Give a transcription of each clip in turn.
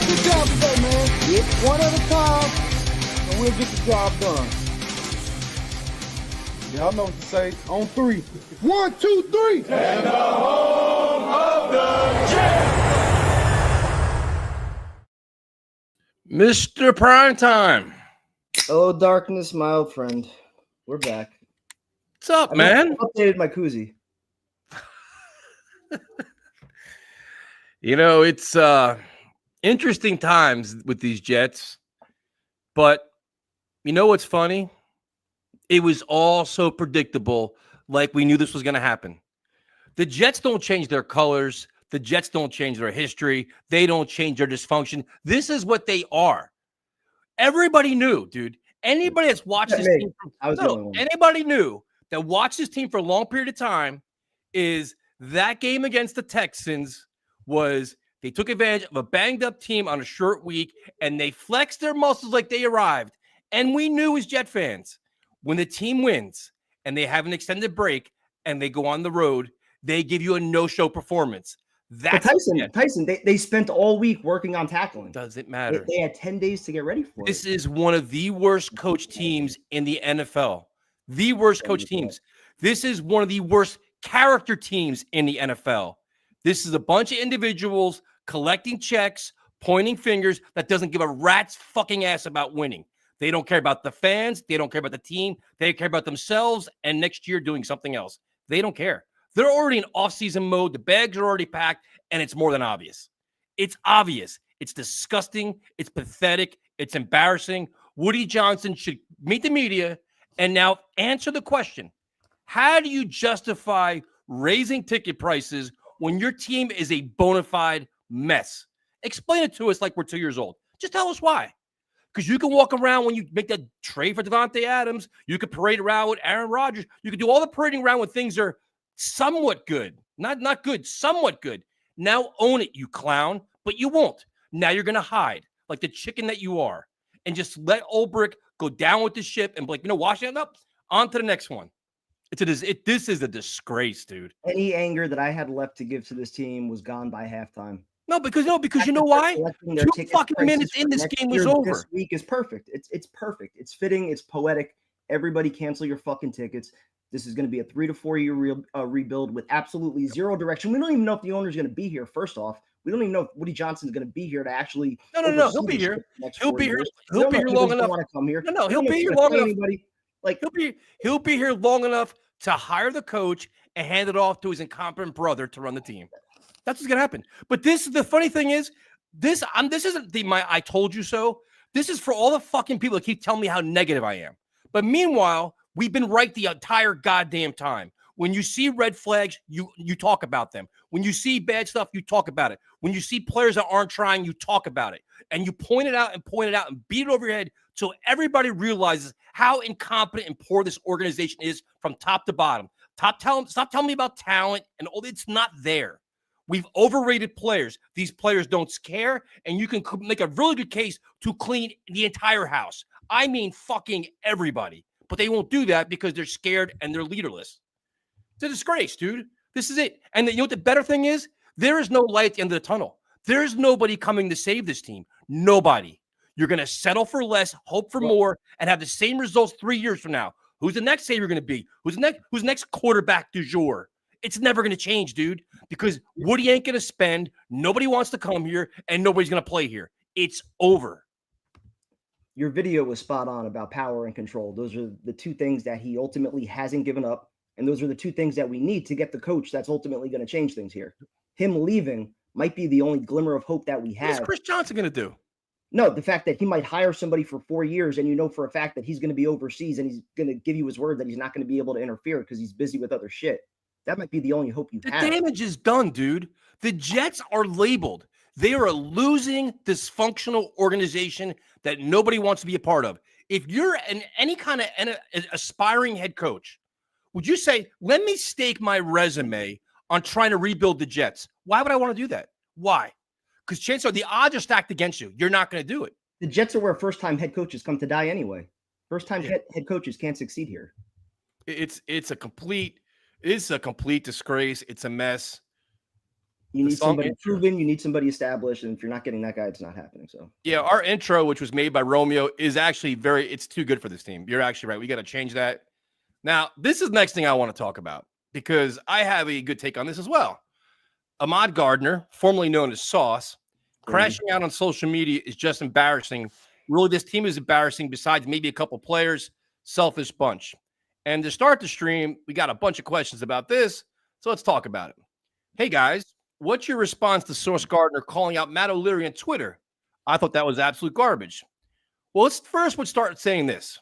Good job today, man. It's one at a time, and we'll get the job done. Y'all know what to say. On three. 1, 2, 3. And the home of the Jets. Mr. Primetime. Hello, darkness, my old friend. We're back. What's up, man? I updated my koozie. You know, it's interesting times with these Jets, but you know what's funny? It was all so predictable, like we knew this was going to happen. The Jets don't change their colors. The Jets don't change their history. They don't change their dysfunction. This is what they are. Everybody knew, dude. Anybody that's watched this team, anybody knew that watched this team for a long period of time is that game against the Texans was they took advantage of a banged-up team on a short week, and they flexed their muscles like they arrived. And we knew as Jet fans, when the team wins and they have an extended break and they go on the road, they give you a no-show performance. That's Tyson, they spent all week working on tackling. Doesn't matter. They had 10 days to get ready for it. This is one of the worst coach teams in the NFL. The worst coach teams. This is one of the worst character teams in the NFL. This is a bunch of individuals collecting checks, pointing fingers that doesn't give a rat's fucking ass about winning. They don't care about the fans. They don't care about the team. They care about themselves and next year doing something else. They don't care. They're already in off-season mode. The bags are already packed, and it's more than obvious. It's obvious. It's disgusting. It's pathetic. It's embarrassing. Woody Johnson should meet the media and now answer the question. How do you justify raising ticket prices when your team is a bona fide mess? Explain it to us like we're 2 years old. Just tell us why. Because you can walk around when you make that trade for Devontae Adams. You could parade around with Aaron Rodgers. You could do all the parading around when things are somewhat good. Not good, somewhat good. Now own it, you clown. But you won't. Now you're going to hide like the chicken that you are and just let Ulbrich go down with the ship and be like, wash it up. On to the next one. This is a disgrace, dude. Any anger that I had left to give to this team was gone by halftime. No, because you know why? 2 fucking minutes in this game was over. This week is perfect. It's perfect. It's fitting. It's poetic. Everybody cancel your fucking tickets. This is going to be a 3 to 4 year rebuild with absolutely zero direction. We don't even know if the owner is going to be here. First off, we don't even know if Woody Johnson is going to be here to actually. No. He'll be here. He'll be here. He'll be here long enough. Want to come here? No. He'll be here long enough. He'll be here long enough to hire the coach and hand it off to his incompetent brother to run the team. That's what's gonna happen. But the funny thing is, this isn't my I told you so. This is for all the fucking people that keep telling me how negative I am. But meanwhile, we've been right the entire goddamn time. When you see red flags, you talk about them. When you see bad stuff, you talk about it. When you see players that aren't trying, you talk about it. And you point it out and beat it over your head so everybody realizes how incompetent and poor this organization is from top to bottom. Stop telling me about talent and all. It's not there. We've overrated players. These players don't care, and you can make a really good case to clean the entire house. I mean fucking everybody. But they won't do that because they're scared and they're leaderless. It's a disgrace, dude. This is it. And you know what the better thing is? There is no light at the end of the tunnel. There's nobody coming to save this team. Nobody. You're going to settle for less, hope for more, and have the same results 3 years from now. Who's the next savior going to be? Who's the next quarterback du jour? It's never going to change, dude, because Woody ain't going to spend. Nobody wants to come here, and nobody's going to play here. It's over. Your video was spot on about power and control. Those are the two things that he ultimately hasn't given up, and those are the two things that we need to get the coach that's ultimately going to change things here. Him leaving might be the only glimmer of hope that we have. What's Chris Johnson going to do? No, the fact that he might hire somebody for 4 years and you know for a fact that he's going to be overseas and he's going to give you his word that he's not going to be able to interfere because he's busy with other shit. That might be the only hope you The have. damage is done, dude. The Jets are labeled. They are a losing, dysfunctional organization that nobody wants to be a part of. If you're any kind of aspiring head coach, would you say, let me stake my resume on trying to rebuild the Jets? Why would I want to do that? Why? Because chances are the odds are stacked against you. You're not going to do it. The Jets are where first-time head coaches come to die anyway. First-time head coaches can't succeed here. It's a complete disgrace. It's a mess. You need somebody proven. You need somebody established. And if you're not getting that guy, it's not happening. So yeah, our intro, which was made by Romeo, is actually it's too good for this team. You're actually right. We got to change that. Now, this is the next thing I want to talk about because I have a good take on this as well. Ahmad Gardner, formerly known as Sauce, crashing out on social media is just embarrassing. Really, this team is embarrassing besides maybe a couple players, selfish bunch. And to start the stream, we got a bunch of questions about this, so let's talk about it. Hey, guys, what's your response to Sauce Gardner calling out Matt O'Leary on Twitter? I thought that was absolute garbage. Well, let's first start saying this.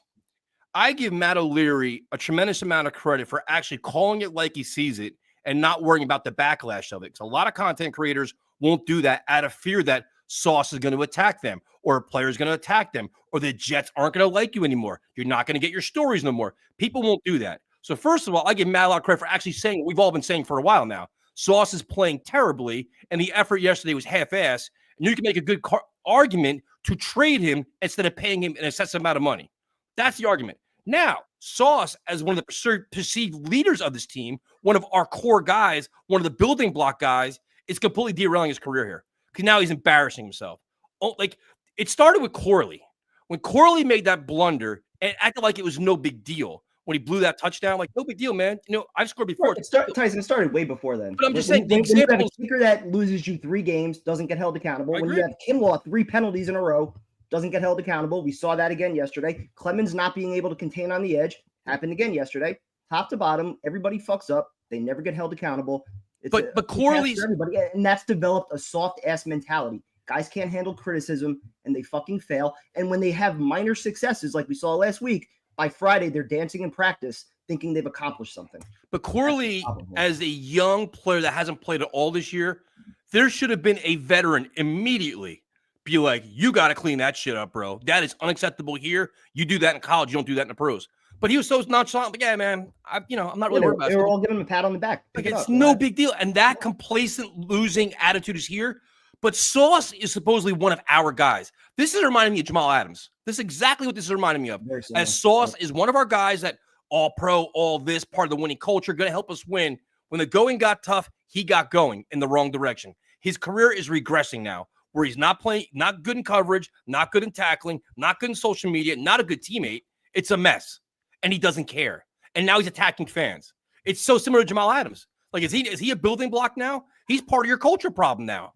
I give Matt O'Leary a tremendous amount of credit for actually calling it like he sees it and not worrying about the backlash of it. Because a lot of content creators won't do that out of fear that Sauce is going to attack them or a player is going to attack them or the Jets aren't going to like you anymore. You're not going to get your stories no more. People won't do that. So first of all, I give Matt a lot of credit for actually saying what we've all been saying for a while now. Sauce is playing terribly, and the effort yesterday was half-assed. And you can make a good argument to trade him instead of paying him an excessive amount of money. That's the argument. Now, Sauce, as one of the perceived leaders of this team, one of our core guys, one of the building block guys, is completely derailing his career here because now he's embarrassing himself. Oh, like it started with Corley. When Corley made that blunder and acted like it was no big deal when he blew that touchdown, like no big deal, man. You know, I've scored before. Tyson, it started way before then. But I'm just saying, when you have a kicker that loses you 3 games, doesn't get held accountable. When you have Kinlaw 3 penalties in a row, doesn't get held accountable. We saw that again yesterday. Clemens not being able to contain on the edge happened again yesterday. Top to bottom, everybody fucks up. They never get held accountable. But Corley's everybody, and that's developed a soft ass mentality. Guys can't handle criticism and they fucking fail. And when they have minor successes, like we saw last week, by Friday they're dancing in practice, thinking they've accomplished something. But Corley, as a young player that hasn't played at all this year, there should have been a veteran immediately be like, you got to clean that shit up, bro. That is unacceptable here. You do that in college, you don't do that in the pros. But he was so nonchalant, like, yeah, man, I'm not really worried about it. They were all giving him a pat on the back. Like, it's no big deal. And that complacent losing attitude is here. But Sauce is supposedly one of our guys. This is reminding me of Jamal Adams. This is exactly what this is reminding me of. As Sauce is one of our guys that all pro, all this, part of the winning culture, going to help us win. When the going got tough, he got going in the wrong direction. His career is regressing now, where he's not playing, not good in coverage, not good in tackling, not good in social media, not a good teammate. It's a mess. And he doesn't care. And now he's attacking fans. It's so similar to Jamal Adams. Like, is he a building block now? He's part of your culture problem now.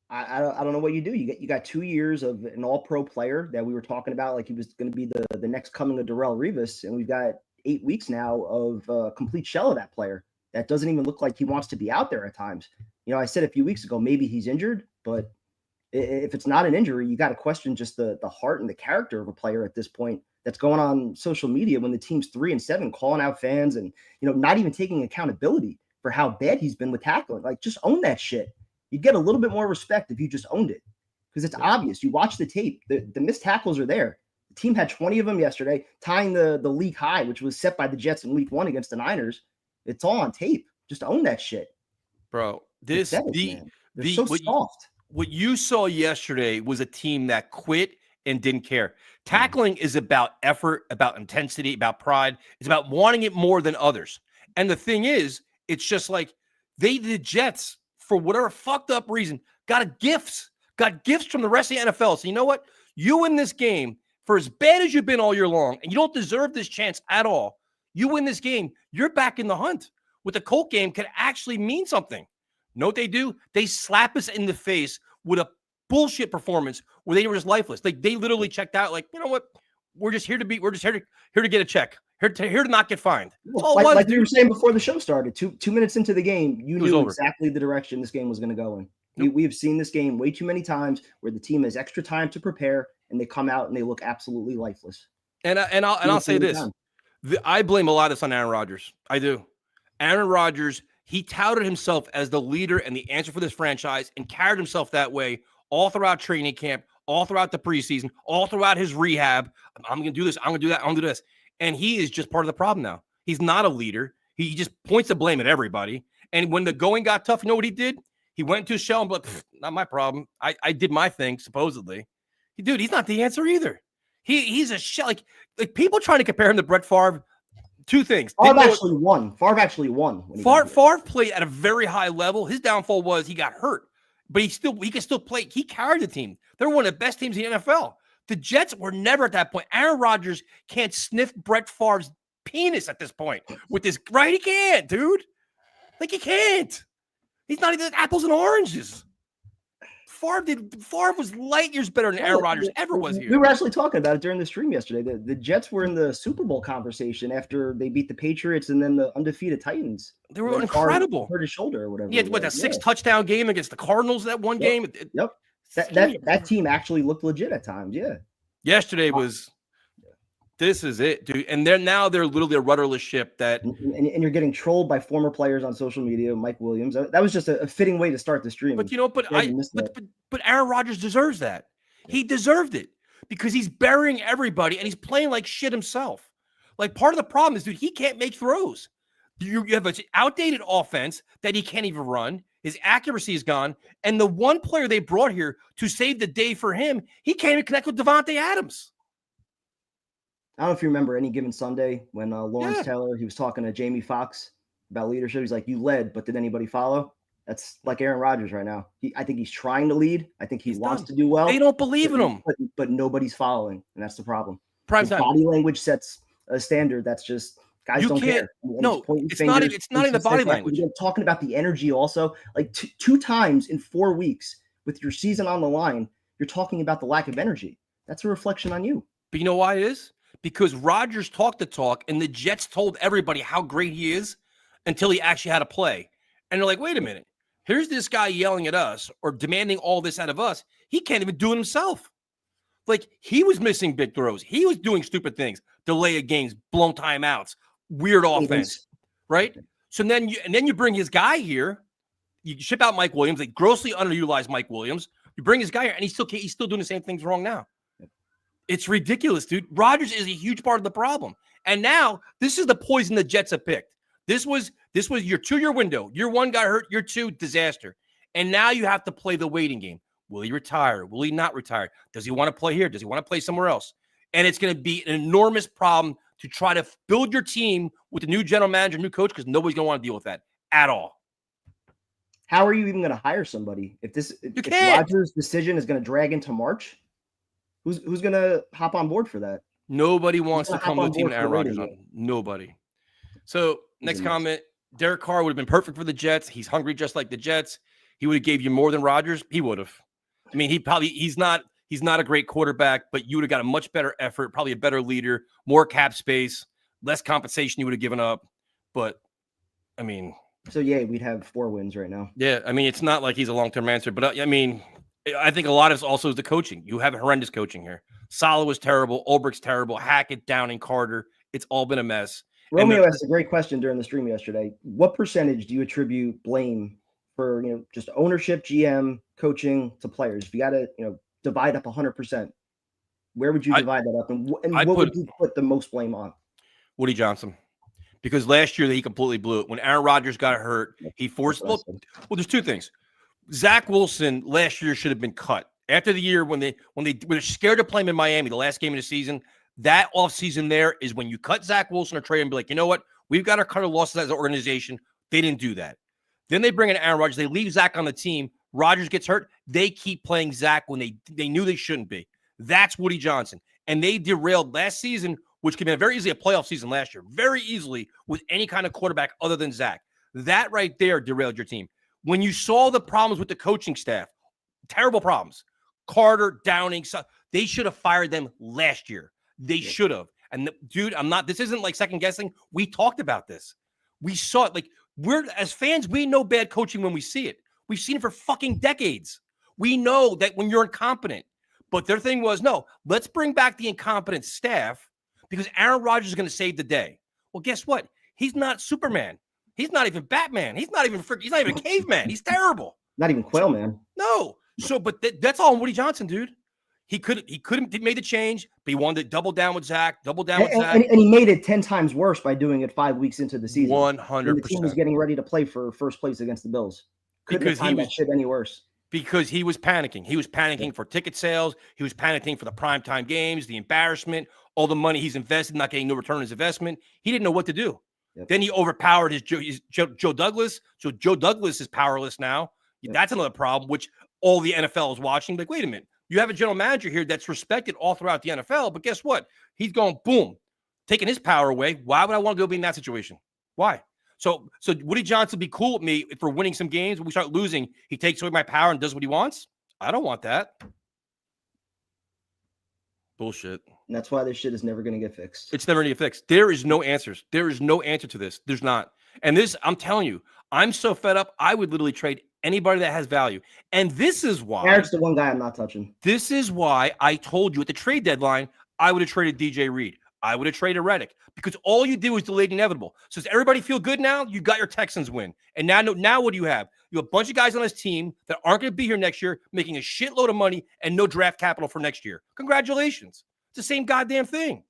I don't know what you do. You got 2 years of an all-pro player that we were talking about, like he was going to be the next coming of Darrelle Revis, and we've got 8 weeks now of a complete shell of that player that doesn't even look like he wants to be out there at times. I said a few weeks ago maybe he's injured, but if it's not an injury, you got to question just the heart and the character of a player at this point that's going on social media when the team's 3-7, calling out fans and not even taking accountability for how bad he's been with tackling. Like, just own that shit. You'd get a little bit more respect if you just owned it, because it's obvious. You watch the tape. The missed tackles are there. The team had 20 of them yesterday, tying the league high, which was set by the Jets in week 1 against the Niners. It's all on tape. Just own that shit. Bro, They're so soft. What you saw yesterday was a team that quit and didn't care. Tackling is about effort, about intensity, about pride. It's about wanting it more than others. And the thing is, it's just like the Jets, for whatever fucked up reason, got gifts from the rest of the NFL. So you know what? You win this game, for as bad as you've been all year long, and you don't deserve this chance at all, you win this game, you're back in the hunt. With the Colt game could actually mean something. Know what they do? They slap us in the face with a bullshit performance where they were just lifeless. They literally checked out like, you know what? We're just here to get a check. Here to not get fined. Like you were saying before the show started, two minutes into the game, you knew exactly the direction this game was going to go in. We have seen this game way too many times where the team has extra time to prepare and they come out and they look absolutely lifeless. And I'll say this. I blame a lot of this on Aaron Rodgers. I do. Aaron Rodgers, he touted himself as the leader and the answer for this franchise and carried himself that way all throughout training camp, all throughout the preseason, all throughout his rehab. I'm going to do this. I'm going to do that. I'm going to do this. And he is just part of the problem now. He's not a leader. He just points the blame at everybody. And when the going got tough, you know what he did? He went into his shell and like, not my problem. I did my thing, supposedly. Dude, he's not the answer either. He's a shell. Like people trying to compare him to Brett Favre. Two things. Favre actually won. Favre played at a very high level. His downfall was he got hurt, but he can still play. He carried the team. They're one of the best teams in the NFL. The Jets were never at that point. Aaron Rodgers can't sniff Brett Favre's penis at this point with this, right? He can't, dude. Like he can't. He's not even apples and oranges. Favre was light years better than Aaron Rodgers ever was here. We were actually talking about it during the stream yesterday. The Jets were in the Super Bowl conversation after they beat the Patriots and then the undefeated Titans. They were incredible. Hurt his shoulder or whatever. Yeah, that 6-touchdown game against the Cardinals that one game. Yep. That team actually looked legit at times. Yeah. Yesterday was. This is it, dude. And they're literally a rudderless ship that. And you're getting trolled by former players on social media, Mike Williams. That was just a fitting way to start the stream. But but Aaron Rodgers deserves that. He deserved it because he's burying everybody and he's playing like shit himself. Like part of the problem is, dude, he can't make throws. You have an outdated offense that he can't even run. His accuracy is gone. And the one player they brought here to save the day for him, he can't even connect with Devontae Adams. I don't know if you remember Any Given Sunday when Lawrence Taylor, he was talking to Jamie Foxx about leadership. He's like, you led, but did anybody follow? That's like Aaron Rodgers right now. I think he's trying to lead. I think he wants to do well. They don't believe in him. But nobody's following, and that's the problem. Prime time. Body language sets a standard that's just guys don't care. No, it's not even the body language. We're talking about the energy also. Like two times in 4 weeks with your season on the line, you're talking about the lack of energy. That's a reflection on you. But you know why it is? Because Rodgers talked the talk and the Jets told everybody how great he is until he actually had to play. And they're like, wait a minute. Here's this guy yelling at us or demanding all this out of us. He can't even do it himself. Like he was missing big throws. He was doing stupid things, delay of games, blown timeouts, weird offense, right? So then you bring his guy here. You ship out Mike Williams, they grossly underutilized Mike Williams. You bring his guy here and he's still doing the same things wrong now. It's ridiculous, dude. Rodgers is a huge part of the problem. And now this is the poison the Jets have picked. This was your 2-year window. Year 1 got hurt. Year 2, disaster. And now you have to play the waiting game. Will he retire? Will he not retire? Does he want to play here? Does he want to play somewhere else? And it's going to be an enormous problem to try to build your team with a new general manager, new coach, because nobody's going to want to deal with that at all. How are you even going to hire somebody if Rodgers' decision is going to drag into March? Who's going to hop on board for that? Nobody wants to come to the team Aaron Rodgers on. Nobody. So next comment, Derek Carr would have been perfect for the Jets. He's hungry just like the Jets. He would have gave you more than Rodgers. He would have. I mean, he's not a great quarterback, but you would have got a much better effort, probably a better leader, more cap space, less compensation you would have given up. But I mean, so yeah, we'd have 4 wins right now. Yeah, I mean, it's not like he's a long-term answer, but I mean, I think a lot of it also is the coaching. You have horrendous coaching here. Saleh was terrible. Ulbricht's terrible. Hackett, Downing, Carter. It's all been a mess. Romeo asked a great question during the stream yesterday. What percentage do you attribute blame for, just ownership, GM, coaching to players? If you got to, divide up 100%, where would you divide that up? And what would you put the most blame on? Woody Johnson. Because last year he completely blew it. When Aaron Rodgers got hurt, he forced. Well, there's 2 things. Zach Wilson last year should have been cut. After the year when they were scared to play him in Miami, the last game of the season, that offseason there is when you cut Zach Wilson or trade him and be like, you know what? We've got our cut of losses as an organization. They didn't do that. Then they bring in Aaron Rodgers. They leave Zach on the team. Rodgers gets hurt. They keep playing Zach when they knew they shouldn't be. That's Woody Johnson. And they derailed last season, which could have been very easily a playoff season last year, very easily with any kind of quarterback other than Zach. That right there derailed your team. When you saw the problems with the coaching staff, terrible problems, Carter, Downing, they should have fired them last year. They should have. And this isn't like second guessing. We talked about this. We saw it. Like as fans, we know bad coaching when we see it. We've seen it for fucking decades. We know that when you're incompetent. But their thing was, no, let's bring back the incompetent staff because Aaron Rodgers is going to save the day. Well, guess what? He's not Superman. He's not even Batman. He's not even a caveman. He's terrible. Not even Quail Man. No. So, but that's all on Woody Johnson, dude. He couldn't make the change, but he wanted to double down with Zach, And he made it 10 times worse by doing it 5 weeks into the season. 100%. The team was getting ready to play for first place against the Bills. Couldn't have timed that shit any worse. Because he was panicking. He was panicking for ticket sales. He was panicking for the primetime games, the embarrassment, all the money he's invested, not getting no return on his investment. He didn't know what to do. Yep. Then he overpowered his Joe Douglas. So Joe Douglas is powerless now. Yep. That's another problem, which all the NFL is watching. Like, wait a minute. You have a general manager here that's respected all throughout the NFL, but guess what? He's going, boom, taking his power away. Why would I want to go be in that situation? Why? So Woody Johnson would be cool with me if we're winning some games. When we start losing, he takes away my power and does what he wants. I don't want that. Bullshit. And that's why this shit is never going to get fixed. It's never going to get fixed. There is no answers. There is no answer to this. There's not. And this, I'm telling you, I'm so fed up. I would literally trade anybody that has value. And this is why. Eric's the one guy I'm not touching. This is why I told you at the trade deadline, I would have traded DJ Reed. I would have traded Reddick because all you did was delay the inevitable. So does everybody feel good now? You got your Texans win. And now what do you have? You have a bunch of guys on this team that aren't going to be here next year, making a shitload of money and no draft capital for next year. Congratulations. It's the same goddamn thing.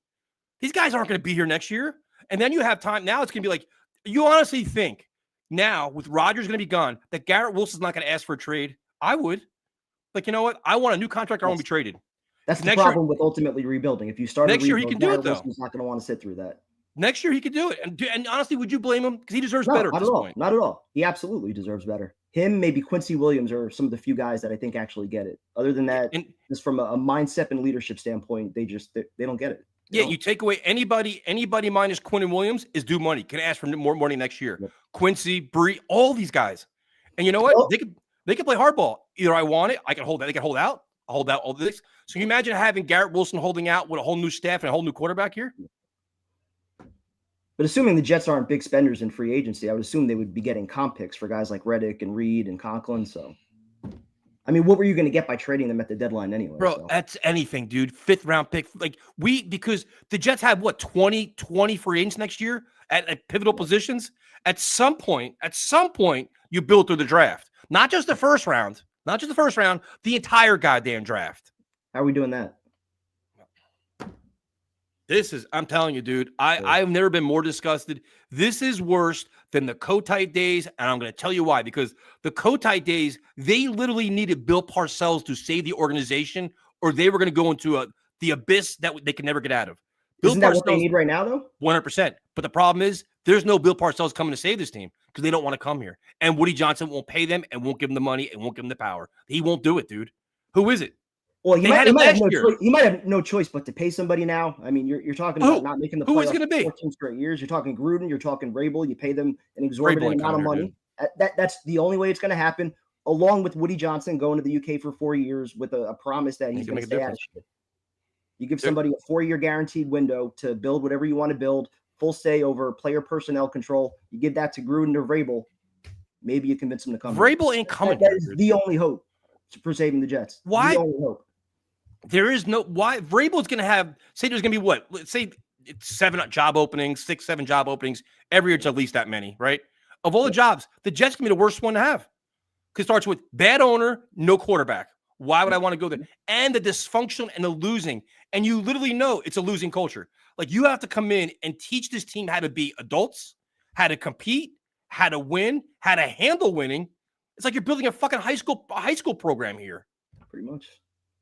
These guys aren't going to be here next year. And then you have time. Now it's going to be like, you honestly think now with Rodgers going to be gone that Garrett Wilson's not going to ask for a trade? I would. Like, you know what? I want a new contract. I want to be traded. That's the problem with ultimately rebuilding. If you start next year, he can do it, though. He's not going to want to sit through that. Next year, he could do it. And honestly, would you blame him? Because he deserves better at this point. Not at all. He absolutely deserves better. Him, maybe Quincy Williams are some of the few guys that I think actually get it. Other than that, just from a mindset and leadership standpoint, they don't get it. You take away anybody minus Quinn Williams is due money. Can ask for more money next year. Yep. Quincy, Bree, all these guys. And you know what? They could play hardball. Either I want it, I can hold that. They can hold out. I'll hold out all this. So can you imagine having Garrett Wilson holding out with a whole new staff and a whole new quarterback here? But assuming the Jets aren't big spenders in free agency, I would assume they would be getting comp picks for guys like Reddick and Reed and Conklin. So, I mean, what were you going to get by trading them at the deadline anyway? Bro, that's anything, dude. 5th round pick. Like because the Jets have 20 free agents next year at pivotal positions. At some point, you build through the draft. Not just the first round, the entire goddamn draft. How are we doing that? I'm telling you, dude, I've never been more disgusted. This is worse than the Kotite days, and I'm going to tell you why. Because the Kotite days, they literally needed Bill Parcells to save the organization, or they were going to go into the abyss that they can never get out of. Isn't that what they need right now, though? 100%. But the problem is, there's no Bill Parcells coming to save this team because they don't want to come here. And Woody Johnson won't pay them and won't give them the money and won't give them the power. He won't do it, dude. Who is it? Well, he might have no choice but to pay somebody now. I mean, you're talking about not making the playoffs. Who is going to be? 14 straight years. You're talking Gruden. You're talking Vrabel. You pay them an exorbitant amount of money. That's the only way it's going to happen. Along with Woody Johnson going to the UK for 4 years with a promise that he's going to stay out of shit. You give somebody a 4-year guaranteed window to build whatever you want to build, full say over player personnel control. You give that to Gruden or Vrabel. Maybe you convince them to come. Vrabel ain't coming. That is the only hope for saving the Jets. Why? The only hope. There is no why Vrabel's going to have. Say there's going to be what? Let's say it's 7 job openings, 6, 7 job openings every year. It's at least that many, right? Of all the jobs, the Jets can be the worst one to have. Because it starts with bad owner, no quarterback. Why would I want to go there? And the dysfunction and the losing. And you literally know it's a losing culture. Like you have to come in and teach this team how to be adults, how to compete, how to win, how to handle winning. It's like you're building a fucking high school program here. Pretty much.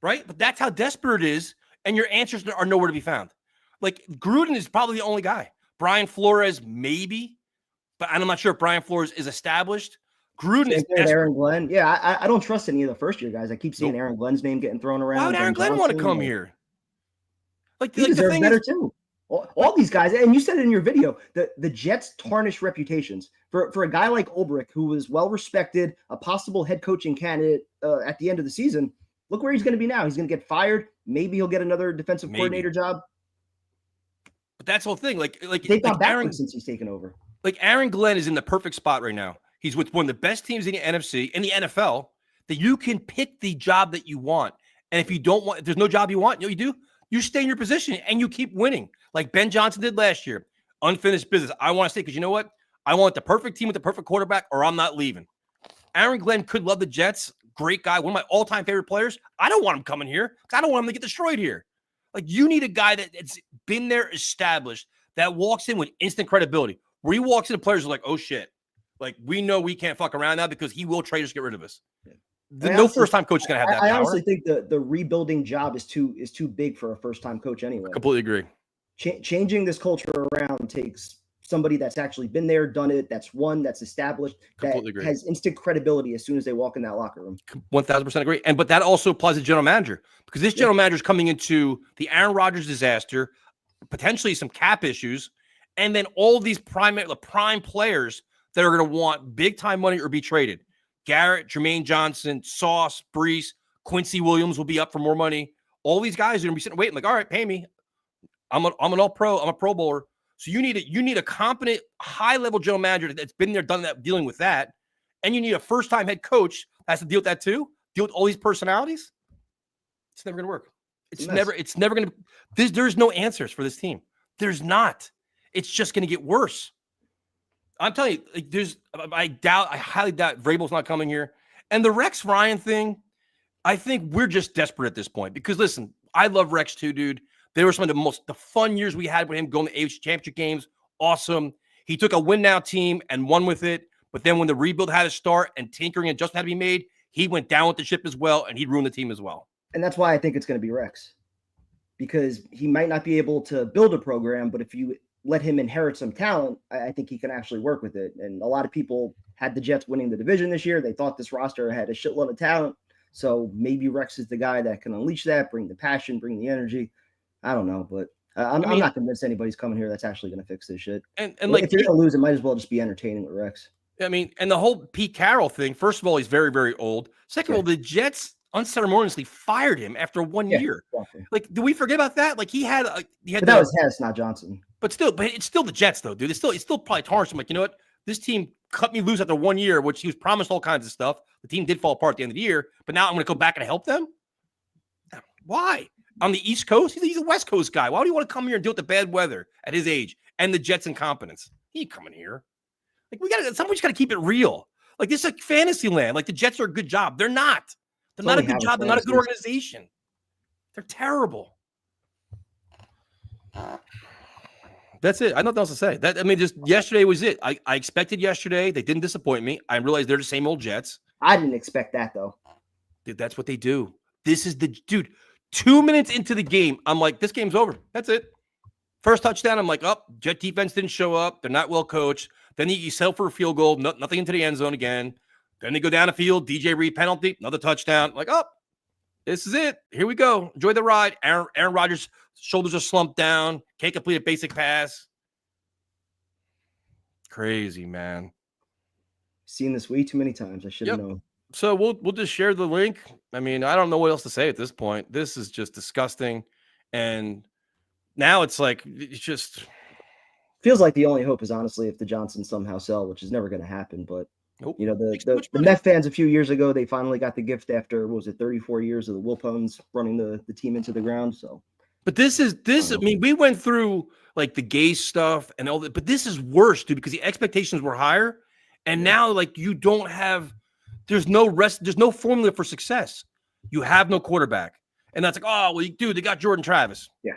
Right? But that's how desperate it is. And your answers are nowhere to be found. Like Gruden is probably the only guy. Brian Flores, maybe. But I'm not sure if Brian Flores is established. Gruden is Aaron Glenn. Yeah, I don't trust any of the first-year guys. I keep seeing Aaron Glenn's name getting thrown around. Why would Aaron Glenn want to come here? Like he deserves better too. All these guys, and you said it in your video, the Jets tarnish reputations. For a guy like Ulbrich, who was well-respected, a possible head coaching candidate at the end of the season, look where he's going to be now. He's going to get fired. Maybe he'll get another defensive coordinator job. But that's the whole thing. Like they've gone backwards since he's taken over. Like Aaron Glenn is in the perfect spot right now. He's with one of the best teams in the NFC, in the NFL, that you can pick the job that you want. And if you don't want, if there's no job you want, you know what you do? You stay in your position and you keep winning, like Ben Johnson did last year. Unfinished business. I want to stay because you know what? I want the perfect team with the perfect quarterback, or I'm not leaving. Aaron Glenn could love the Jets. Great guy. One of my all-time favorite players. I don't want him coming here because I don't want him to get destroyed here. Like, you need a guy that's been there, established, that walks in with instant credibility. Where he walks in, the players are like, oh, shit. Like, we know we can't fuck around now because he will trade us, get rid of us. No first-time coach is going to have that power. I honestly think the rebuilding job is too big for a first-time coach anyway. I completely agree. Changing this culture around takes somebody that's actually been there, done it, that's won, that's established, that has instant credibility as soon as they walk in that locker room. 1,000% agree. But that also applies to general manager, because this general manager is coming into the Aaron Rodgers disaster, potentially some cap issues, and then all these prime players that are going to want big-time money or be traded. Garrett, Jermaine Johnson, Sauce, Brees, Quincy Williams will be up for more money. All these guys are going to be sitting waiting like, all right, pay me. I'm an all-pro. I'm a Pro Bowler. So you need a competent, high-level general manager that's been there, done that, dealing with that, and you need a first-time head coach that has to deal with that too. Deal with all these personalities. It's never going to work. It's never going to. There's no answers for this team. There's not. It's just going to get worse. I'm telling you, like, I highly doubt Vrabel's not coming here, and the Rex Ryan thing. I think we're just desperate at this point because listen, I love Rex too, dude. They were some of the fun years we had with him going to AFC Championship games. Awesome. He took a win-now team and won with it. But then when the rebuild had to start and tinkering and adjustment had to be made, he went down with the ship as well, and he ruined the team as well. And that's why I think it's going to be Rex. Because he might not be able to build a program, but if you let him inherit some talent, I think he can actually work with it. And a lot of people had the Jets winning the division this year. They thought this roster had a shitload of talent. So maybe Rex is the guy that can unleash that, bring the passion, bring the energy. I don't know, but I'm not convinced anybody's coming here that's actually going to fix this shit. And like, if you're going to lose, it might as well just be entertaining with Rex. I mean, and the whole Pete Carroll thing, first of all, he's very, very old. Second of all, the Jets unceremoniously fired him after 1 year. Exactly. Like, do we forget about that? Like, but that was Hess, not Johnson. But it's still the Jets, though, dude. It's still probably tarnished him. Like, you know what? This team cut me loose after 1 year, which he was promised all kinds of stuff. The team did fall apart at the end of the year, but now I'm going to go back and help them? Why? On the East Coast? He's a West Coast guy. Why would he want to come here and deal with the bad weather at his age and the Jets' incompetence? He ain't coming here. Like, somebody's got to keep it real. Like, this is like fantasy land. Like, the Jets are a good job. They're not. They're not a good job. They're not a good organization. They're terrible. That's it. I have nothing else to say. Just yesterday was it. I expected yesterday. They didn't disappoint me. I realized they're the same old Jets. I didn't expect that, though. Dude, that's what they do. This is dude. 2 minutes into the game, I'm like, this game's over. That's it. First touchdown, I'm like, Jet defense didn't show up. They're not well coached. Then you settle for a field goal, nothing into the end zone again. Then they go down the field, DJ Reed penalty, another touchdown. I'm like, this is it. Here we go. Enjoy the ride. Aaron Rodgers' shoulders are slumped down. Can't complete a basic pass. Crazy, man. Seen this way too many times. I should have known. So we'll just share the link. I mean, I don't know what else to say at this point. This is just disgusting. And now it's like, it's just feels like the only hope is honestly if the Johnsons somehow sell, which is never going to happen. But you know, the Met fans a few years ago, they finally got the gift after, 34 years of the Wilpons running the team into the ground. So, but this. I mean, we went through like the gay stuff and all that, but this is worse, dude, because the expectations were higher. And now, like, you don't have. There's no formula for success. You have no quarterback. And that's like, dude, they got Jordan Travis. Yeah.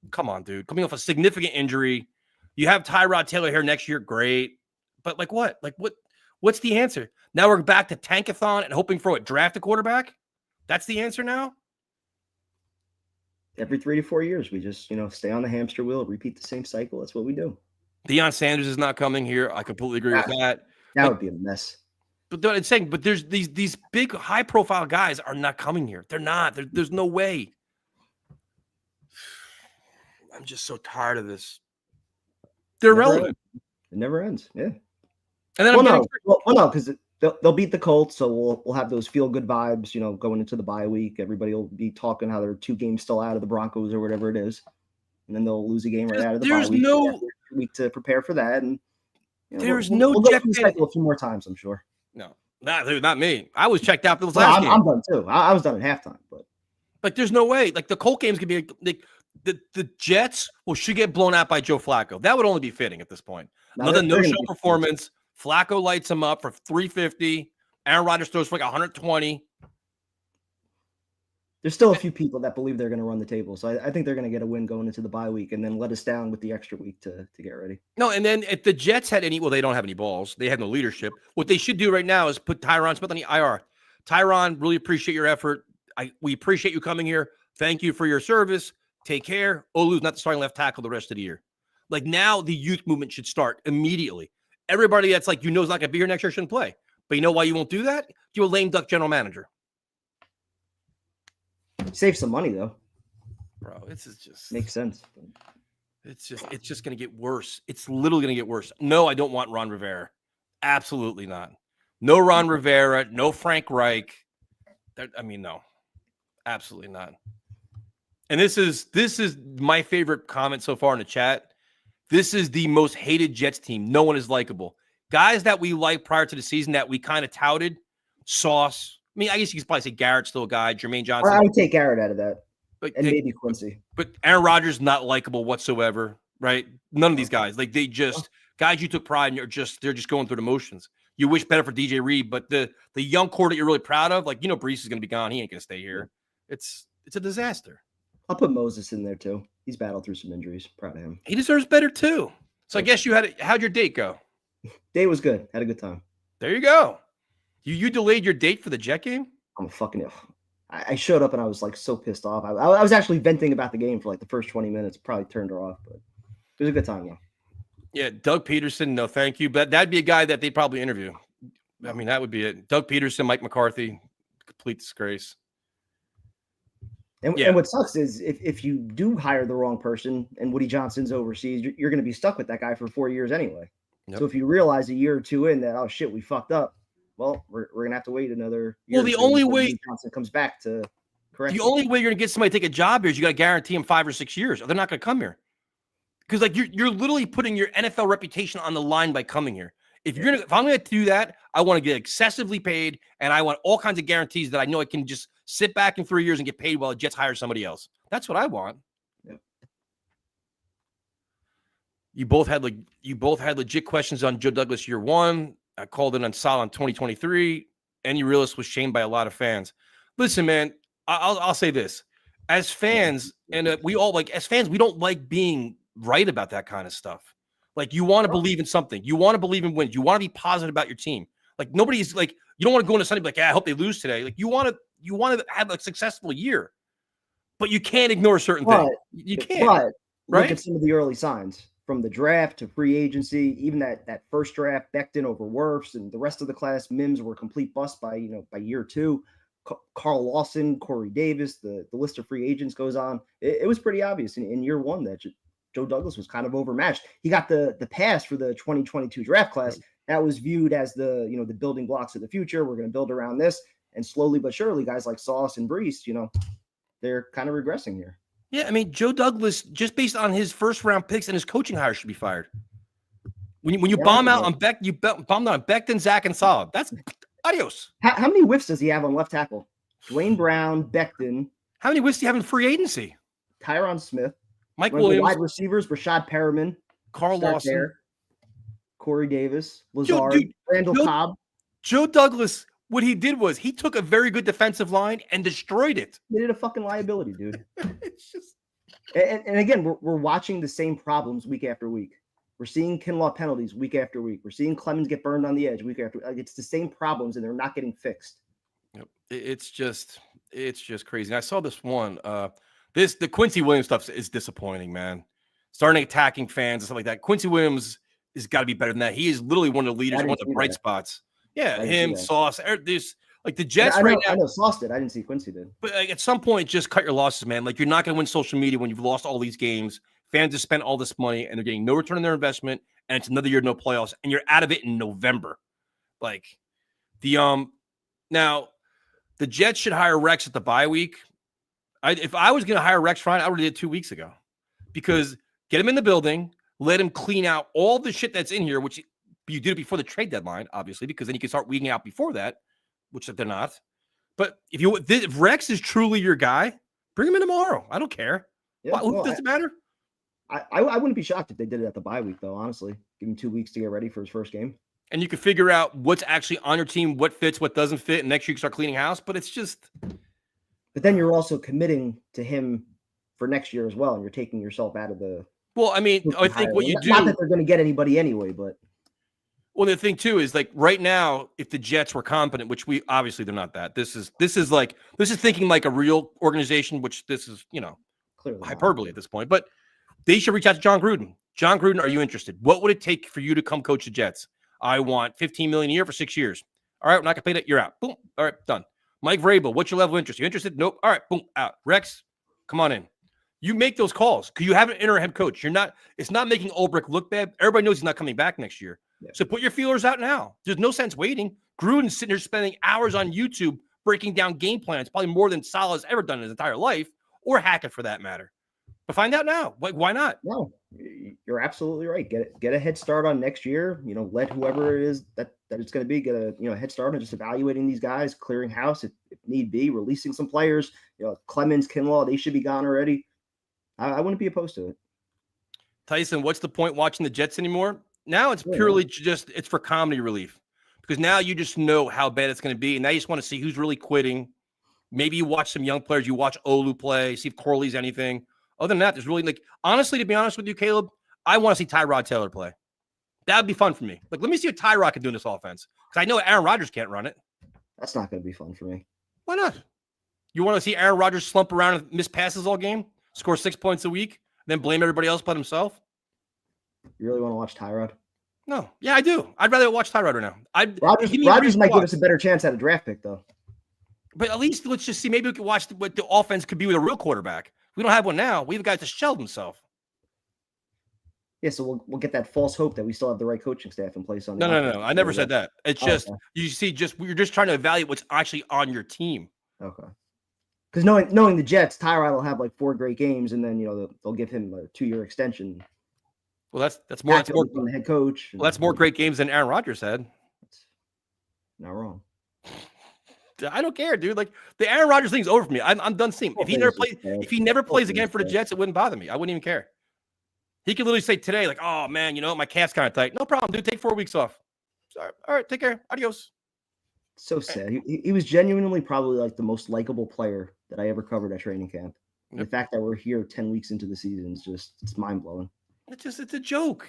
Come on, dude. Coming off a significant injury. You have Tyrod Taylor here next year. Great. But like what? Like what's the answer? Now we're back to tankathon and hoping for draft a quarterback? That's the answer now? Every 3 to 4 years, we just, stay on the hamster wheel, repeat the same cycle. That's what we do. Deion Sanders is not coming here. I completely agree with that. That would be a mess. But it's saying, there's these big high profile guys are not coming here. They're not. There's no way. I'm just so tired of this. They're irrelevant. It never ends. Yeah. And then because they'll beat the Colts, so we'll have those feel good vibes. Going into the bye week, everybody will be talking how they're 2 games still out of the Broncos or whatever it is, and then they'll lose a game right out of the bye week. There's no week to prepare for that, and There's we'll no go Jet through the fan. cycle a few more times, I'm sure. No, not me. I was checked out for this Well, last game. I'm done too. I was done at halftime, but Like, there's no way. Like, the Colt game's gonna be like the Jets should get blown out by Joe Flacco. That would only be fitting at this point. Another no-show performance. Flacco lights him up for 350. Aaron Rodgers throws for like 120. there's still a few people that believe they're going to run the table. So I think they're going to get a win going into the bye week and then let us down with the extra week to get ready. No, and then if the Jets had any, well, they don't have any balls. They have no leadership. What they should do right now is put Tyron Smith on the IR. Tyron, really appreciate your effort. We appreciate you coming here. Thank you for your service. Take care. Olu's not the starting left tackle the rest of the year. Like, now the youth movement should start immediately. Everybody that's like, is not going to be here next year shouldn't play. But you know why you won't do that? You're a lame duck general manager. Save some money though. Bro, this is just makes sense. It's just going to get worse. It's literally going to get worse. No, I don't want Ron Rivera. Absolutely not. No Ron Rivera, no Frank Reich. No. Absolutely not. And this is my favorite comment so far in the chat. This is the most hated Jets team. No one is likable. Guys that we liked prior to the season that we kind of touted, Sauce. I mean, I guess you could probably say Garrett's still a guy, Jermaine Johnson. I would take Garrett out of that. But maybe Quincy. But Aaron Rodgers, not likable whatsoever, right? None of these guys. Like, they just, guys you took pride in, they're just going through the motions. You wish better for DJ Reed, but the young core that you're really proud of, like, Brees is going to be gone. He ain't going to stay here. It's a disaster. I'll put Moses in there too. He's battled through some injuries. Proud of him. He deserves better too. So I guess how'd your date go? Day was good. Had a good time. There you go. You delayed your date for the Jet game? I'm a fucking ill. I showed up and I was like so pissed off. I was actually venting about the game for like the first 20 minutes. Probably turned her off, but it was a good time though. Yeah, Doug Peterson, no thank you. But that'd be a guy that they'd probably interview. I mean, that would be it. Doug Peterson, Mike McCarthy, complete disgrace. And what sucks is if you do hire the wrong person and Woody Johnson's overseas, you're going to be stuck with that guy for 4 years anyway. Yep. So if you realize a year or two in that, oh shit, we fucked up. Well, we're going to have to wait another year. Well, the only way Woody Johnson comes back to correct. The only way you're going to get somebody to take a job here is you got to guarantee them 5 or 6 years, or they're not going to come here. Because like you're literally putting your NFL reputation on the line by coming here. If I'm going to do that, I want to get excessively paid, and I want all kinds of guarantees that I know I can just sit back in 3 years and get paid while the Jets hire somebody else. That's what I want. Yeah. You both had legit questions on Joe Douglas year one. I called it on Sal in 2023. Any realist was shamed by a lot of fans. Listen, man, I'll say this: as fans, and we all as fans, we don't like being right about that kind of stuff. Like, you want to believe in something. You want to believe in wins. You want to be positive about your team. Like, nobody's like, you don't want to go into Sunday like, I hope they lose today. Like, you want to have a successful year, but you can't ignore certain things. You can't. But right? Look at some of the early signs from the draft to free agency. Even that first draft, Becton over Wirfs, and the rest of the class, Mims were complete bust by year two. Carl Lawson, Corey Davis, the list of free agents goes on. It was pretty obvious in year one that Joe Douglas was kind of overmatched. He got the pass for the 2022 draft class. That was viewed as the building blocks of the future. We're going to build around this. And slowly but surely, guys like Sauce and Brees, they're kind of regressing here. Yeah, I mean, Joe Douglas, just based on his first round picks and his coaching hire, should be fired. When you bomb out on Beck, you bombed on Becton, Zach, and Solid. That's adios. How many whiffs does he have on left tackle? Dwayne Brown, Becton. How many whiffs do you have in free agency? Tyron Smith. Mike Williams. Wide receivers, Rashad Perriman. Carl Lawson. There. Corey Davis. Lazard. Randall Cobb. Joe Douglas, what he did was he took a very good defensive line and destroyed it. They did a fucking liability, dude. It's just... And again, we're watching the same problems week after week. We're seeing Kinlaw penalties week after week. We're seeing Clemens get burned on the edge week after week. It's the same problems, and they're not getting fixed. Yep. It's just crazy. And I saw this one. The Quincy Williams stuff is disappointing, man. Starting attacking fans and stuff like that. Quincy Williams has got to be better than that. He is literally one of the leaders, one of the bright spots. Yeah, him, Sauce. There's like the Jets right now. I know Sauce did. I didn't see Quincy did. But at some point, just cut your losses, man. Like, you're not going to win social media when you've lost all these games. Fans have spent all this money and they're getting no return on their investment, and it's another year, no playoffs, and you're out of it in November. Like now, the Jets should hire Rex at the bye week. If I was going to hire Rex Ryan, I would have did it 2 weeks ago, because get him in the building, let him clean out all the shit that's in here, which But you did it before the trade deadline, obviously, because then you can start weeding out before that, which they're not. But if Rex is truly your guy, bring him in tomorrow. I don't care. Yeah, Who does it matter? I wouldn't be shocked if they did it at the bye week, though, honestly. Give him 2 weeks to get ready for his first game. And you can figure out what's actually on your team, what fits, what doesn't fit, and next year you can start cleaning house. But it's just. But then you're also committing to him for next year as well, and you're taking yourself out of the. Well, I mean, I think what you do. Not that they're going to get anybody anyway, but. Well, the thing too is like right now, if the Jets were competent, which we obviously they're not that. This is thinking like a real organization, which this is, clearly hyperbole at this point. But they should reach out to John Gruden. John Gruden, are you interested? What would it take for you to come coach the Jets? I want $15 million a year for 6 years. All right, we're not gonna pay that. You're out. Boom. All right, done. Mike Vrabel, what's your level of interest? You interested? Nope. All right, boom, out. Rex, come on in. You make those calls because you have an interim head coach. It's not making Ulbrich look bad. Everybody knows he's not coming back next year. Yeah. So put your feelers out now. There's no sense waiting. Gruden's sitting there spending hours on YouTube breaking down game plans, probably more than Salah's ever done in his entire life, or Hackett for that matter. But find out now. Why not? No, you're absolutely right. Get a head start on next year. Let whoever it is that it's going to be get a head start on just evaluating these guys, clearing house if need be, releasing some players. Clemens, Kinlaw, they should be gone already. I wouldn't be opposed to it. Tyson, what's the point watching the Jets anymore? Now it's purely it's for comedy relief because now you just know how bad it's going to be. And now you just want to see who's really quitting. Maybe you watch some young players. You watch Olu play, see if Corley's anything. Other than that, there's really honestly, to be honest with you, Caleb, I want to see Tyrod Taylor play. That would be fun for me. Let me see what Tyrod can do in this offense because I know Aaron Rodgers can't run it. That's not going to be fun for me. Why not? You want to see Aaron Rodgers slump around and miss passes all game, score 6 points a week, then blame everybody else but himself? You really want to watch Tyrod? No. Yeah, I do. I'd rather watch Tyrod right now. Rodgers might give us a better chance at a draft pick, though. But at least let's just see. Maybe we can watch what the offense could be with a real quarterback. We don't have one now. We have guys to shell himself. Yeah, so we'll get that false hope that we still have the right coaching staff in place. No. I never said that. It's just you see, you're just trying to evaluate what's actually on your team. Okay. Because knowing the Jets, Tyrod will have like 4 great games, and then they'll give him a 2-year extension. Well, that's more than the head coach. Well, that's more great games than Aaron Rodgers had. Not wrong. I don't care, dude. Like the Aaron Rodgers thing's over for me. I'm done seeing. If he never plays again for the Jets, it wouldn't bother me. I wouldn't even care. He could literally say today, like, "Oh man, my calf's kind of tight." No problem, dude. Take 4 weeks off. Sorry. All right, take care. Adios. So sad. He was genuinely probably like the most likable player that I ever covered at training camp. Yep. The fact that we're here 10 weeks into the season is it's mind blowing. It's a joke.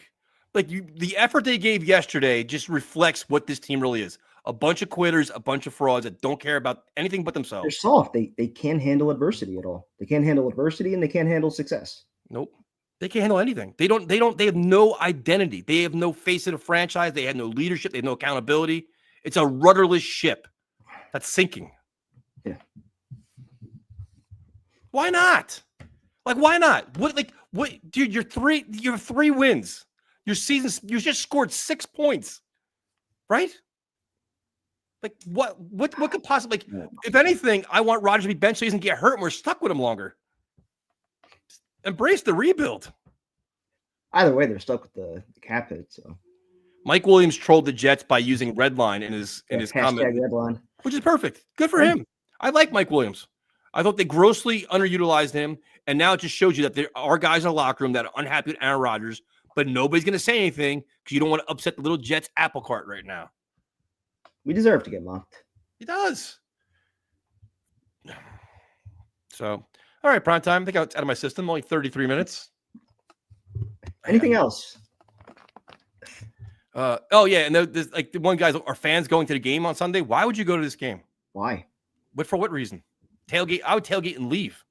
Like the effort they gave yesterday just reflects what this team really is. A bunch of quitters, a bunch of frauds that don't care about anything but themselves. They're soft. They can't handle adversity at all. They can't handle adversity and they can't handle success. Nope. They can't handle anything. They have no identity. They have no face in a franchise. They have no leadership. They have no accountability. It's a rudderless ship that's sinking. Yeah. Why not? Like, why not? What, dude, you have 3 wins. Your season, you just scored 6 points, right? Like, what could possibly, if anything, I want Rodgers to be benched so he doesn't get hurt and we're stuck with him longer. Embrace the rebuild. Either way, they're stuck with the cap hit. So Mike Williams trolled the Jets by using redline in his comment, redline, which is perfect. Good for him. I like Mike Williams. I thought they grossly underutilized him, and now it just shows you that there are guys in the locker room that are unhappy with Aaron Rodgers, but nobody's going to say anything because you don't want to upset the little Jets apple cart right now. We deserve to get mocked. He does. So, all right, prime time. I think it's out of my system. Only 33 minutes. Anything else? Oh yeah, and there's like the one guys are fans going to the game on Sunday. Why would you go to this game? Why? For what reason? Tailgate. I would tailgate and leave.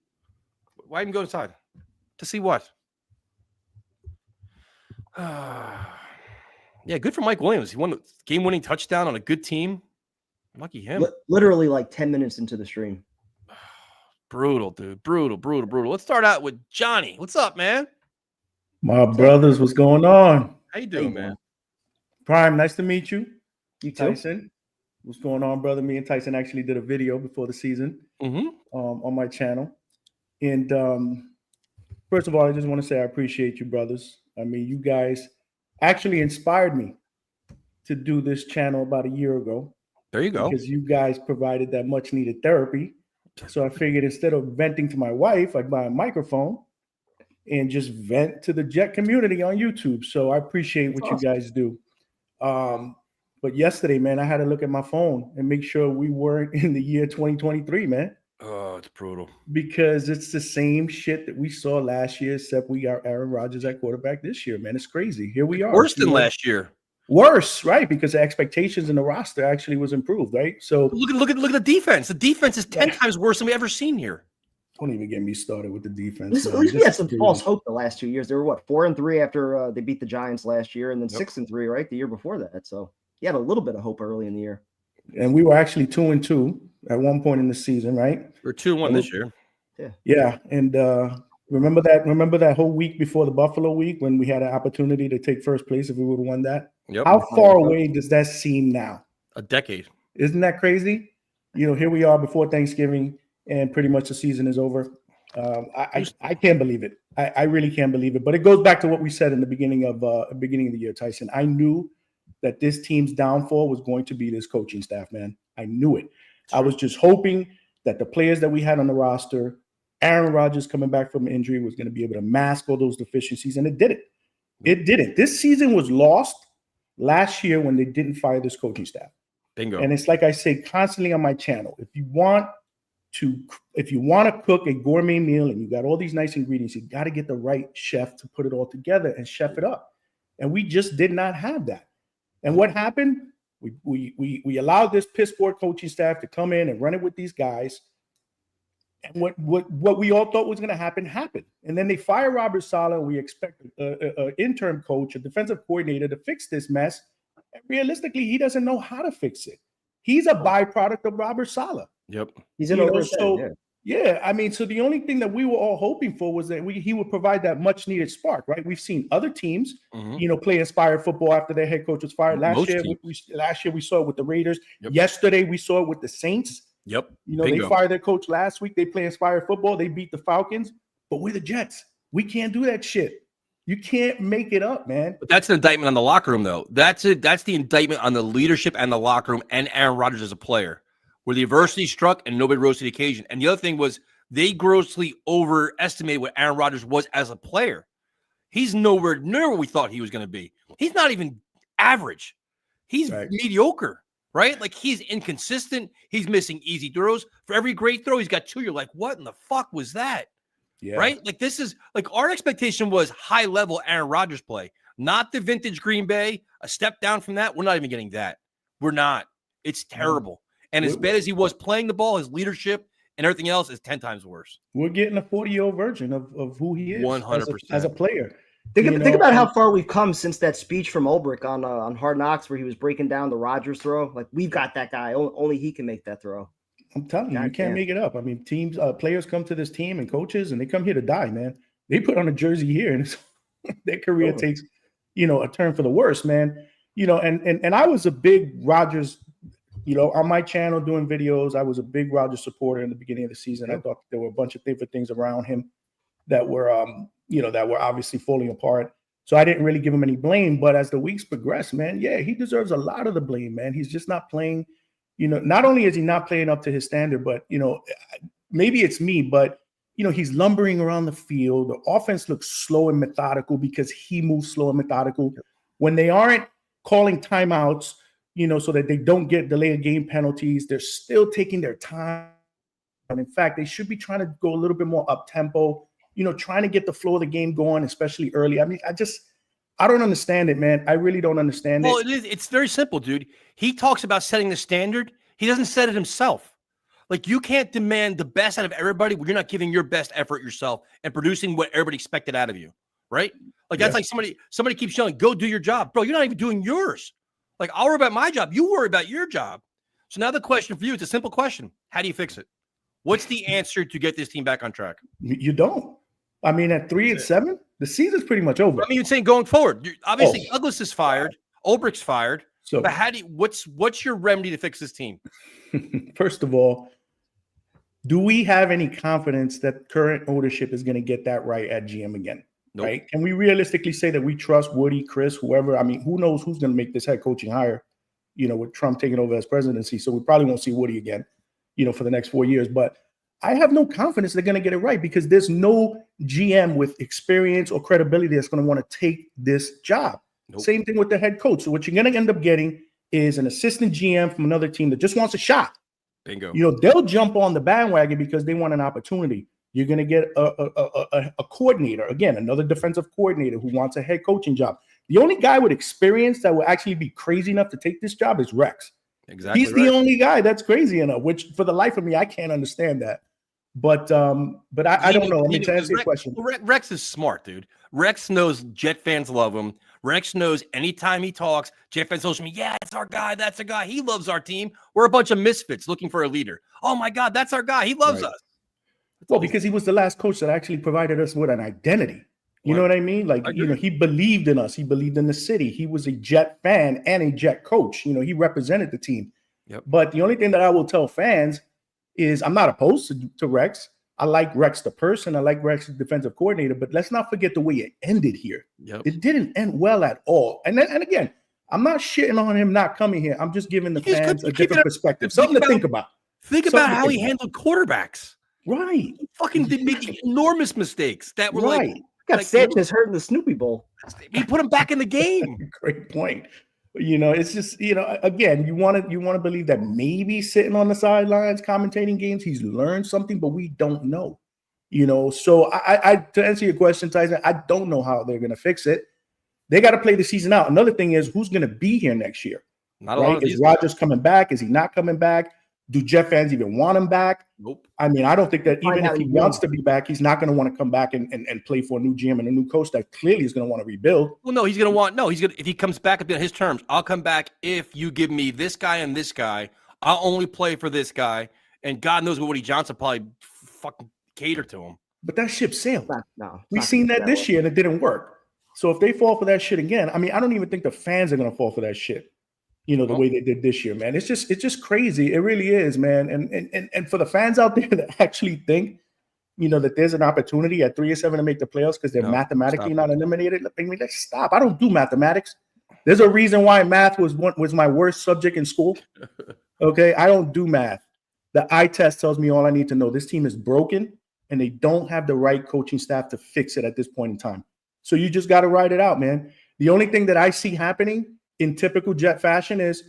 Why even go inside? To see what? Yeah, good for Mike Williams. He won the game-winning touchdown on a good team. Lucky him. Literally like 10 minutes into the stream. Brutal, dude. Brutal. Let's start out with Johnny. What's up, man? My brothers, what's going on? How you doing, man? Prime, nice to meet you. You too. Tyson. What's going on, brother? Me and Tyson actually did a video before the season on my channel. And first of all, I just want to say I appreciate you, brothers. I mean, you guys actually inspired me to do this channel about a year ago. There you go. Because you guys provided that much needed therapy. So I figured instead of venting to my wife, I'd buy a microphone and just vent to the Jet community on YouTube. So I appreciate what you guys do. But yesterday, man, I had to look at my phone and make sure we weren't in the year 2023, man. Oh, it's brutal. Because it's the same shit that we saw last year, except we got Aaron Rodgers at quarterback this year, man. It's crazy. Here we are. Worse than last year. Worse, right? Because the expectations in the roster actually was improved, right? So look at the defense. The defense is 10 times worse than we ever seen here. Don't even get me started with the defense. At least we had some false hope the last 2 years. They were what, 4-3 after they beat the Giants last year, and then 6-3, right, the year before that. So you had a little bit of hope early in the year. And we were actually 2-2 at one point in the season, right? We're 2-1 this year. Yeah, and remember that whole week before the Buffalo week when we had an opportunity to take first place if we would have won that. Yep. How far away does that seem now? A decade. Isn't that crazy? Here we are before Thanksgiving, and pretty much the season is over. I can't believe it. I really can't believe it. But it goes back to what we said in the beginning of the year, Tyson. I knew that this team's downfall was going to be this coaching staff, man. I knew it. I was just hoping that the players that we had on the roster, Aaron Rodgers coming back from injury, was going to be able to mask all those deficiencies, and it didn't. It didn't. This season was lost last year when they didn't fire this coaching staff. Bingo. And it's like I say constantly on my channel, if you want to cook a gourmet meal and you got all these nice ingredients, you got to get the right chef to put it all together and chef it up. And we just did not have that. And what happened? We allowed this piss poor coaching staff to come in and run it with these guys. And what we all thought was going to happen happened. And then they fire Robert Saleh, and we expect an interim coach, a defensive coordinator to fix this mess. And realistically, he doesn't know how to fix it. He's a byproduct of Robert Saleh. Yep. He's in over so the only thing that we were all hoping for was that he would provide that much needed spark, right? We've seen other teams, play inspired football after their head coach was fired. Last year we saw it with the Raiders. Yep. Yesterday we saw it with the Saints. Yep. They fired their coach last week. They play inspired football. They beat the Falcons, but we're the Jets. We can't do that shit. You can't make it up, man. But that's an indictment on the locker room, though. That's the indictment on the leadership and the locker room and Aaron Rodgers as a player, where the adversity struck and nobody rose to the occasion. And the other thing was they grossly overestimated what Aaron Rodgers was as a player. He's nowhere near what we thought he was going to be. He's not even average. He's mediocre, right? Like, he's inconsistent. He's missing easy throws. For every great throw, he's got two. You're like, what in the fuck was that? Yeah. Right? Like, this is like our expectation was high level Aaron Rodgers play, not the vintage Green Bay, a step down from that. We're not even getting that. We're not. It's terrible. And as bad as he was playing the ball, his leadership and everything else is 10 times worse. We're getting a 40-year-old version of who he is 100% as a player. Think about how far we've come since that speech from Ulbrich on Hard Knocks where he was breaking down the Rodgers throw. Like, we've got that guy. Only he can make that throw. I'm telling you, you can't make it up. I mean, players come to this team and coaches, and they come here to die, man. They put on a jersey here, and their career takes, a turn for the worse, man. And I was a big Rodgers, on my channel doing videos. I was a big Rodgers supporter in the beginning of the season. I thought there were a bunch of different things around him that were, that were obviously falling apart. So I didn't really give him any blame. But as the weeks progressed, man, he deserves a lot of the blame, man. He's just not playing. Not only is he not playing up to his standard, but, maybe it's me, but, he's lumbering around the field. The offense looks slow and methodical because he moves slow and methodical. When they aren't calling timeouts, so that they don't get delayed game penalties, they're still taking their time. And in fact, they should be trying to go a little bit more up-tempo, trying to get the flow of the game going, especially early. I mean, I don't understand it, man. I really don't understand it. Well, it's very simple, dude. He talks about setting the standard. He doesn't set it himself. Like, you can't demand the best out of everybody when you're not giving your best effort yourself and producing what everybody expected out of you, right? Like, that's like somebody keeps yelling, go do your job. Bro, you're not even doing yours. Like, I'll worry about my job. You worry about your job. So now the question for you, it's a simple question. How do you fix it? What's the answer to get this team back on track? You don't. I mean, at 3-7, the season's pretty much over. I mean, you're saying going forward. Obviously, Douglas is fired. Ulbricht's fired. So, but what's your remedy to fix this team? First of all, do we have any confidence that current ownership is going to get that right at GM again? Nope. right? Can we realistically say that we trust Woody, Chris, whoever? I mean, who knows who's going to make this head coaching hire, with Trump taking over as presidency. So we probably won't see Woody again, for the next 4 years. But I have no confidence they're going to get it right because there's no GM with experience or credibility that's going to want to take this job. Nope. Same thing with the head coach. So what you're going to end up getting is an assistant GM from another team that just wants a shot. Bingo. They'll jump on the bandwagon because they want an opportunity. You're going to get a coordinator, again, another defensive coordinator who wants a head coaching job. The only guy with experience that will actually be crazy enough to take this job is Rex. Exactly. He's the only guy that's crazy enough, which for the life of me, I can't understand that. But I don't know. I mean, to answer your question. Rex is smart, dude. Rex knows Jet fans love him. Rex knows anytime he talks, Jet fans social media, yeah, it's our guy. That's our guy. He loves our team. We're a bunch of misfits looking for a leader. Oh, my God, that's our guy. He loves us. Well, because he was the last coach that actually provided us with an identity. You know what I mean? Like, he believed in us. He believed in the city. He was a Jet fan and a Jet coach. He represented the team. Yep. But the only thing that I will tell fans is I'm not opposed to Rex. I like Rex the person. I like Rex the defensive coordinator. But let's not forget the way it ended here. Yep. It didn't end well at all. And again, I'm not shitting on him not coming here. I'm just giving the fans a different perspective. Something to think about. Think about how he handled quarterbacks. Right. He fucking did make enormous mistakes that were like Sanchez hurt in the Snoopy Bowl. He put him back in the game. Great point. It's just, again, you want to believe that maybe sitting on the sidelines, commentating games, he's learned something, but we don't know. So I to answer your question, Tyson, I don't know how they're going to fix it. They got to play the season out. Another thing is who's going to be here next year. Not a lot of these. Is Rodgers coming back? Is he not coming back? Do Jet fans even want him back? Nope. I mean, I don't think that even if he wants to be back, he's not going to want to come back and play for a new GM and a new coach that clearly is going to want to rebuild. Well, no, he's going to if he comes back on his terms, I'll come back if you give me this guy and this guy. I'll only play for this guy. And God knows what Woody Johnson probably fucking cater to him. But that ship sailed. We've seen that this year and it didn't work. So if they fall for that shit again, I mean, I don't even think the fans are going to fall for that shit. The way they did this year, man. It's just crazy. It really is, man. And for the fans out there that actually think, that there's an opportunity at 3-7 to make the playoffs because they're mathematically not eliminated. I mean, let's stop. I don't do mathematics. There's a reason why math was my worst subject in school. Okay, I don't do math. The eye test tells me all I need to know. This team is broken, and they don't have the right coaching staff to fix it at this point in time. So you just got to ride it out, man. The only thing that I see happening in typical Jet fashion is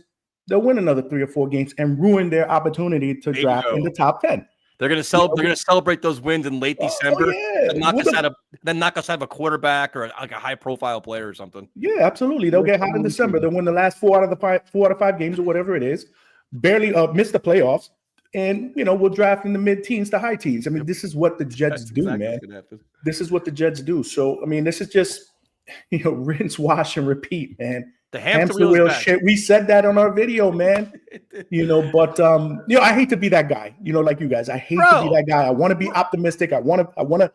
they'll win another 3 or 4 games and ruin their opportunity to draft in the top 10. They're going to celebrate those wins in late December. Then knock us out of a quarterback or like a high profile player or something. Yeah, absolutely. They'll get hot in December. They'll win the last 4 out of 5 games or whatever it is. Barely miss the playoffs. And, we'll draft in the mid-teens to high teens. I mean, this is what the Jets do, man. This is what the Jets do. So, I mean, this is just, rinse, wash, and repeat, man. The hamster wheel shit. We said that on our video, man. But I hate to be that guy. Like you guys, I hate to be that guy. I want to be optimistic. I want to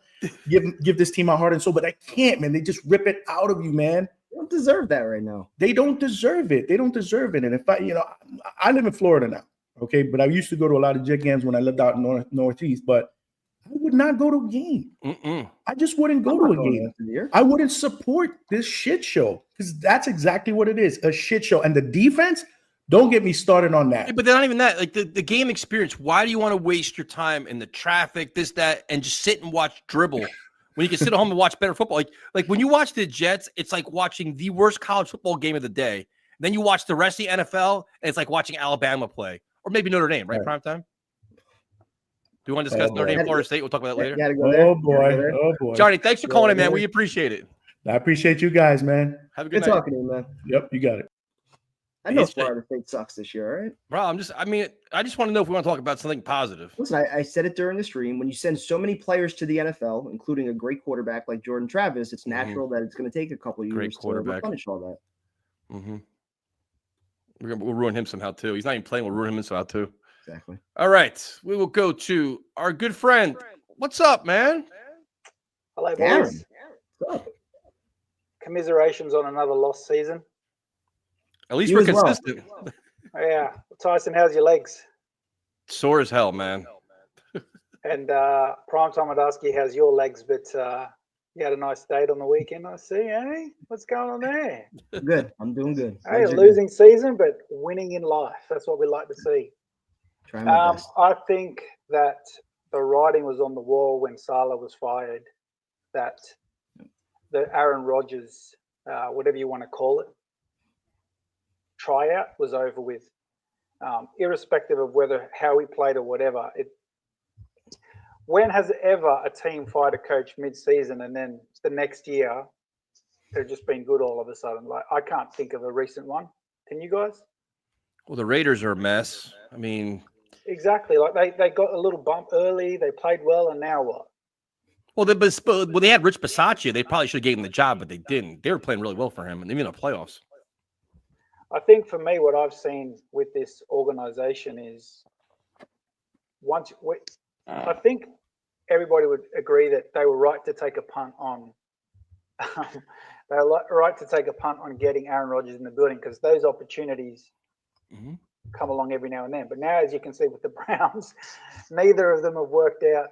give this team my heart and soul, but I can't, man. They just rip it out of you, man. They don't deserve that right now. They don't deserve it. They don't deserve it. And if I live in Florida now, okay, but I used to go to a lot of Jet games when I lived out in Northeast, but I would not go to a game. I just wouldn't go to a game. I wouldn't support this shit show because that's exactly what it is, a shit show. And the defense, don't get me started on that. Yeah, but they're not even that. Like the game experience, why do you want to waste your time in the traffic, this, that, and just sit and watch dribble when you can sit at home and watch better football? Like when you watch the Jets, it's like watching the worst college football game of the day. Then you watch the rest of the NFL, and it's like watching Alabama play. Or maybe Notre Dame, right? Prime time? Do you want to discuss Notre Dame, Florida State? We'll talk about that later. Oh, boy. Johnny, thanks for calling in, man. We appreciate it. I appreciate you guys, man. Have a good night. Good talking to you, man. Yep, you got it. I know Florida State sucks this year, all right? Bro, I just want to know if we want to talk about something positive. Listen, I said it during the stream. When you send so many players to the NFL, including a great quarterback like Jordan Travis, it's natural that it's going to take a couple of years to replenish all that. Mm-hmm. We'll ruin him somehow, too. He's not even playing. We'll ruin him somehow, too. Exactly. All right. We will go to our good friend. What's up, man? Hello, boys. What's up? Commiserations on another lost season. At least we're consistent. Well. Yeah. Tyson, how's your legs? Sore as hell, man. And Primetime, I'd ask you how's your legs, but You had a nice date on the weekend, I see, eh? What's going on there? Good. I'm doing good. Hey, Legs are losing season, but winning in life. That's what we like to see. good. Trying my best. I think that the writing was on the wall when Salah was fired, that the Aaron Rodgers, whatever you want to call it, tryout was over with. Irrespective of how he played or whatever. When has ever a team fired a coach mid-season and then the next year they've just been good all of a sudden? Like, I can't think of a recent one. Can you guys? Well, the Raiders are a mess. I mean, exactly. Like they got a little bump early, they played well, and now what? well, they had Rich Bisaccia. They probably should have gave him the job, but they didn't. They were playing really well for him, and even in the playoffs. I think for me, what I've seen with this organization is I think everybody would agree that they were right to take a punt on. They were right to take a punt on getting Aaron Rodgers in the building because those opportunities come along every now and then. But now, as you can see with the Browns, neither of them have worked out.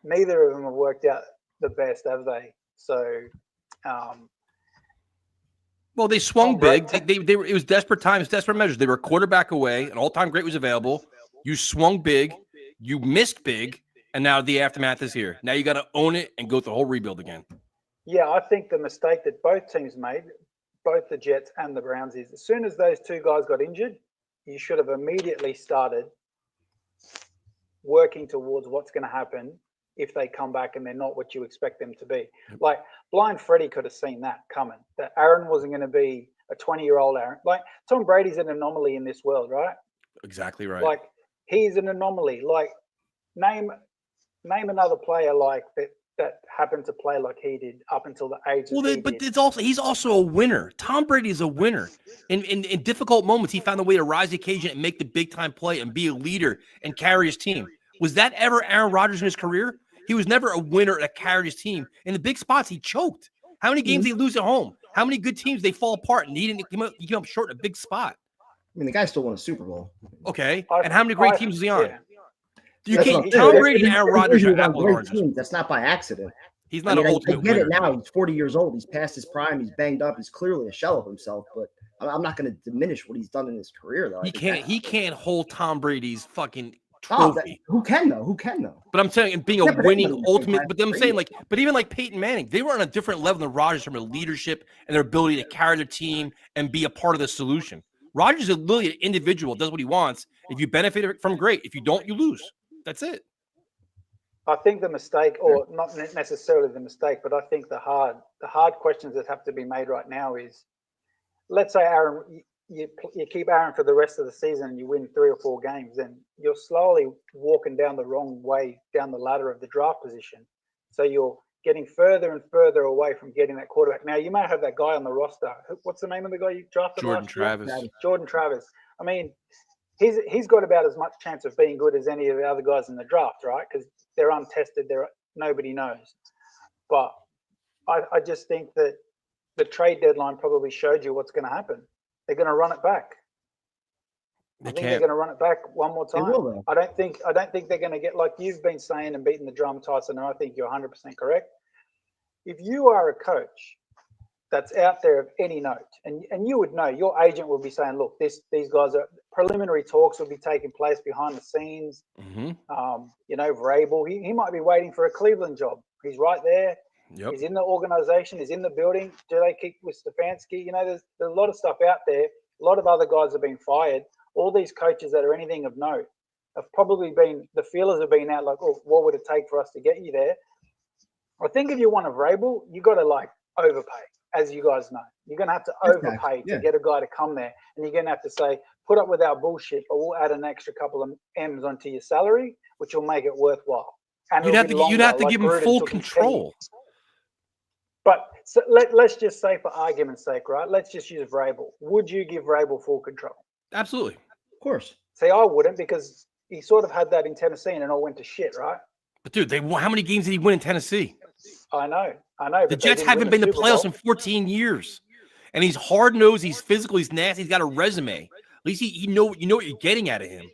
Neither of them have worked out the best, have they? So. Well, they swung big. They were, it was desperate times, desperate measures. They were a quarterback away. An all-time great was available. You swung big. You missed big. And now the aftermath is here. Now you got to own it and go through the whole rebuild again. Yeah, I think the mistake that both teams made, both the Jets and the Browns, is as soon as those two guys got injured, you should have immediately started working towards what's going to happen if they come back and they're not what you expect them to be. Like, blind Freddie could have seen that coming, that Aaron wasn't going to be a 20-year-old Aaron. Like, Tom Brady's an anomaly in this world, right? Exactly right. Like, he's an anomaly. Like, name another player like that happened to play like he did up until the age of but he's also a winner. Tom Brady is a winner. In difficult moments, he found a way to rise the occasion and make the big-time play and be a leader and carry his team. Was that ever Aaron Rodgers in his career? He was never a winner that carried his team. In the big spots, he choked. How many games did he lose at home? How many good teams they fall apart and he came up short in a big spot? I mean, the guy still won a Super Bowl. Okay. And how many great teams was he on? Yeah. You can't. Tom Brady and Aaron Rodgers are apples and oranges. That's not by accident. He's not an ultimate winner. I get it winner. now. He's 40 years old. He's past his prime. He's banged up. He's clearly a shell of himself. But I'm not going to diminish what he's done in his career, though. He can't hold Tom Brady's fucking trophy. Who can though? But I'm saying being a winning ultimate. But I'm saying but even like Peyton Manning, they were on a different level than Rodgers from their leadership and their ability to carry their team and be a part of the solution. Rodgers is literally an individual, does what he wants. If you benefit from, great. If you don't, you lose. That's it. I think the mistake, or not necessarily the mistake, but I think the hard questions that have to be made right now is, let's say Aaron, you keep Aaron for the rest of the season and you win 3 or 4 games, then you're slowly walking down the wrong way down the ladder of the draft position. So you're getting further and further away from getting that quarterback. Now, you may have that guy on the roster. What's the name of the guy you drafted Jordan last year? Travis. Jordan Travis. I mean, he's got about as much chance of being good as any of the other guys in the draft, right? Because they're untested. Nobody knows. But I just think that the trade deadline probably showed you what's going to happen. They're going to run it back. I think they're going to run it back one more time. I don't think they're going to get, like you've been saying and beating the drum, Tyson, and I think you're 100% correct. If you are a coach that's out there of any note, and you would know, your agent will be saying, look, these guys are, preliminary talks will be taking place behind the scenes. Vrabel, he might be waiting for a Cleveland job. He's right there. Yep. He's in the organization. He's in the building. Do they kick with Stefanski? There's a lot of stuff out there. A lot of other guys have been fired. All these coaches that are anything of note have probably been, the feelers have been out like, oh, what would it take for us to get you there? I think if you want a Vrabel, you got to overpay, as you guys know. You're going to have to overpay to get a guy to come there. And you're going to have to say, put up with our bullshit, but we'll add an extra couple of M's onto your salary, which will make it worthwhile. And you'd have to give him full control. But so let's just say, for argument's sake, right? Let's just use Vrabel. Would you give Vrabel full control? Absolutely. Of course. See, I wouldn't, because he sort of had that in Tennessee and it all went to shit, right? But dude, how many games did he win in Tennessee? I know. The Jets haven't been to playoffs in 14 years. And he's hard-nosed, he's physical, he's nasty, he's got a resume. At least you know what you're getting out of him.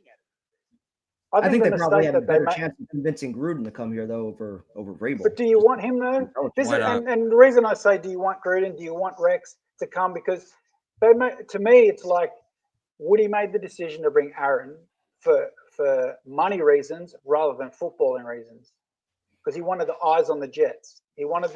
I think the they probably mistake have a that they better made. chance of convincing Gruden to come here though over Vrabel. But do you want him though? Why not? And the reason I say, do you want Gruden? Do you want Rex to come? Because to me, it's like Woody made the decision to bring Aaron for money reasons rather than footballing reasons, because he wanted the eyes on the Jets. He wanted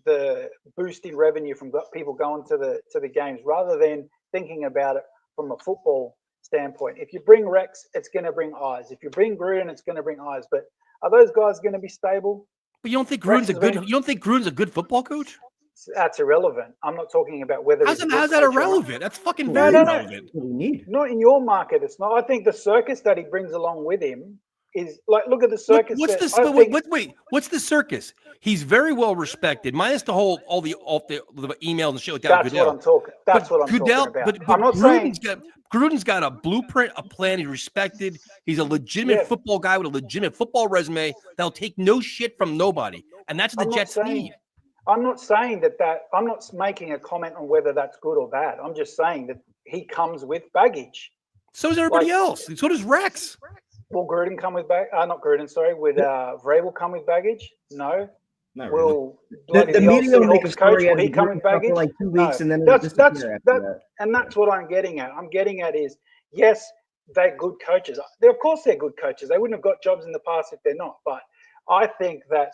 the boost in revenue from people going to the games rather than thinking about it from a football standpoint. If you bring Rex, it's going to bring eyes. If you bring Gruden, it's going to bring eyes. But are those guys going to be stable? But you don't think Gruden's a good football coach? That's irrelevant. I'm not talking about whether How's that irrelevant? That's fucking No, very no. relevant. What do we need? Not in your market. It's not. I think the circus that he brings along with him is like, look at the circus. What's the circus? He's very well respected, minus the whole all the emails and shit like that. That's what I'm talking. That's what I'm talking about. But I'm not saying Gruden's got a blueprint, a plan. He's respected. He's a legitimate football guy with a legitimate football resume that'll take no shit from nobody, and that's what the Jets need. I'm not saying that. I'm not making a comment on whether that's good or bad. I'm just saying that he comes with baggage. So does everybody else. So does Rex. Will Gruden come with baggage? Not Gruden, sorry. Would Vrabel come with baggage? No. Not Will really. The media will make a coach? story Will he come with baggage? for like 2 weeks, and then that's that. And that's what I'm getting at. I'm getting at is, yes, they're good coaches. Of course, they're good coaches. They wouldn't have got jobs in the past if they're not. But I think that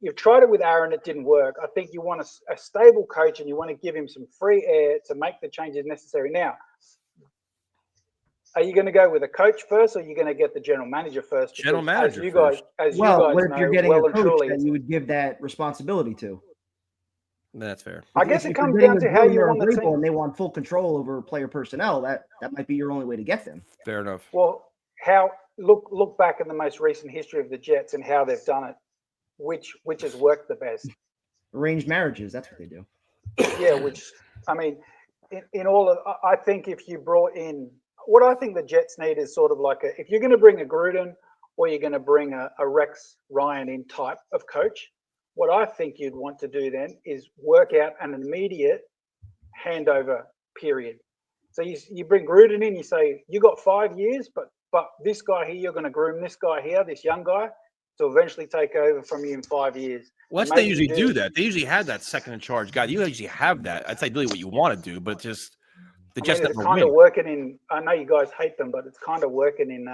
you've tried it with Aaron, it didn't work. I think you want a stable coach, and you want to give him some free air to make the changes necessary. Now, are you going to go with a coach first, or are you going to get the general manager first? General manager as you guys what if know, you're getting well a and coach truly, that you would give that responsibility to? That's fair. I guess it comes down to how you want the team. And they want full control over player personnel. That might be your only way to get them. Fair enough. Well, look back in the most recent history of the Jets and how they've done it. Which has worked the best? Arranged marriages. That's what they do. Yeah, which I mean, in all of, I think if you brought in, what I think the Jets need is sort of like if you're going to bring a Gruden or you're going to bring a Rex Ryan in type of coach, what I think you'd want to do then is work out an immediate handover period. So you bring Gruden in, you say, you got 5 years, but this guy here, you're going to groom this guy here, this young guy, to eventually take over from you in 5 years. Well, they usually do that. They usually have that second in charge guy. You usually have that. That's ideally what you want to do, but just the Jets never win. It's kind of working in. I know you guys hate them, but it's kind of working in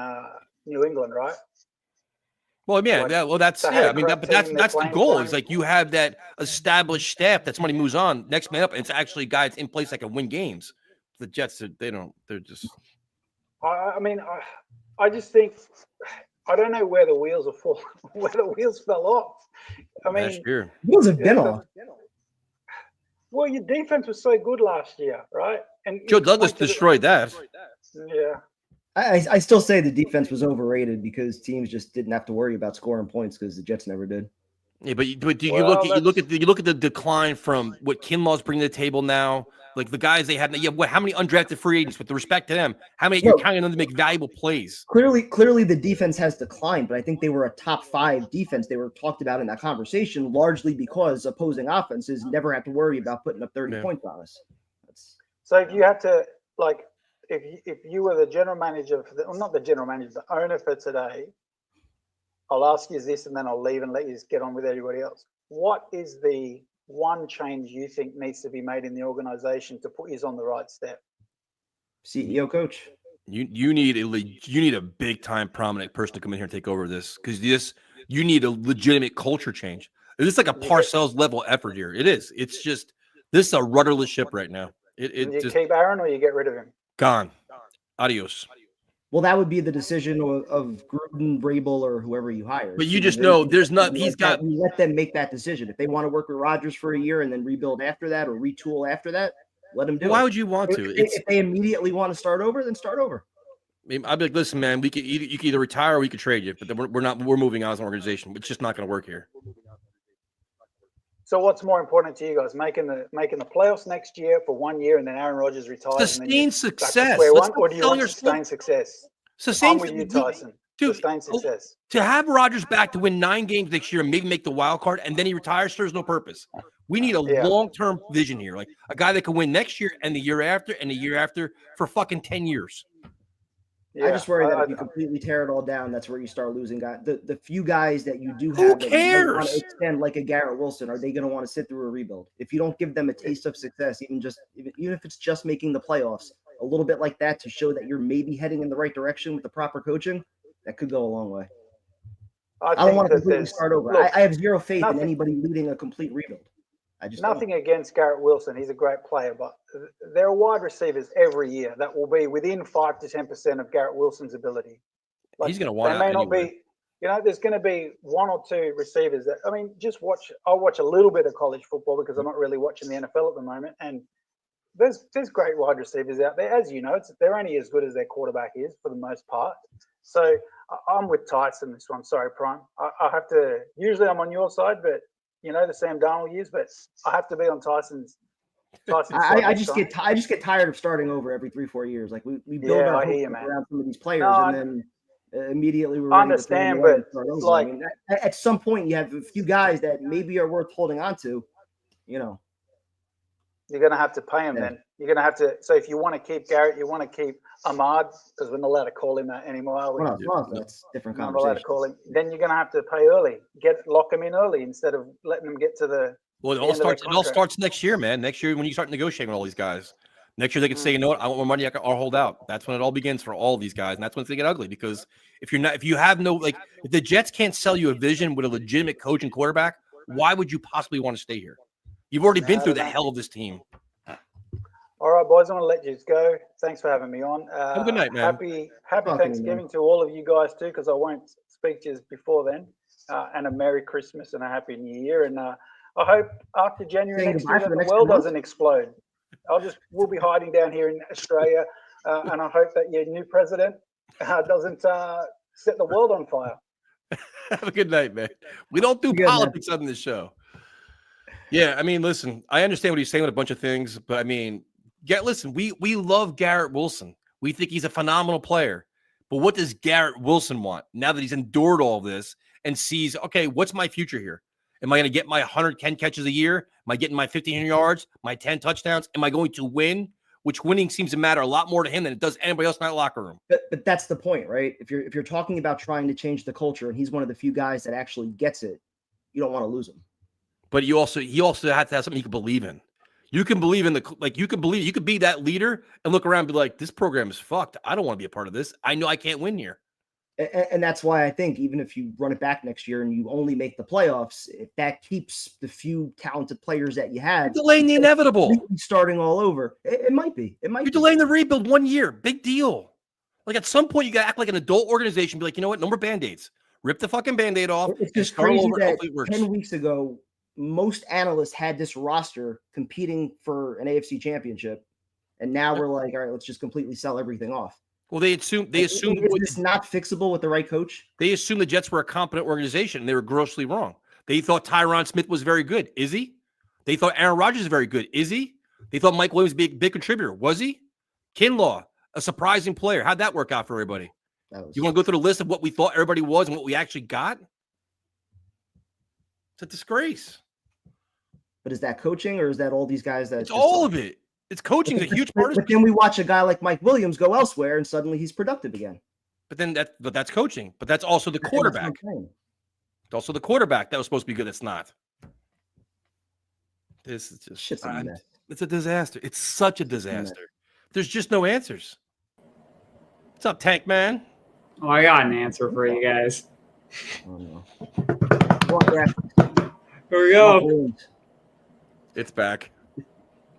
New England, right? Well, yeah, that's I mean, but that's the goal. It's like you have that established staff that somebody moves on, next man up, and it's actually guys in place that can win games. The Jets, they're just. I mean, I just think I don't know where the wheels are falling, where the wheels fell off. I mean, wheels have been off. Well, your defense was so good last year, right? And Joe Douglas destroyed that. Yeah. I still say the defense was overrated because teams just didn't have to worry about scoring points because the Jets never did. Yeah, but you look at the decline from what Kinlaw's bringing to the table now, like the guys they had. Yeah, how many undrafted free agents? With the respect to them, how many you're counting on them to make valuable plays? Clearly, the defense has declined, but I think they were a top 5 defense. They were talked about in that conversation largely because opposing offenses never had to worry about putting up 30 points on us. So if you had to if you were the general manager not the general manager, the owner for today, I'll ask you this and then I'll leave and let you just get on with everybody else. What is the one change you think needs to be made in the organization to put you on the right step? CEO coach. You need a big time prominent person to come in here and take over this because you need a legitimate culture change. It's like a Parcells level effort here. It is. It's just this is a rudderless ship right now. You keep Aaron or you get rid of him? Gone. Adios. Well, that would be the decision of Gruden, Vrabel, or whoever you hire. But you just know there's not. We let them make that decision. If they want to work with Rodgers for a year and then rebuild after that or retool after that, let them do it. Why would you want to? If they immediately want to start over, then start over. I'd be like, listen, man, you could either retire or we could trade you, but then we're moving on as an organization. It's just not going to work here. So what's more important to you guys? Making the playoffs next year for 1 year and then Aaron Rodgers retires? Sustained success. Or do you want sustained success? I'm with you, Tyson. Dude, sustained success. To have Rodgers back to win 9 games next year and maybe make the wild card and then he retires serves no purpose. We need a long-term vision here, like a guy that can win next year and the year after and the year after for fucking 10 years. I just worry that if you completely tear it all down, that's where you start losing guys. The few guys that you do Who have that you want to cares? extend, like a Garrett Wilson, are they going to want to sit through a rebuild? If you don't give them a taste of success, even if it's just making the playoffs, a little bit like that to show that you're maybe heading in the right direction with the proper coaching, that could go a long way. I don't want to completely start over. Look, I have zero faith in anybody leading a complete rebuild. I just nothing against Garrett Wilson. He's a great player, but there are wide receivers every year that will be within 5 to 10% of Garrett Wilson's ability. Like, he's going to want. They may not be. There's going to be 1 or 2 receivers that. I mean, just watch. I'll watch a little bit of college football because I'm not really watching the NFL at the moment, and there's great wide receivers out there. As you know, they're only as good as their quarterback is for the most part. So I'm with Tyson this one. Sorry, Prime. I have to. Usually I'm on your side, but. The Sam Darnold years, but I have to be on Tyson's I just get tired of starting over every 3-4 years. Like we build our hopes around some of these players, and then immediately we're ready understand, but like I mean, at some point you have a few guys that maybe are worth holding on to. You're going to have to pay him then. You're going to have to. So if you want to keep Garrett, you want to keep Ahmad, because we're not allowed to call him that anymore. That's different conversation. Not allowed to call him. Then you're going to have to pay early. Lock him in early instead of letting them get to the. Well, it all starts next year, man. Next year when you start negotiating with all these guys. Next year they can say, you know what, I want more money, I'll hold out. That's when it all begins for all these guys, and that's when it's gonna get ugly. Because if the Jets can't sell you a vision with a legitimate coach and quarterback, why would you possibly want to stay here? You've already been through the hell of this team. All right, boys, I want to let you go. Thanks for having me on. Have a good night, man. Happy Thanksgiving to all of you guys too, because I won't speak to you before then. And a Merry Christmas and a Happy New Year. And I hope after January next year that the world doesn't explode. We'll be hiding down here in Australia, and I hope that your new president doesn't set the world on fire. Have a good night, man. We don't do politics on this show. Yeah, I mean, listen, I understand what he's saying with a bunch of things, but I mean, we love Garrett Wilson. We think he's a phenomenal player. But what does Garrett Wilson want now that he's endured all this and sees, okay, what's my future here? Am I going to get my 110 catches a year? Am I getting my 1,500 yards, my 10 touchdowns? Am I going to win? Which winning seems to matter a lot more to him than it does anybody else in that locker room. But that's the point, right? If you're talking about trying to change the culture, and he's one of the few guys that actually gets it, you don't want to lose him. But he also has to have something you can believe in. You can believe in you could be that leader and look around and be like, this program is fucked. I don't want to be a part of this. I know I can't win here. And that's why I think even if you run it back next year and you only make the playoffs, if that keeps the few talented players that you have, you're delaying the inevitable. Starting all over. It might be. You're delaying the rebuild 1 year. Big deal. Like at some point, you got to act like an adult organization. Be like, you know what? No more Band-Aids. Rip the fucking Band-Aid off. It's just crazy that 10 weeks ago, most analysts had this roster competing for an AFC championship. And now we're like, all right, let's just completely sell everything off. Well, they assumed it's not fixable with the right coach. They assumed the Jets were a competent organization, and they were grossly wrong. They thought Tyron Smith was very good. Is he? They thought Aaron Rodgers is very good. Is he? They thought Mike Williams would be a big contributor. Was he? Kinlaw, a surprising player. How'd that work out for everybody? You want to go through the list of what we thought everybody was and what we actually got? It's a disgrace. But is that coaching, or is that all these guys that? It's all of it. It's coaching is a huge part of it. But then we watch a guy like Mike Williams go elsewhere, and suddenly he's productive again. But that's coaching. But that's also the quarterback. It's also the quarterback that was supposed to be good. It's not. This is just shit's a mess. It's a disaster. It's such a disaster. There's just no answers. What's up, Tank Man? Oh, I got an answer for you guys. Oh no. Here we go. It's back.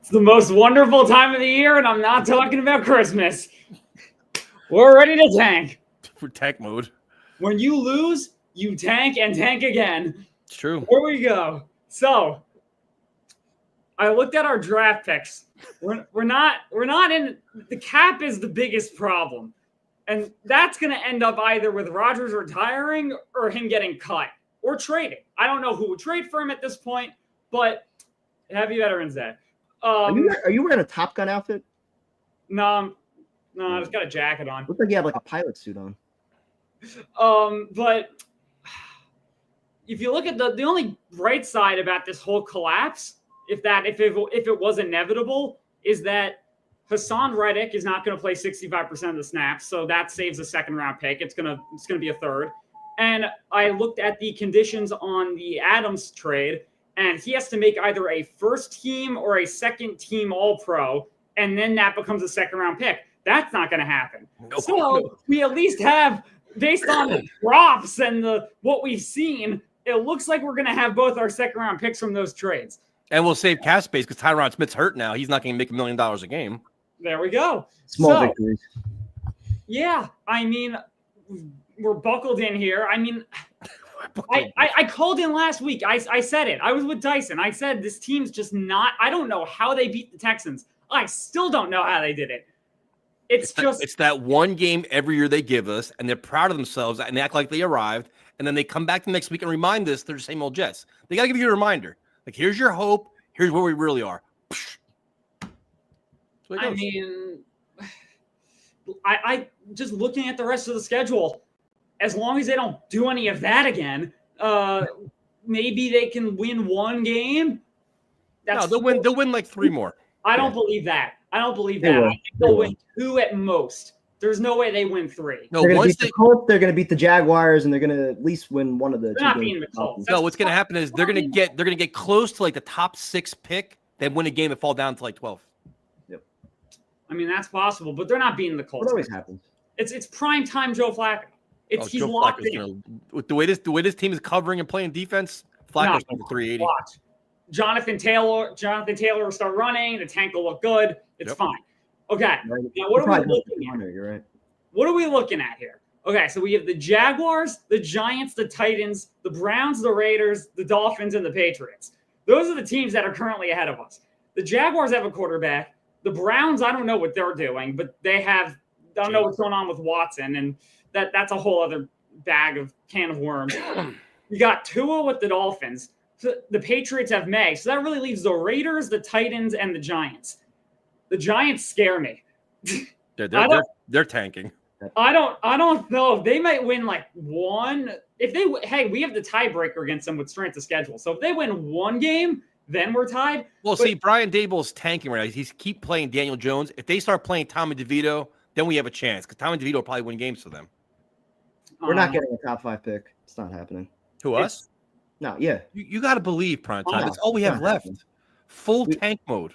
It's the most wonderful time of the year, and I'm not talking about Christmas. We're ready to tank. We're tank mode. When you lose, you tank and tank again. It's true. Here we go. So, I looked at our draft picks. We're not in the cap is the biggest problem. And that's going to end up either with Rodgers retiring or him getting cut or trading. I don't know who would trade for him at this point, but Happy Veterans Day. Are you wearing a Top Gun outfit? No, I just got a jacket on. Looks like you have like a pilot suit on. But if you look at the only bright side about this whole collapse, if it was inevitable, is that Hassan Reddick is not going to play 65% of the snaps, so that saves a second-round pick. It's gonna be a third. And I looked at the conditions on the Adams trade, and he has to make either a first-team or a second-team All-Pro, and then that becomes a second-round pick. That's not going to happen. So we at least have, based on the props and what we've seen, it looks like we're going to have both our second-round picks from those trades. And we'll save cap space because Tyron Smith's hurt now. He's not going to make $1 million a game. There we go. Small victories. Yeah, I mean, we're buckled in here. I mean, I called in last week. I said it. I was with Dyson. I said this team's just not – I don't know how they beat the Texans. I still don't know how they did it. It's that one game every year they give us, and they're proud of themselves, and they act like they arrived, and then they come back the next week and remind us they're the same old Jets. They got to give you a reminder. Like, here's your hope. Here's where we really are. I mean, I just looking at the rest of the schedule, as long as they don't do any of that again, maybe they can win one game. No, they'll win like 3 more. I don't believe that. I think they'll win 2 at most. There's no way they win 3. No, they're going to beat the Colts, they're going to beat the Jaguars, and they're going to at least win one of the. They're not beating the Colts. No, what's going to happen is they're going to get close to like the top 6 pick. They win a game and fall down to like 12. Yep. I mean, that's possible, but they're not beating the Colts. What always happens? It's prime time Joe Flacco. He's Joe locked Flacco's in. With the way this team is covering and playing defense, Flacco's over 380. Watch. Jonathan Taylor will start running. The tank will look good. It's fine. Okay. Right. Now, what are we looking at? You're right. What are we looking at here? Okay, so we have the Jaguars, the Giants, the Titans, the Browns, the Raiders, the Dolphins, and the Patriots. Those are the teams that are currently ahead of us. The Jaguars have a quarterback. The Browns, I don't know what they're doing, but I don't know what's going on with Watson, and that's a whole other can of worms. You got Tua with the Dolphins. So the Patriots have May. So that really leaves the Raiders, the Titans, and the Giants. The Giants scare me. They're tanking. I don't know. They might win like 1. We have the tiebreaker against them with strength of schedule. So if they win 1 game, then we're tied. Well, see, Brian Daboll's tanking right now. He's keep playing Daniel Jones. If they start playing Tommy DeVito, then we have a chance because Tommy DeVito will probably win games for them. We're not getting a top 5 pick. It's not happening. To us? No, yeah. You got to believe prime time. That's all we have left. Full tank mode.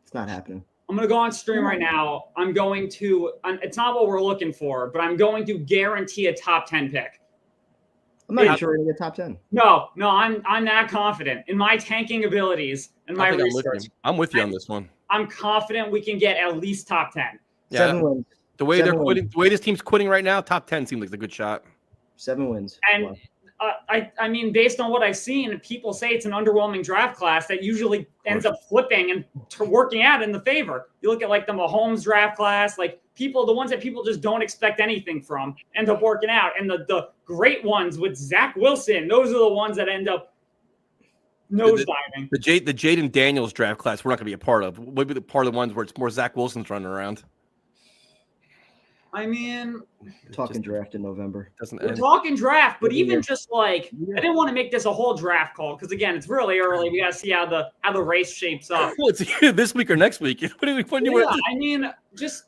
It's not happening. I'm going to go on stream right now. I'm going to – it's not what we're looking for, but I'm going to guarantee a top 10 pick. I'm not sure we're going to get top 10. No, I'm that confident in my tanking abilities and my research. I'm with you on this one. I'm confident we can get at least top 10. Yeah. 7 wins. The way they're quitting, the way this team's quitting right now, top 10 seems like a good shot. 7 wins. And I mean, based on what I've seen, people say it's an underwhelming draft class that usually ends up flipping and working out in the favor. You look at like the Mahomes draft class, like the ones that people just don't expect anything from end up working out. And the great ones with Zach Wilson, those are the ones that end up nosediving. The Jaden Daniels draft class, we're not going to be a part of. We'll be the part of the ones where it's more Zach Wilson's running around. I mean, talking draft in November. We're talking draft, but even just like I didn't want to make this a whole draft call because again, it's really early. We got to see how the race shapes up. Well, it's either this week or next week. I mean, just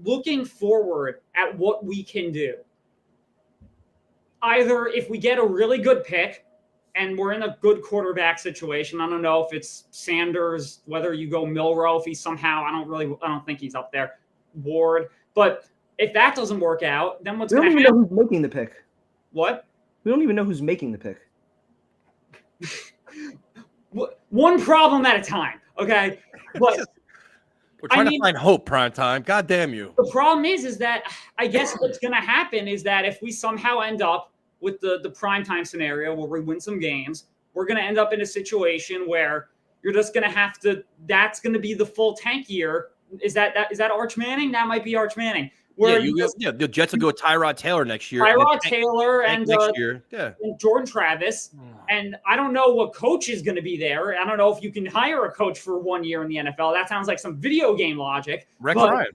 looking forward at what we can do. Either if we get a really good pick and we're in a good quarterback situation. I don't know if it's Sanders, whether you go Milrow, if he's somehow I don't think he's up there. Ward, but. If that doesn't work out, then what's going to happen? We don't even know who's making the pick. What? We don't even know who's making the pick. One problem at a time, okay? But we're trying to find hope, prime time. God damn you. The problem is that I guess what's going to happen is that if we somehow end up with the prime time scenario where we win some games, we're going to end up in a situation where you're just going to have to. That's going to be the full tank year. Is that Arch Manning? That might be Arch Manning. The Jets will go Tyrod Taylor next year. Tyrod Taylor and next year. And Jordan Travis. And I don't know what coach is going to be there. I don't know if you can hire a coach for 1 year in the NFL. That sounds like some video game logic. Rex Ryan.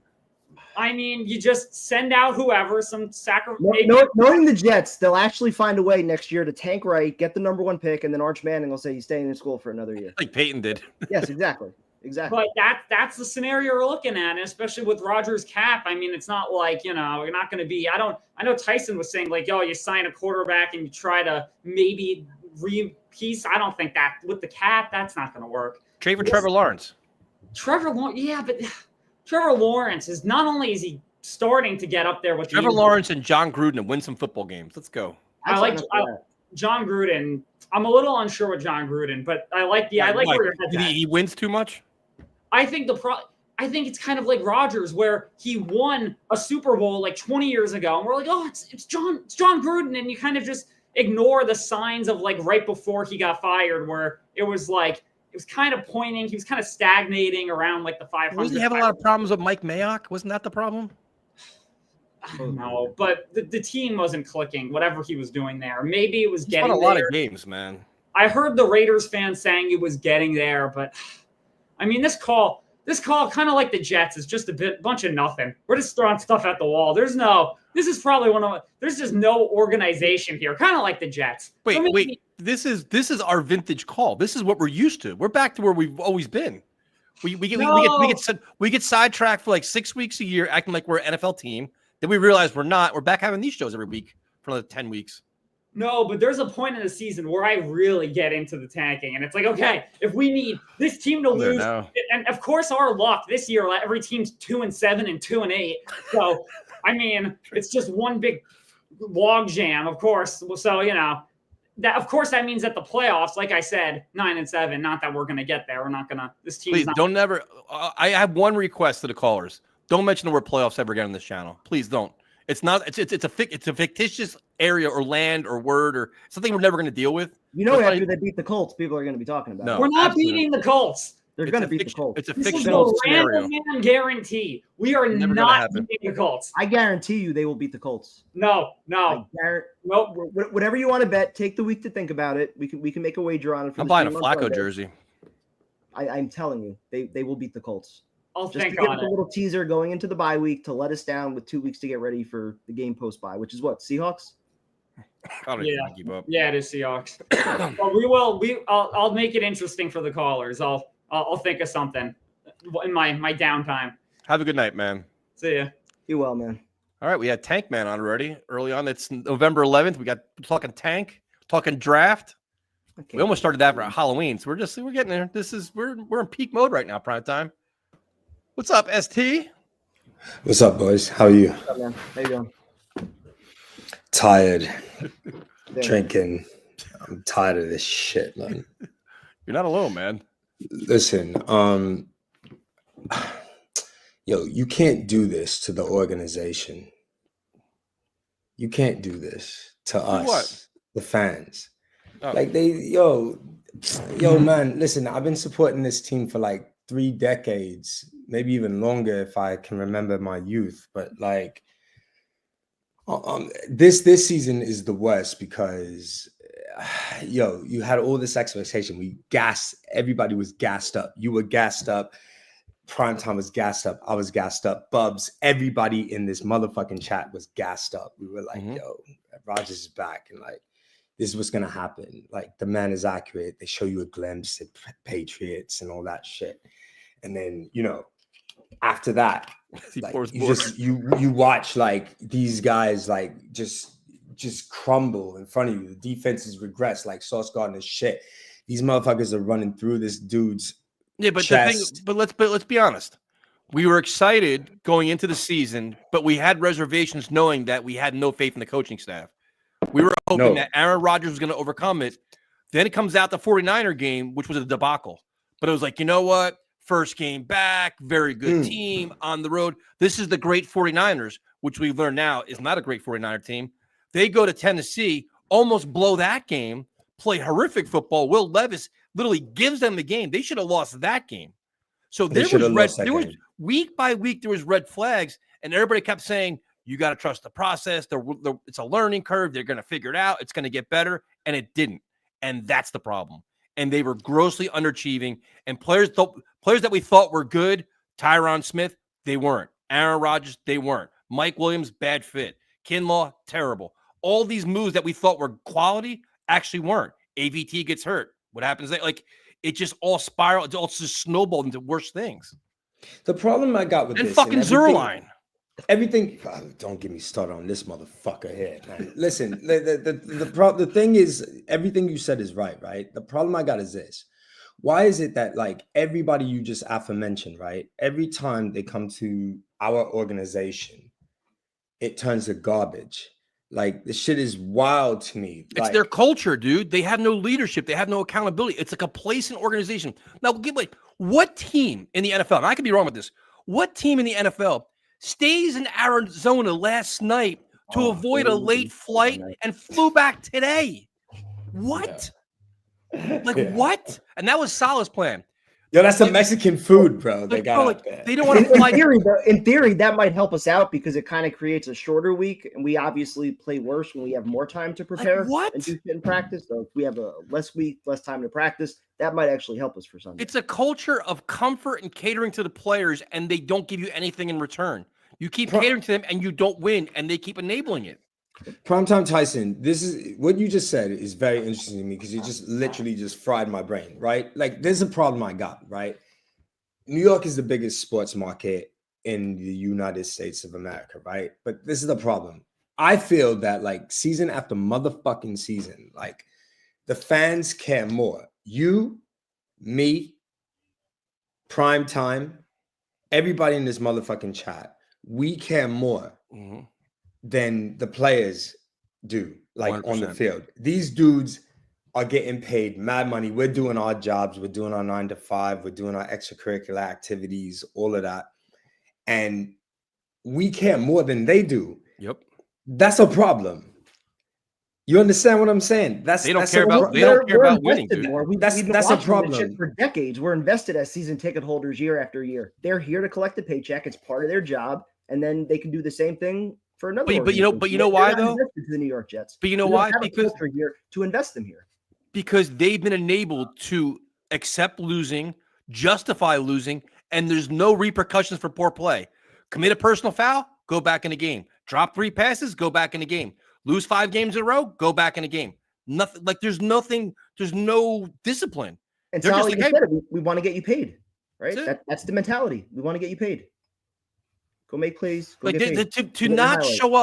I mean, you just send out whoever, some sacrifice. Knowing the Jets, they'll actually find a way next year to tank right, get the number 1 pick, and then Arch Manning will say he's staying in school for another year. Like Peyton did. Yes, exactly. Exactly. But that's the scenario we're looking at, and especially with Rodgers' cap. I mean, it's not like, you're not going to be. I know Tyson was saying like, yo, you sign a quarterback and you try to maybe re-piece. I don't think that with the cap, that's not going to work. Trade for Trevor Lawrence. Trevor Lawrence, yeah, but Trevor Lawrence is not only is he starting to get up there with Trevor Lawrence and John Gruden and win some football games. Let's go. I like John Gruden. I'm a little unsure with John Gruden, but I like where your head's at. He wins too much. I think it's kind of like Rodgers, where he won a Super Bowl like 20 years ago, and we're like, oh, it's John Gruden, and you kind of just ignore the signs of like right before he got fired, where it was kind of pointing, he was kind of stagnating around like the 500. Wasn't he have a lot of problems with Mike Mayock? Wasn't that the problem? I don't know, but the team wasn't clicking, whatever he was doing there. Maybe it was He's getting won a lot there. of games, man. I heard the Raiders fans saying it was getting there, but I mean, this call, kind of like the Jets, is just a bunch of nothing. We're just throwing stuff at the wall. There's just no organization here, kind of like the Jets. Wait. This is our vintage call. This is what we're used to. We're back to where we've always been. We get sidetracked for like 6 weeks a year, acting like we're an NFL team. Then we realize we're not. We're back having these shows every week for another 10 weeks. No, but there's a point in the season where I really get into the tanking, and it's like, okay, if we need this team to lose, and of course our luck this year, every team's 2-7 and 2-8. So I mean, it's just one big log jam, of course. So that of course that means that the playoffs, like I said, 9-7. Not that we're gonna get there. We're not gonna. This team. Please don't never. I have one request to the callers. Don't mention the word playoffs ever again on this channel. Please don't. It's not. It's a fictitious area or land or word or something we're never going to deal with. After they beat the Colts, people are going to be talking about it. We're not beating the Colts. They're going to beat the Colts. It's a This is fictional a scenario. random man guarantee. We are not beating the Colts. I guarantee you they will beat the Colts. No. Nope. Whatever you want to bet, take the week to think about it. We can make a wager on it. I'm buying a Flacco jersey. I'm telling you, they will beat the Colts. I'll Just think to give on us a it. little teaser going into the bye week to let us down with 2 weeks to get ready for the game post bye, which is what, Seahawks? I don't even keep up. Yeah, it is Seahawks. But we will. I'll make it interesting for the callers. I'll think of something in my downtime. Have a good night, man. See ya. You well, man. All right, we had Tank Man on already. Early on, it's November 11th. We got talking tank, talking draft. We almost started that for Halloween, so we're getting there. We're in peak mode right now, prime time. What's up, ST? What's up, boys? How are you? What's up, man? How you doing? Tired. Drinking. I'm tired of this shit, man. You're not alone, man. Listen, you can't do this to the organization. You can't do this to us, the fans. Oh. Like man, listen, I've been supporting this team for like 3 decades, maybe even longer if I can remember my youth. But like, this season is the worst because, you had all this expectation. Everybody was gassed up. You were gassed up. Primetime was gassed up. I was gassed up. Bubs, everybody in this motherfucking chat was gassed up. We were like, Rodgers is back, and like, this is what's gonna happen. Like, the man is accurate. They show you a glimpse at Patriots and all that shit. And then, after that, like, you watch like these guys like just crumble in front of you. The defenses regress like Sauce Gardner shit. These motherfuckers are running through this dude's chest. Let's be honest. We were excited going into the season, but we had reservations knowing that we had no faith in the coaching staff. We were hoping that Aaron Rodgers was going to overcome it. Then it comes out the 49er game, which was a debacle. But it was like, you know what? First game back, very good team on the road. This is the great 49ers, which we've learned now is not a great 49er team. They go to Tennessee, almost blow that game, play horrific football. Will Levis literally gives them the game. They should have lost that game. So there was week by week, there was red flags, and everybody kept saying, you got to trust the process. It's a learning curve. They're going to figure it out. It's going to get better. And it didn't. And that's the problem. And they were grossly underachieving. And players that we thought were good, Tyron Smith, they weren't. Aaron Rodgers, they weren't. Mike Williams, bad fit. Kinlaw, terrible. All these moves that we thought were quality actually weren't. AVT gets hurt. What happens there? Like, it just all spiraled. It all just snowballed into worse things. The problem I got with And this fucking Zerline. Everything. Don't get me started on this motherfucker here, man. Listen, the thing is, everything you said is right, right? The problem I got is this. Why is it that like everybody you just aforementioned, right? Every time they come to our organization, it turns to garbage. Like the shit is wild to me. It's their culture, dude. They have no leadership. They have no accountability. It's a complacent organization. Now, what team in the NFL, and I could be wrong with this, what team in the NFL stays in Arizona last night to avoid a late flight and flew back today? What? What? And that was Salah's plan. Yo, that's some Mexican food, bro. They got out there. They don't want to fly. In theory, that might help us out because it kind of creates a shorter week, and we obviously play worse when we have more time to prepare and do shit in practice. So if we have a less time to practice, that might actually help us for Sunday. It's a culture of comfort and catering to the players, and they don't give you anything in return. You keep catering to them, and you don't win, and they keep enabling it. Primetime Tyson, this is what you just said is very interesting to me because you just literally just fried my brain, right? Like there's a problem I got, right? New York is the biggest sports market in the United States of America, right? But this is the problem. I feel that like season after motherfucking season, like the fans care more. You, me, Primetime, everybody in this motherfucking chat, we care more. Than the players do, like 100%. On the field. These dudes are getting paid mad money. We're doing our jobs. We're doing our 9 to 5. We're doing our extracurricular activities, all of that. And we care more than they do. Yep. That's a problem. You understand what I'm saying? They don't care about winning, dude. That's a problem. For decades, we're invested as season ticket holders year after year. They're here to collect a paycheck. It's part of their job. And then they can do the same thing for another. But you know why though? To the New York Jets. But you know why? Because here to invest them here. Because they've been enabled to accept losing, justify losing, and there's no repercussions for poor play. Commit a personal foul, go back in the game. Drop 3 passes, go back in the game. Lose 5 games in a row, go back in the game. Nothing like there's no discipline. And Sally, like, hey, we want to get you paid, right? That's the mentality. We want to get you paid. Go make plays. Go to not show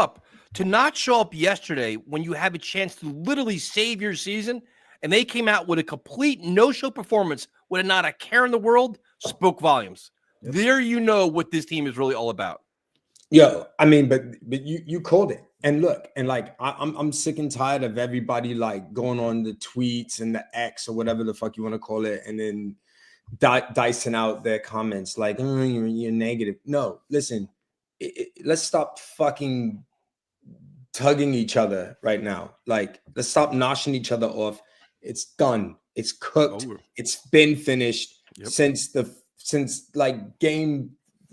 up yesterday when you have a chance to literally save your season, and they came out with a complete no-show performance with not a care in the world, spoke volumes. Yep. There, you know what this team is really all about. Yo, I mean, but you called it. And look, and like I'm sick and tired of everybody like going on the tweets and the X or whatever the fuck you want to call it, and then dicing out their comments like, oh, you're negative. No, listen. Let's stop fucking tugging each other right now. Like, let's stop noshing each other off. It's done. It's cooked. It's been finished since like game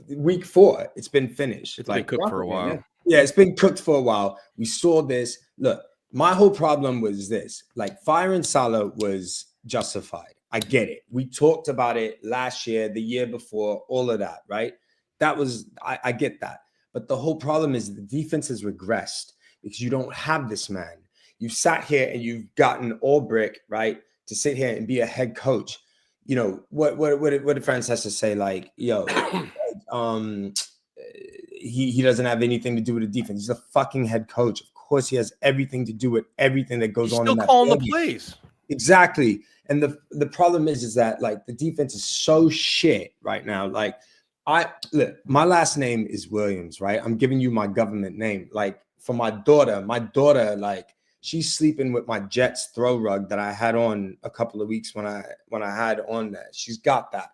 week 4. It's been finished. It's like been cooked for a while. Yeah, it's been cooked for a while. We saw this. Look, my whole problem was this. Like, firing Salah was justified. I get it. We talked about it last year, the year before, all of that, right? That was, I get that. But the whole problem is the defense has regressed because you don't have this man. You've sat here and you've gotten Ulbrich, right, to sit here and be a head coach. You know, what did Francesca say? Like, yo, he doesn't have anything to do with the defense. He's a fucking head coach. Of course, he has everything to do with everything that goes on. Still calling the plays. Exactly. And the problem is that like the defense is so shit right now. Like, look, my last name is Williams, right? I'm giving you my government name. Like for my daughter, like she's sleeping with my Jets throw rug that I had on a couple of weeks when I had on that. She's got that.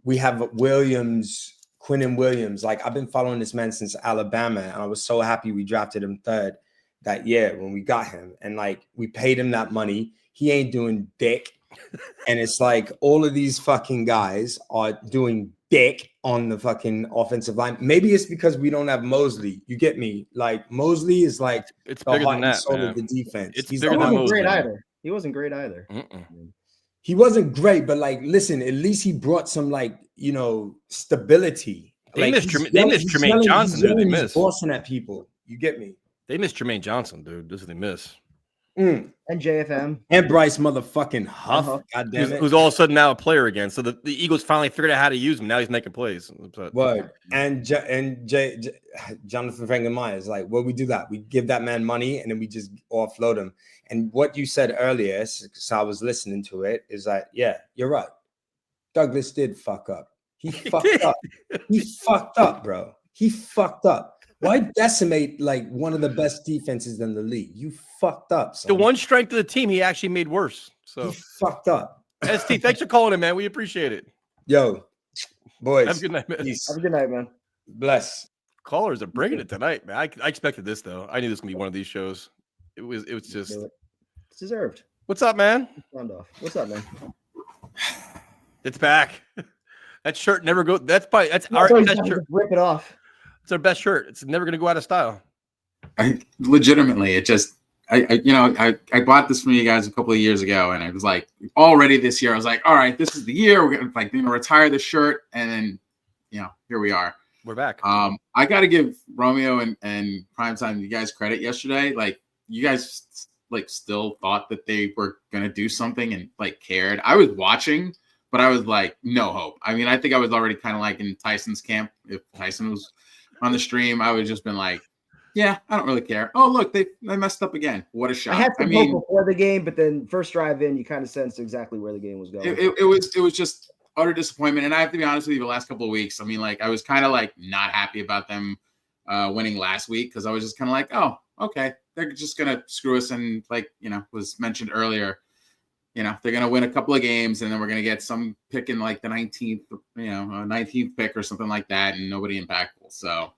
We have Williams, Quinnen Williams. Like I've been following this man since Alabama, and I was so happy we drafted him 3rd that year when we got him. And like we paid him that money. He ain't doing dick. And it's like all of these fucking guys are doing dick on the fucking offensive line. Maybe it's because we don't have Mosley. You get me? Like Mosley is like it's bigger than that, man. Of the defense. It's bigger than Mosley. He wasn't great either. He wasn't great, but like, listen, at least he brought some like, you know, stability. They missed Jermaine Johnson. They missed bossing at people. You get me? They missed Jermaine Johnson, dude. This is what they miss. Mm. And JFM. And Bryce motherfucking Huff. Uh-huh. God damn it. Who's all of a sudden now a player again. So the Eagles finally figured out how to use him. Now he's making plays. Word. And Jonathan Franklin Myers, like, what we do that? We give that man money and then we just offload him. And what you said earlier, so I was listening to it, is like, yeah, you're right. Douglas did fuck up. He fucked up. He fucked up, bro. He fucked up. Why decimate like one of the best defenses in the league? You fucked up. Son. The one strength of the team he actually made worse. So he fucked up. ST, thanks for calling in, man. We appreciate it. Yo, boys. Have a good night, man. Peace. Have a good night, man. Bless. Callers are bringing it tonight, man. I expected this though. I knew this was gonna be one of these shows. It was just It's deserved. What's up, man? What's up, man? It's back. That shirt never go. That's our best shirt. Rip it off. It's our best shirt. It's never gonna go out of style. Legitimately, it just I bought this from you guys a couple of years ago, and I was like, already this year, I was like, all right, this is the year we're gonna retire the shirt, and then here we are. We're back. I got to give Romeo and Primetime you guys credit yesterday. Like, you guys like still thought that they were gonna do something and like cared. I was watching, but I was like, no hope. I mean, I think I was already kind of like in Tyson's camp. If Tyson was on the stream, I would have just been like, yeah, I don't really care. Oh, look, they messed up again. What a shot. I had some hope before the game, but then first drive in, you kind of sensed exactly where the game was going. It was just utter disappointment. And I have to be honest with you, the last couple of weeks, I mean, like, I was kind of like not happy about them winning last week, because I was just kind of like, oh, okay, they're just going to screw us. And like, was mentioned earlier, they're going to win a couple of games, and then we're going to get some pick in like the 19th pick or something like that, and nobody impactful. So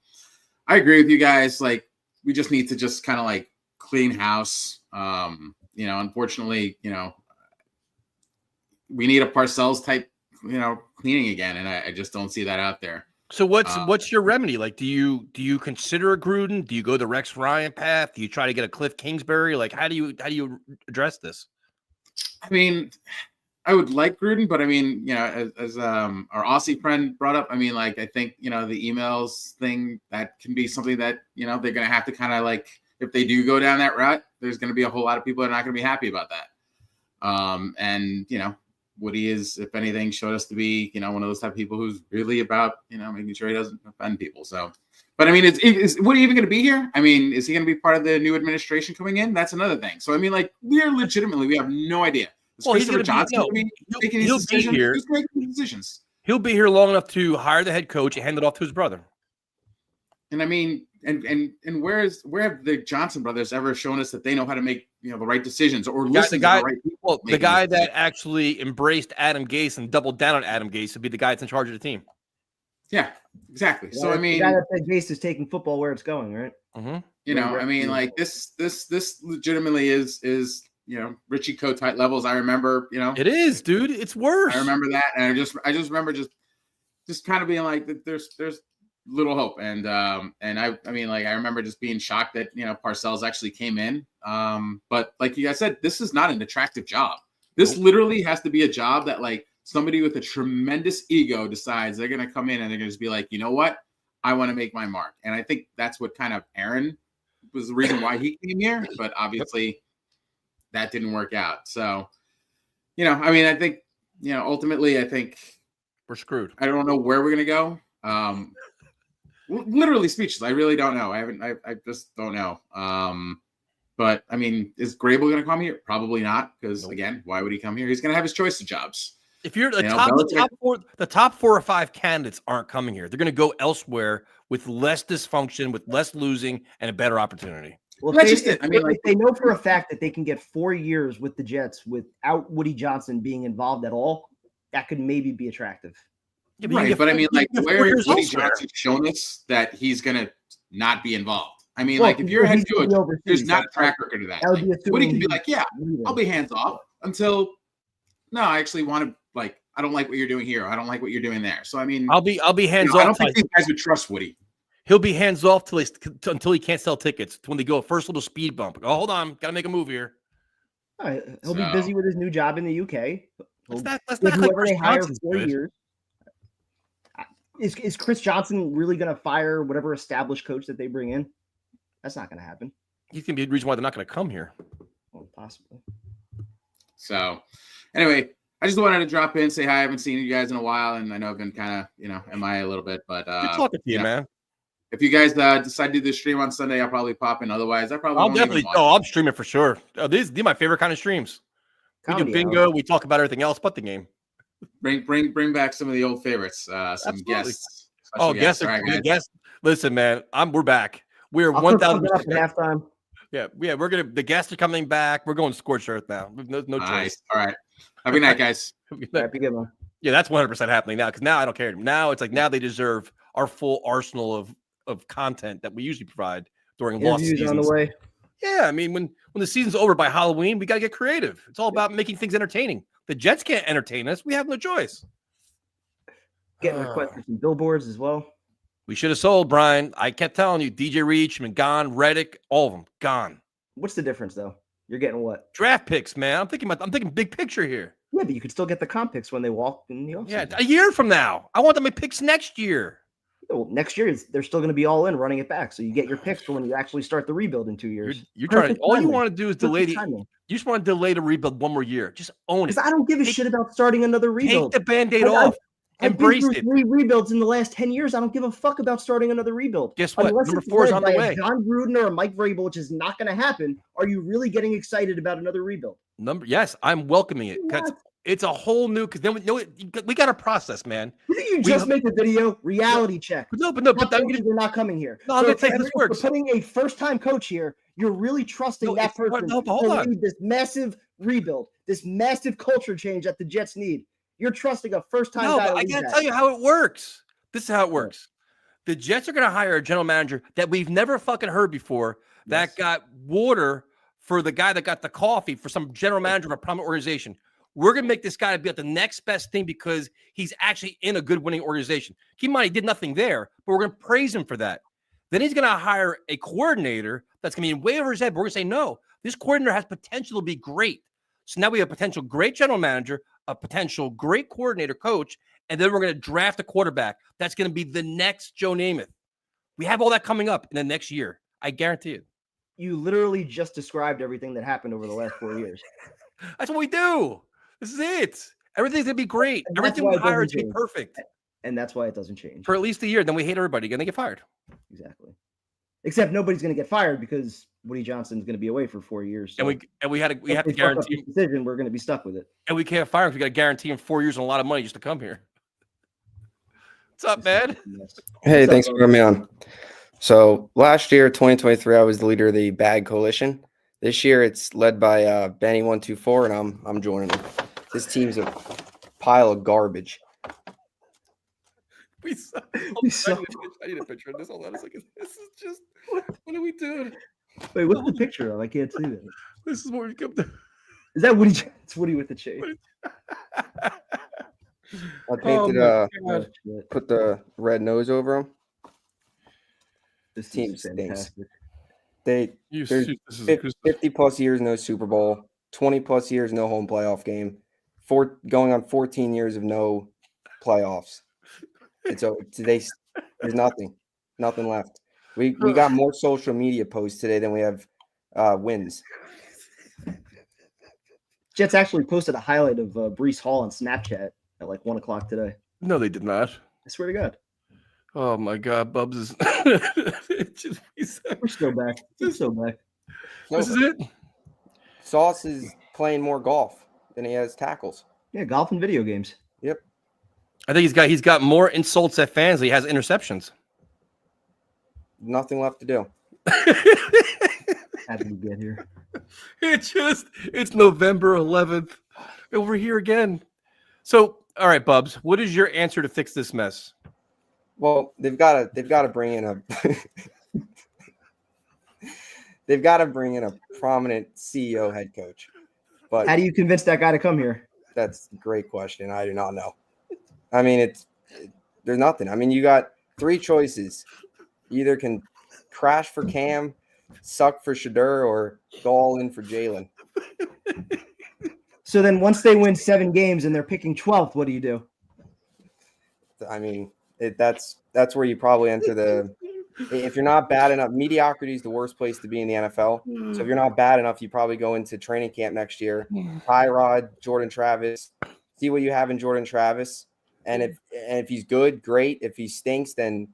I agree with you guys. Like, we just need to just kind of like clean house. Unfortunately, we need a Parcells type, cleaning again. And I just don't see that out there. So what's your remedy? Like, do you consider a Gruden? Do you go the Rex Ryan path? Do you try to get a Cliff Kingsbury? Like, how do you address this? I mean, I would like Gruden, but I mean, as our Aussie friend brought up, I mean, like, I think, the emails thing, that can be something that, they're going to have to kind of like, if they do go down that route, there's going to be a whole lot of people that are not going to be happy about that. And Woody is, if anything, showed us to be, one of those type of people who's really about, making sure he doesn't offend people. So, but I mean, is Woody even going to be here? I mean, is he going to be part of the new administration coming in? That's another thing. So, I mean, like, we have no idea. Well, Christopher Johnson making these decisions? Who's making decisions? He'll be here long enough to hire the head coach and hand it off to his brother. And I mean, and where have the Johnson brothers ever shown us that they know how to make the right decisions or listen to the right people? Well, the guy that actually embraced Adam Gase and doubled down on Adam Gase would be the guy that's in charge of the team. Yeah, exactly. Yeah, so I mean, the guy that said Gase is taking football where it's going, right? Mm-hmm. I mean, like this legitimately is Richie Co type levels. I remember, it is, dude. It's worse. I remember that, and I just remember just kind of being like, there's little hope, and I mean, like, I remember just being shocked that Parcells actually came in. But like you guys said, this is not an attractive job. This literally has to be a job that like somebody with a tremendous ego decides they're going to come in and they're going to just be like, you know what, I want to make my mark. And I think that's what kind of Aaron was the reason why he came here, but obviously that didn't work out. So, I mean, I think, ultimately, I think we're screwed. I don't know where we're going to go. Literally speechless. I really don't know. I just don't know. But I mean, is Grable going to come here? Probably not. Because again, why would he come here? He's going to have his choice of jobs. If you're the top 4 or 5 candidates aren't coming here. They're going to go elsewhere with less dysfunction, with less losing, and a better opportunity. Well, if they know for a fact that they can get 4 years with the Jets without Woody Johnson being involved at all, that could maybe be attractive. Yeah, right, but I mean, like, where is Woody Johnson shown us that he's going to not be involved? I mean, like, if you're a head coach, there's not a track record of that. Like, Woody can be like, yeah, I'll be hands off until, no, I actually want to, like, I don't like what you're doing here. I don't like what you're doing there. So, I mean, I'll be hands off. I don't think these guys would trust Woody. He'll be hands off until he can't sell tickets. When they go first little speed bump. Oh, hold on, got to make a move here. All right, he'll be busy with his new job in the UK. Let's not like whoever they hire for 4 years. Is Chris Johnson really going to fire whatever established coach that they bring in? That's not going to happen. He's going to be the reason why they're not going to come here. Well, possibly. So, anyway, I just wanted to drop in, say hi. I haven't seen you guys in a while, and I know I've been kind of, MIA a little bit, but Good talking to you, man. If you guys decide to do the stream on Sunday, I'll probably pop in. Otherwise, I probably I'll won't definitely. even watch. Oh, I'm streaming for sure. Oh, these are my favorite kind of streams. We do Comedy bingo. hour. We talk about everything else but the game. Bring back some of the old favorites. Some Absolutely. guests. Oh, special guests All are right, good guys. guests. Listen, man, we're back. We're I'll 1,000. cook something up at halftime. Yeah. The guests are coming back. We're going scorched earth now. No choice. Nice. All right. Have a good night, guys. Happy good one. Yeah, that's 100% happening now because now I don't care. Now it's like now they deserve our full arsenal of content that we usually provide during lost Interviews seasons. on the way. Yeah, I mean when the season's over by Halloween, we got to get creative. It's all about making things entertaining. The Jets can't entertain us. We have no choice. Getting requests for some billboards as well. We should have sold, Brian. I kept telling you, DJ Reach, gone, Reddick, all of them gone. What's the difference though? You're getting what? Draft picks, man. I'm thinking big picture here. Yeah, but you could still get the comp picks when they walk in the offseason. Yeah, a year from now. I want them to picks next year. Well, next year they're still going to be all in running it back. So you get your picks for when you actually start the rebuild in 2 years. You're trying to, Perfect all you timing. want to do is delay the you just want to delay the rebuild one more year. Just own it. Because I don't give a shit about starting another rebuild. Take the Band-Aid off. Embrace I've been through it. 3 rebuilds in the last 10 years. I don't give a fuck about starting another rebuild. Guess what? Unless Number it's 4 is led on the by a way. John Gruden or a Mike Vrabel, which is not going to happen. Are you really getting excited about another rebuild? Yes, I'm welcoming it. It's a whole new because then we got a process, man. Didn't you just make a video? Reality check. But They're not coming here. No, I'm gonna tell you how this works. For putting a first-time coach here, you're really trusting that person to lead this massive rebuild, this massive culture change that the Jets need. You're trusting a first-time guy. No, but I gotta tell you how it works. This is how it works. The Jets are gonna hire a general manager that we've never fucking heard before. That got water for the guy that got the coffee for some general manager of a prominent organization. We're going to make this guy be at the next best thing because he's actually in a good winning organization. Keep in mind, he did nothing there, but we're going to praise him for that. Then he's going to hire a coordinator that's going to be way over his head, but we're going to say, no, this coordinator has potential to be great. So now we have a potential great general manager, a potential great coordinator coach, and then we're going to draft a quarterback. That's going to be the next Joe Namath. We have all that coming up in the next year. I guarantee it. You literally just described everything that happened over the last 4 years. That's what we do. This is it. Everything's going to be great. Everything we hire is going to be perfect. And that's why it doesn't change. For at least a year. Then we hate everybody. Again, they get fired. Exactly. Except nobody's going to get fired because Woody Johnson's going to be away for 4 years. So and we have to guarantee him decision. We're going to be stuck with it. And we can't fire him. We got to guarantee him 4 years and a lot of money just to come here. What's up, man? Hey, thanks for having me on. So last year, 2023, I was the leader of the Bag Coalition. This year, it's led by Benny124, and I'm joining them. This team's a pile of garbage. We suck. I need a picture of this. Hold on a second. This is just what are we doing? Wait, what's the picture of? I can't see it. This is what we come to. Is that Woody? It's Woody with the chain. I painted put the red nose over them. This team is stinks. fantastic. There's 50 plus years no Super Bowl, 20 plus years no home playoff game, going on 14 years of no playoffs. There's nothing left. We got more social media posts today than we have wins. Jets actually posted a highlight of Breece Hall on Snapchat at like 1 o'clock today. No, they did not. I swear to God. Oh my God, Bubs is. We're still back. We're still back. This is it. Sauce is playing more golf than he has tackles. Yeah, golf and video games. Yep. I think he's got more insults at fans than he has interceptions. Nothing left to do. How did we get here? It's November 11th, and we're here again. So, all right, Bubs, what is your answer to fix this mess? Well, they've got to bring in a they've got to bring in a prominent CEO head coach. But how do you convince that guy to come here? That's a great question. I do not know. I mean, there's nothing. I mean, you got 3 choices. You either can crash for Cam, suck for Shadur, or go all in for Jalen. So then once they win 7 games and they're picking 12th, what do you do? I mean, that's where you probably enter the If you're not bad enough, mediocrity is the worst place to be in the NFL. So if you're not bad enough, you probably go into training camp next year. Tyrod, Jordan Travis, see what you have in Jordan Travis. And if he's good, great. If he stinks, then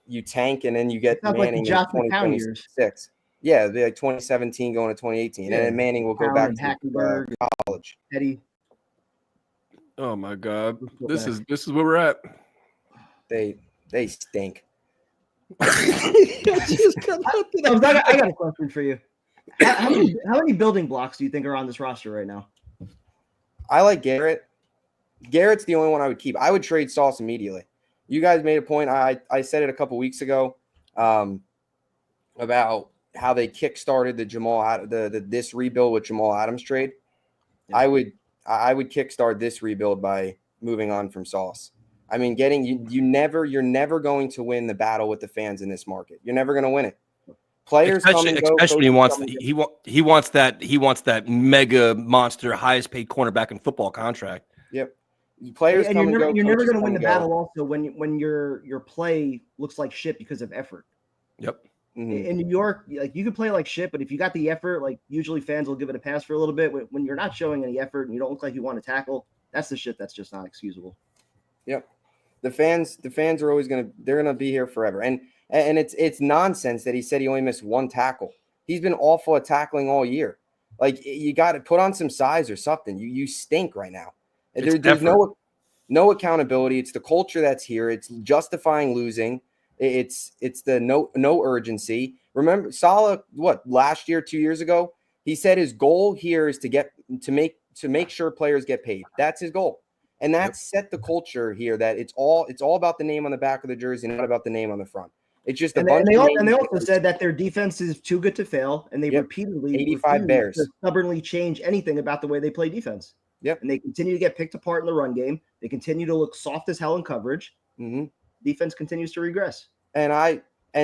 you tank and then you get Sounds like the Manning in Josh McCown years. 2026. Yeah, it'll be like 2017 going to 2018. Yeah. And then Manning will go Brown back and to Hackenberg, college. Eddie. Oh my God, this is where we're at. They stink. I got a question for you. How many building blocks do you think are on this roster right now? I like Garrett. Garrett's the only one I would keep. I would trade Sauce immediately. You guys made a point. I said it a couple weeks ago about how they kickstarted this rebuild with Jamal Adams trade. Yeah. I would kickstart this rebuild by moving on from Sauce. I mean, you're never going to win the battle with the fans in this market. You're never going to win it. Players especially he wants that mega monster, highest paid cornerback in football contract. Yep. Players and come and go. You're never going to win the battle also when your play looks like shit because of effort. Yep. Mm-hmm. In New York, like you can play like shit, but if you got the effort, like usually fans will give it a pass for a little bit. When you're not showing any effort and you don't look like you want to tackle, that's the shit that's just not excusable. Yep. The fans are always they're gonna be here forever. And it's nonsense that he said he only missed one tackle. He's been awful at tackling all year. Like you got to put on some size or something. You stink right now. There's no accountability. It's the culture that's here. It's justifying losing. It's the no urgency. Remember Saleh, last year, 2 years ago, he said his goal here is to make sure players get paid. That's his goal. And that's set the culture here that it's all about the name on the back of the jersey, not about the name on the front. It's just and they also said that their defense is too good to fail, and they repeatedly 85 Bears to stubbornly change anything about the way they play defense. Yep. And they continue to get picked apart in the run game. They continue to look soft as hell in coverage. Mm-hmm. Defense continues to regress. And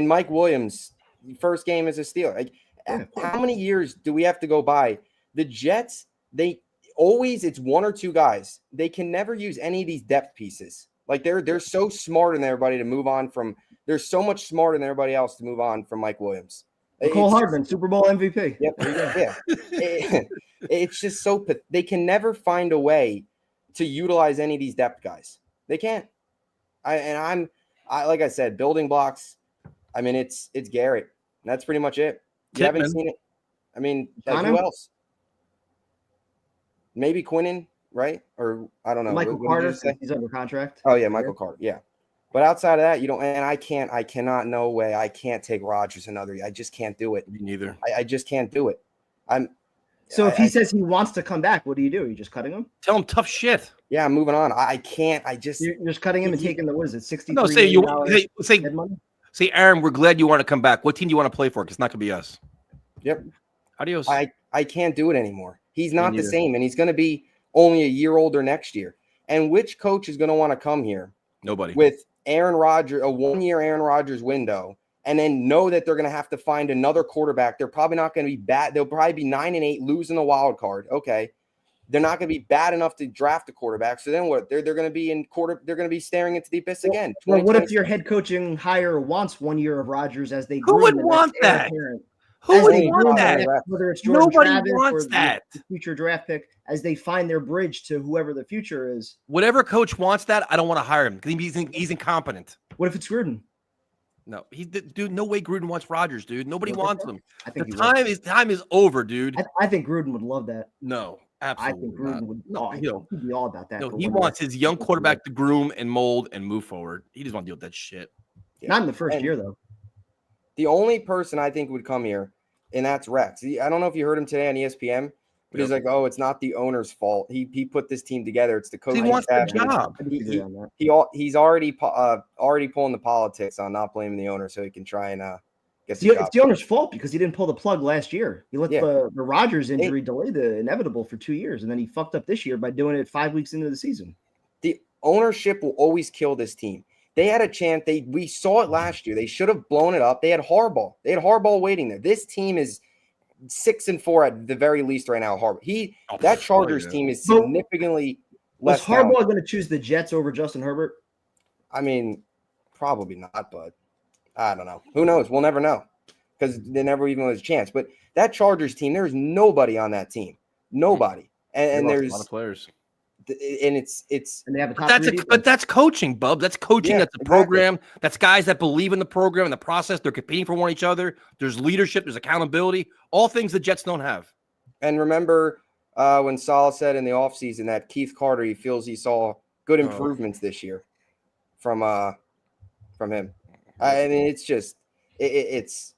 Mike Williams, first game as a Steeler. How many years do we have to go by? The Jets, it's one or two guys. They can never use any of these depth pieces. Like they're so smart than everybody to move on from. They're so much smarter than everybody else to move on from Mike Williams. Cole Hardman, Super Bowl MVP. Yep. Yeah. It's just so they can never find a way to utilize any of these depth guys. They can't. Like I said, building blocks. I mean, it's Garrett. That's pretty much it. You haven't seen it. I mean, who else? Maybe Quinnen, right? Or I don't know. Michael Carter, he's under contract. Oh yeah, Michael Carter. Yeah. But outside of that, you don't. And I cannot. No way. I can't take Rodgers another year. I just can't do it. Me neither. I just can't do it. If he says he wants to come back, what do? Are you just cutting him? Tell him tough shit. Yeah, I'm moving on. I can't. You're just cutting him and taking the, what is it, $63 No, say, Aaron, we're glad you want to come back. What team do you want to play for? Because it's not going to be us. Yep. Adios. I can't do it anymore. He's not the same, and he's going to be only a year older next year. And which coach is going to want to come here? Nobody. With Aaron Rodgers, a 1 year Aaron Rodgers window, and then know that they're going to have to find another quarterback. They're probably not going to be bad. They'll probably be 9-8, losing the wild card. Okay. They're not going to be bad enough to draft a quarterback. So then what? They're going to be they're going to be staring into the abyss again. Well, what if your head coaching hire wants 1 year of Rodgers as they Who would want that? Who would want that? Whether it's Jordan Nobody Travis wants or that. The future draft pick as they find their bridge to whoever the future is. Whatever coach wants that, I don't want to hire him because he's incompetent. What if it's Gruden? No, dude. No way Gruden wants Rodgers, dude. Nobody wants him. I think the time is over, dude. I think Gruden would love that. No, absolutely. I think Gruden would. No, he'd be all about that. No, he wants his young quarterback to groom and mold and move forward. He doesn't want to deal with that shit. Yeah. Not in the first year, though. The only person I think would come here, and that's Rex. I don't know if you heard him today on ESPN, but he's like, "Oh, it's not the owner's fault. He put this team together. It's the coach. He wants the job. He's already pulling the politics on not blaming the owner, so he can try and get the job. It's the owner's fault because he didn't pull the plug last year. He let the Rodgers injury delay the inevitable for 2 years, and then he fucked up this year by doing it 5 weeks into the season. The ownership will always kill this team. They had a chance. We saw it last year. They should have blown it up. They had Harbaugh. Waiting there. This team is 6-4 at the very least right now. That Chargers team is significantly less. Was Harbaugh going to choose the Jets over Justin Herbert? I mean, probably not, but I don't know. Who knows? We'll never know because there never even was a chance. But that Chargers team, there's nobody on that team. Nobody. And there's a lot of players. And it's and they have a top but that's coaching, Bub. That's coaching. Yeah, That's a program. That's guys that believe in the program and the process. They're competing for one each other. There's leadership. There's accountability. All things the Jets don't have. And remember when Saul said in the offseason that Keith Carter, he feels he saw good improvements this year from him. I mean, it's just it's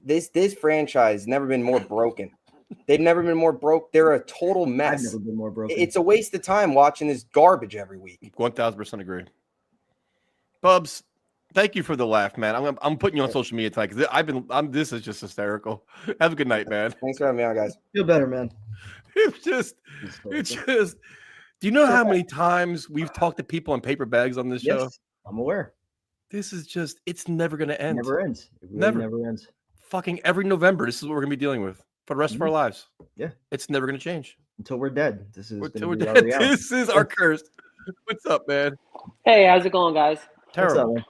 this franchise never been more broken. They've never been more broke. They're a total mess. I've never been more broken. It's a waste of time watching this garbage every week. 1000% agree. Bubs, thank you for the laugh, man. I'm putting you on social media tonight because this is just hysterical. Have a good night, man. Thanks for having me on, guys. Feel better, man. It's just. Do you know how many times we've talked to people in paper bags on this show? Yes, I'm aware. This is just. It's never going to end. Never ends. It really never ends. Fucking every November, this is what we're going to be dealing with for the rest of our lives. Yeah, it's never going to change until we're dead. This is until we're dead. This is our curse. What's up, man? Hey, how's it going, guys? Terrible.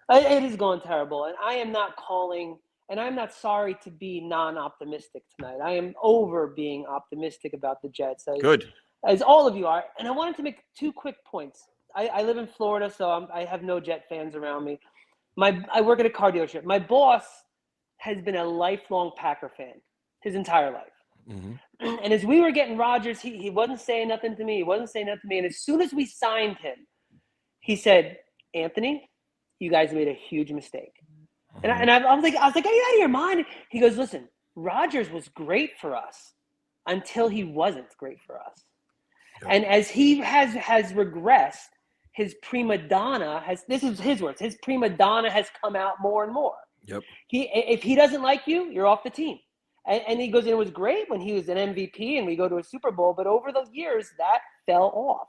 It is going terrible, and I am not calling, and I'm not sorry to be non-optimistic tonight. I am over being optimistic about the Jets. Good, as all of you are. And I wanted to make 2 quick points. I live in Florida, so I have no Jet fans around me. I work at a car dealership. My boss has been a lifelong Packer fan his entire life. Mm-hmm. And as we were getting Rodgers, he wasn't saying nothing to me. He wasn't saying nothing to me. And as soon as we signed him, he said, Anthony, you guys made a huge mistake. Mm-hmm. And I was like, are you out of your mind? He goes, listen, Rodgers was great for us until he wasn't great for us. Yep. And as he has regressed, his prima donna this is his words, his prima donna has come out more and more. Yep. If he doesn't like you, you're off the team. And he goes, and it was great when he was an MVP and we go to a Super Bowl, but over the years that fell off.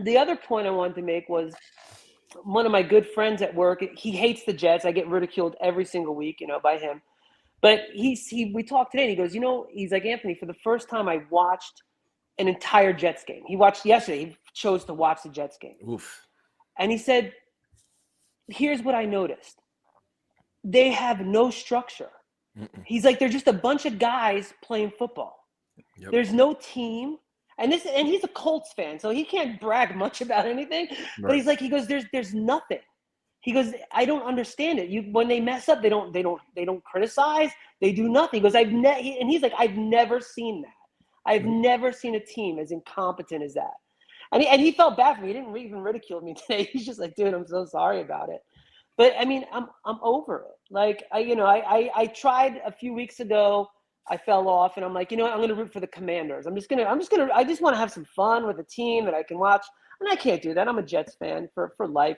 The other point I wanted to make was one of my good friends at work, he hates the Jets. I get ridiculed every single week, by him. But we talked today and he goes, he's like, Anthony, for the first time I watched an entire Jets game. He watched yesterday. He chose to watch the Jets game. Oof. And he said, here's what I noticed. They have no structure. Mm-mm. He's like, they're just a bunch of guys playing football. Yep. There's no team. And he's a Colts fan, so he can't brag much about anything. Right. But he's like, there's nothing. He goes, I don't understand it. When they mess up, they don't criticize. They do nothing. He goes, and he's like, I've never seen that. I've never seen a team as incompetent as that. And he felt bad for me. He didn't even ridicule me today. He's just like, dude, I'm so sorry about it. But I mean, I'm over it. Like, I tried a few weeks ago. I fell off, and I'm like, I'm going to root for the Commanders. I just want to have some fun with a team that I can watch. And I can't do that. I'm a Jets fan for life,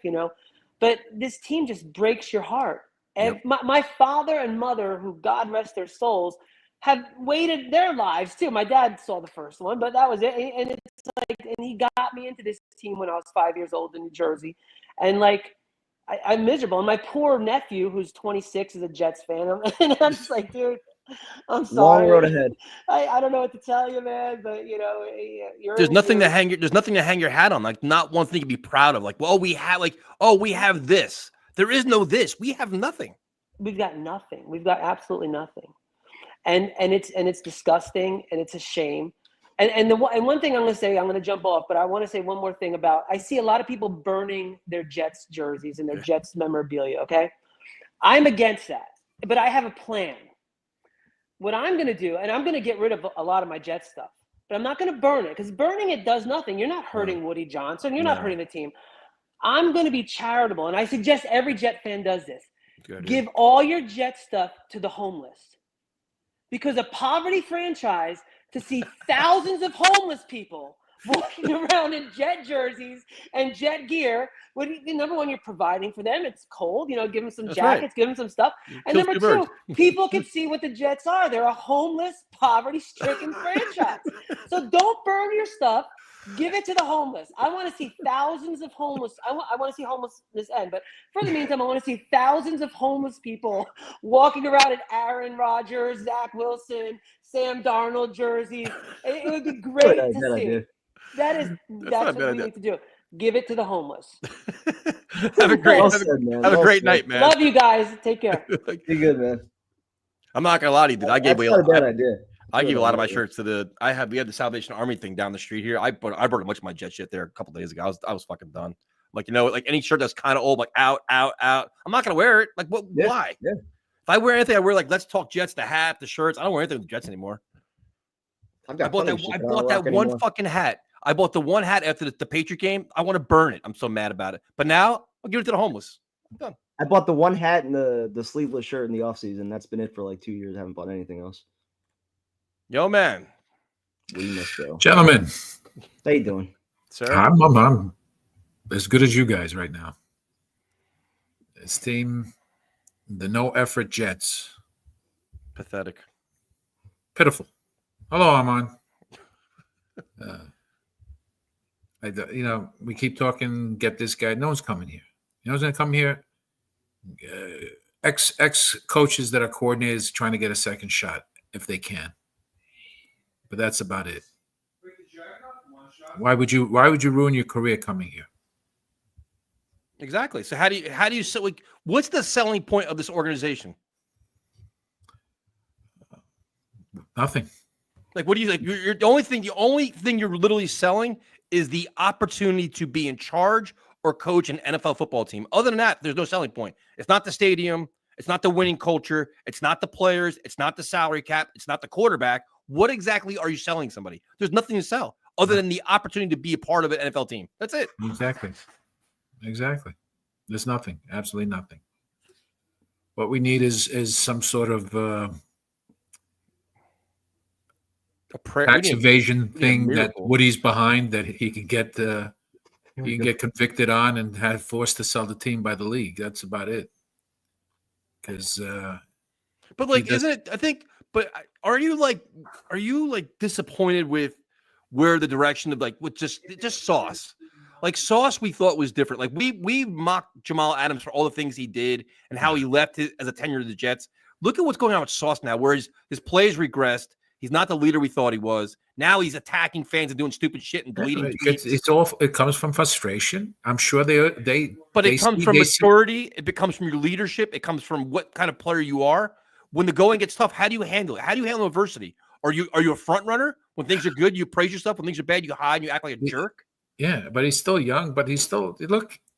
But this team just breaks your heart. And my father and mother, who God rest their souls, have waited their lives too. My dad saw the first one, but that was it. And it's like, and he got me into this team when I was 5 years old in New Jersey. And like, I'm miserable. And my poor nephew, who's 26, is a Jets fan. And I'm just like, dude, I'm sorry. Long road ahead. I don't know what to tell you, man. But there's nothing to hang your hat on. Like, not one thing to be proud of. Like, well, we have this. There is no this. We have nothing. We've got nothing. We've got absolutely nothing. And it's disgusting, and it's a shame. And one thing I'm going to say, I'm going to jump off, but I want to say one more thing about, I see a lot of people burning their Jets jerseys and their Jets memorabilia. Okay. I'm against that, but I have a plan. What I'm going to do, and I'm going to get rid of a lot of my Jets stuff, but I'm not going to burn it, because burning it does nothing. You're not hurting Woody Johnson. You're not hurting the team. I'm going to be charitable. And I suggest every Jet fan does this. Give all your Jet stuff to the homeless. Because a poverty franchise, to see thousands of homeless people walking around in Jet jerseys and Jet gear, number one, you're providing for them. It's cold, give them some jackets, give them some stuff. And number two, people can see what the Jets are. They're a homeless, poverty-stricken franchise. So don't burn your stuff. Give it to the homeless. I want to see thousands of homeless. I want to see homelessness end. But for the meantime, I want to see thousands of homeless people walking around in Aaron Rodgers, Zach Wilson, Sam Darnold jerseys. It would be great to see. That's what we need to do. Give it to the homeless. Have a great, Well have a, said, man. have a Well great said. night, man. Love you guys. Take care. Be good, man. I'm not gonna lie to you, dude. I gave That's away. not a bad idea. I gave a Good lot of my idea. shirts to the. We had the Salvation Army thing down the street here. I brought a bunch of my jet shit there a couple days ago. I was fucking done. Like, you know, like any shirt that's kind of old, like out. I'm not gonna wear it. Like, what? Yeah, Why? yeah. If I wear anything, I wear like Let's Talk Jets, the hat, the shirts. I don't wear anything with the Jets anymore. I've I got bought plenty that. of shit I that I bought don't that rock one anymore. fucking hat. I bought the one hat after the Patriot game. I want to burn it. I'm so mad about it. But now I'll give it to the homeless. I'm done. I bought the one hat and the sleeveless shirt in the offseason. That's been it for like 2 years. I haven't bought anything else. Yo, man. We must go. Gentlemen, How you doing? Sir. I'm as good as you guys right now. This team, the no effort Jets, Pathetic. pitiful. Hello, Armand. We keep talking. Get this guy. No one's coming here. You know who's going to come here? Ex coaches that are coordinators trying to get a second shot if they can. But that's about it. Why would you ruin your career coming here? Exactly. So how do you sell? Like, what's the selling point of this organization? Nothing. Like, what do you like? You're the only thing you're literally selling is the opportunity to be in charge or coach an NFL football team. Other than that, there's no selling point. It's not the stadium. It's not the winning culture. It's not the players. It's not the salary cap. It's not the quarterback. What exactly are you selling somebody? There's nothing to sell other than the opportunity to be a part of an NFL team. That's it. Exactly. There's nothing. Absolutely nothing. What we need is some sort of tax evasion thing that Woody's behind that he can get convicted on and have forced to sell the team by the league. That's about it. Because, but like, isn't it? I think. But are you disappointed with where the direction of with just Sauce? Like Sauce, we thought was different. Like we mocked Jamal Adams for all the things he did and how he left as a tenure of the Jets. Look at what's going on with Sauce now, where his plays regressed. He's not the leader we thought he was. Now he's attacking fans and doing stupid shit and deleting tweets. It comes from frustration. I'm sure they. But it comes from maturity. It comes from your leadership. It comes from what kind of player you are. When the going gets tough, how do you handle it? How do you handle adversity? Are you a front runner? When things are good, you praise yourself. When things are bad, you hide and you act like a jerk. Yeah, but he's still young. But he's still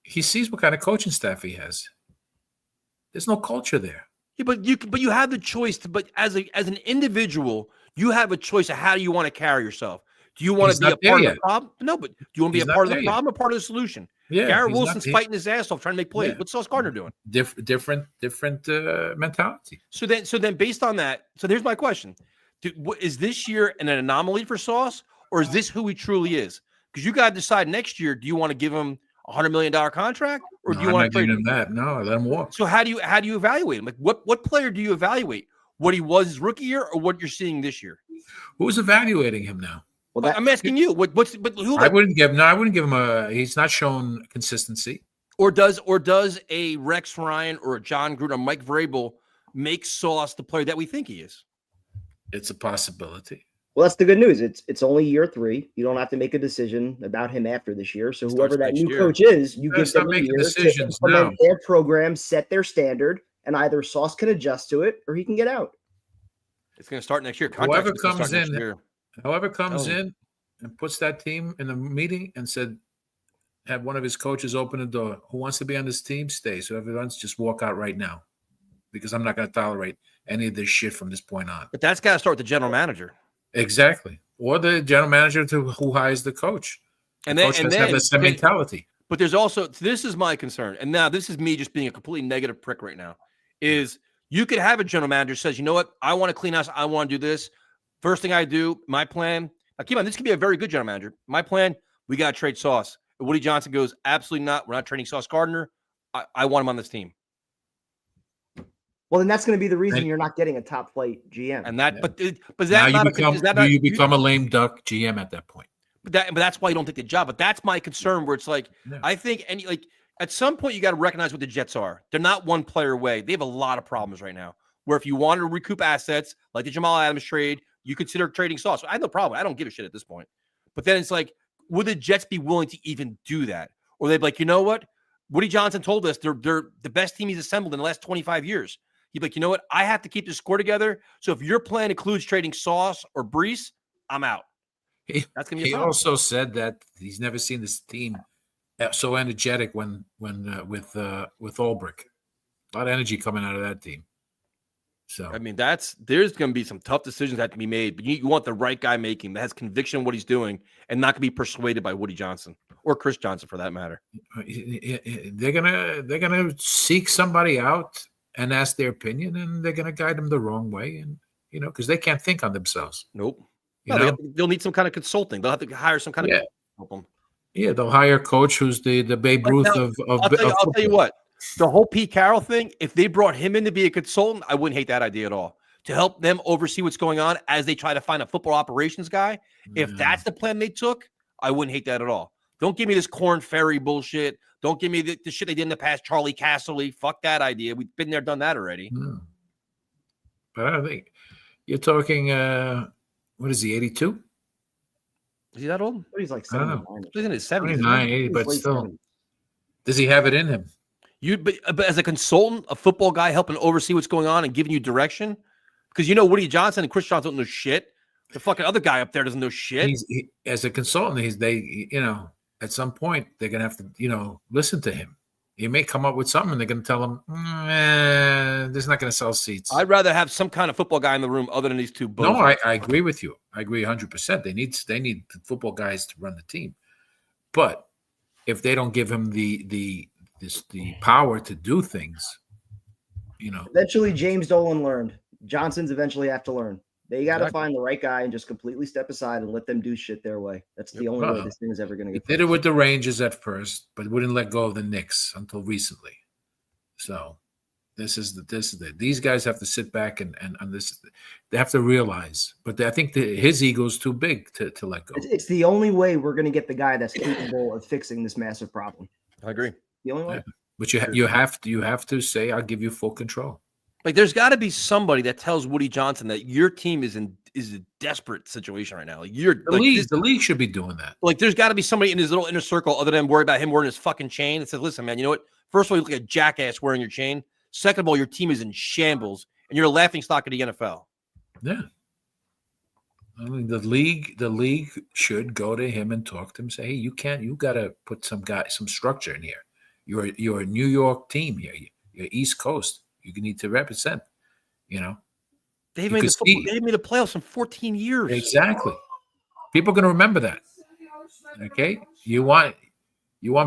he sees what kind of coaching staff he has. There's no culture there. Yeah, but you have the choice to. But as an individual, you have a choice of how you want to carry yourself. Do you want to be a part of the problem? No, but do you want to be a part of the problem or part of the solution? Yeah, Garrett Wilson's fighting his ass off trying to make plays. Yeah. What's Sauce Gardner doing? Different mentality. So then, based on that, so here's my question: is this year an anomaly for Sauce, or is this who he truly is? Because you got to decide next year. Do you want to give him $100 million contract, or do you want to trade him that? No, let him walk. So how do you evaluate him? Like what player do you evaluate? What he was his rookie year, or what you're seeing this year? Who's evaluating him now? Well, I'm asking you. I wouldn't give him a. He's not shown consistency. Or does a Rex Ryan or a John Gruden or Mike Vrabel make Sauce the player that we think he is? It's a possibility. Well, that's the good news. It's only year 3. You don't have to make a decision about him after this year. So whoever that new coach is, you give them a year decisions to implement their program, set their standard, and either Sauce can adjust to it or he can get out. It's going to start next year. Whoever comes in and puts that team in a meeting and have one of his coaches open the door. Who wants to be on this team? Stay. So everyone's just walk out right now, because I'm not going to tolerate any of this shit from this point on. But that's got to start with the general manager. Exactly. Or the general manager who hires the coach. And then have the same mentality. But there's also, this is my concern. And now this is me just being a completely negative prick right now, is you could have a general manager who says, you know what? I want to clean house. I want to do this. First thing I do, my plan. Now, keep on. This could be a very good general manager. My plan, we got to trade Sauce. And Woody Johnson goes, absolutely not. We're not trading Sauce Gardner. I want him on this team. Well, then that's going to be the reason you're not getting a top flight GM. And that, but is that now not you become a lame duck GM at that point? But that's why you don't take the job. But that's my concern. Where it's like, I think at some point you got to recognize what the Jets are. They're not one player away. They have a lot of problems right now. Where if you wanted to recoup assets like the Jamal Adams trade, you consider trading Sauce. I have no problem. I don't give a shit at this point. But then it's like, would the Jets be willing to even do that? Or they'd be like, you know what? Woody Johnson told us they're the best team he's assembled in the last 25 years. He'd be like, you know what? I have to keep this score together. So if your plan includes trading Sauce or Brees, I'm out. That's gonna be. He also said that he's never seen this team so energetic with Ulbrich. A lot of energy coming out of that team. So I mean, there's going to be some tough decisions that have to be made, but you want the right guy making that has conviction in what he's doing and not going to be persuaded by Woody Johnson or Chris Johnson for that matter. They're gonna seek somebody out and ask their opinion, and they're gonna guide them the wrong way, and because they can't think on themselves. Nope. They'll need some kind of consulting. They'll have to hire some kind of help them. Yeah, they'll hire a coach who's the Babe Ruth of I'll tell you what. The whole Pete Carroll thing, if they brought him in to be a consultant, I wouldn't hate that idea at all. To help them oversee what's going on as they try to find a football operations guy. If that's the plan they took, I wouldn't hate that at all. Don't give me this Corn Ferry bullshit. Don't give me the shit they did in the past, Charlie Casserly. Fuck that idea. We've been there, done that already. But I don't think you're talking, what is he, 82? Is he that old? He's like 79. He's in his 70s. 79, 80, but still. Does he have it in him? But as a consultant, a football guy helping oversee what's going on and giving you direction, because Woody Johnson and Chris Johnson don't know shit. The fucking other guy up there doesn't know shit. As a consultant, at some point they're gonna have to listen to him. He may come up with something, and they're gonna tell him, "This is not gonna sell seats." I'd rather have some kind of football guy in the room other than these two. No, I agree with you. I agree 100%. They need the football guys to run the team, but if they don't give him the power to do things, Eventually, James Dolan learned. Johnson's eventually have to learn. They got to find the right guy and just completely step aside and let them do shit their way. That's the only way this thing is ever going to get. He did it with the Rangers at first, but wouldn't let go of the Knicks until recently. So these guys have to sit back and this. They have to realize, but I think his ego is too big to let go. It's the only way we're going to get the guy that's capable of fixing this massive problem. I agree. The only way. Yeah. But you have to say, I'll give you full control. Like there's got to be somebody that tells Woody Johnson that your team is a desperate situation right now. Like the league should be doing that. Like there's got to be somebody in his little inner circle other than worry about him wearing his fucking chain and says, "Listen, man, you know what? First of all, you look like a jackass wearing your chain. Second of all, your team is in shambles and you're a laughing stock of the NFL." Yeah. I mean, the league should go to him and talk to him. Say, hey, you got to put some structure in here. You're a New York team here. You're East Coast. You need to represent. They've made the playoffs in 14 years. Exactly. People are going to remember that. Okay, you want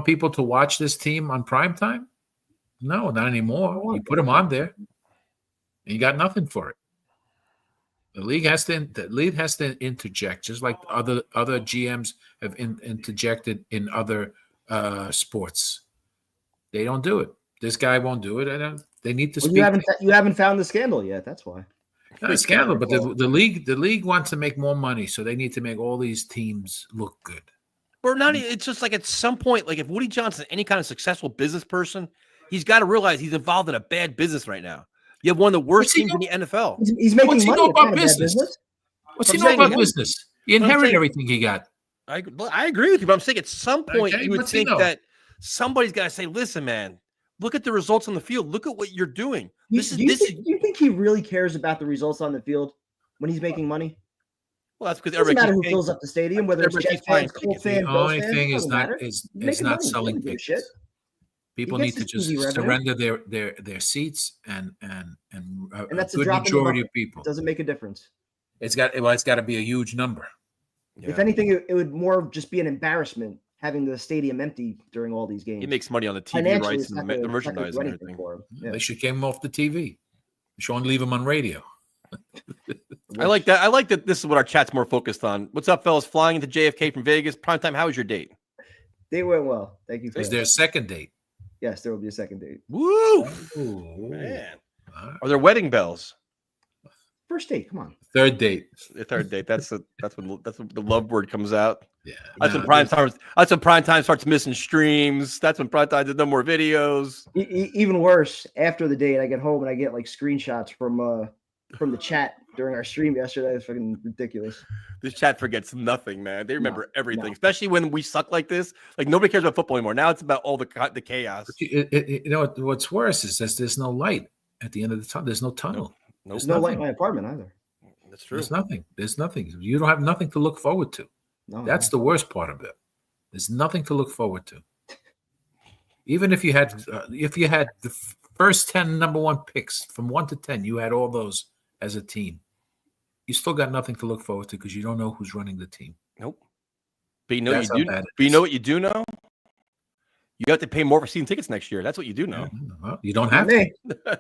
people to watch this team on primetime? No, not anymore. You put them on there, and you got nothing for it. The league has to interject, just like other GMs have interjected in other sports. They don't do it. This guy won't do it. They need to speak. You haven't found the scandal yet. That's why. Not a scandal, but the league wants to make more money, so they need to make all these teams look good. Or not. It's just like at some point, like if Woody Johnson, any kind of successful business person, he's got to realize he's involved in a bad business right now. You have one of the worst teams in the NFL. He's making money. What's he know about business? What's he know about business? He inherited everything he got. I agree with you, but I'm saying at some point you would think that somebody's got to say, "Listen, man, look at the results on the field. Look at what you're doing." Do you think he really cares about the results on the field when he's making money? Well, that's because everybody doesn't matter who fills up the stadium, whether it's Jets fans, Colts fans. The only thing is not selling tickets. People need to just surrender their seats and that's a good majority of people. It doesn't make a difference. It's got to be a huge number. Yeah. If anything, it would more just be an embarrassment having the stadium empty during all these games. He makes money on the TV rights and the merchandise and everything. Yeah. They should get him off the TV. They should leave him on radio. I like that. I like that. This is what our chat's more focused on. What's up, fellas? Flying into JFK from Vegas. Primetime, how was your date? Date went well. Thank you. Is there a second date? Yes, there will be a second date. Woo! Man. Are there wedding bells? First date, come on. Third date. The third date. That's when the love word comes out. Yeah. That's when primetime starts missing streams. That's when primetime does no more videos. Even worse, after the date, I get home and I get like screenshots from the chat during our stream yesterday. It's fucking ridiculous. This chat forgets nothing, man. They remember everything, especially when we suck like this. Like nobody cares about football anymore. Now it's about all the chaos. You know what's worse is that there's no light at the end of the tunnel. There's no tunnel. There's no light in my apartment either. That's true. There's nothing. There's nothing. You don't have nothing to look forward to. No, That's the worst part of it. There's nothing to look forward to. Even if you had the first 10 number one picks from 1 to 10, you had all those as a team. You still got nothing to look forward to because you don't know who's running the team. Nope. But you know what you do. But you know what you do know? You have to pay more for season tickets next year. That's what you do know. Well, you don't have to.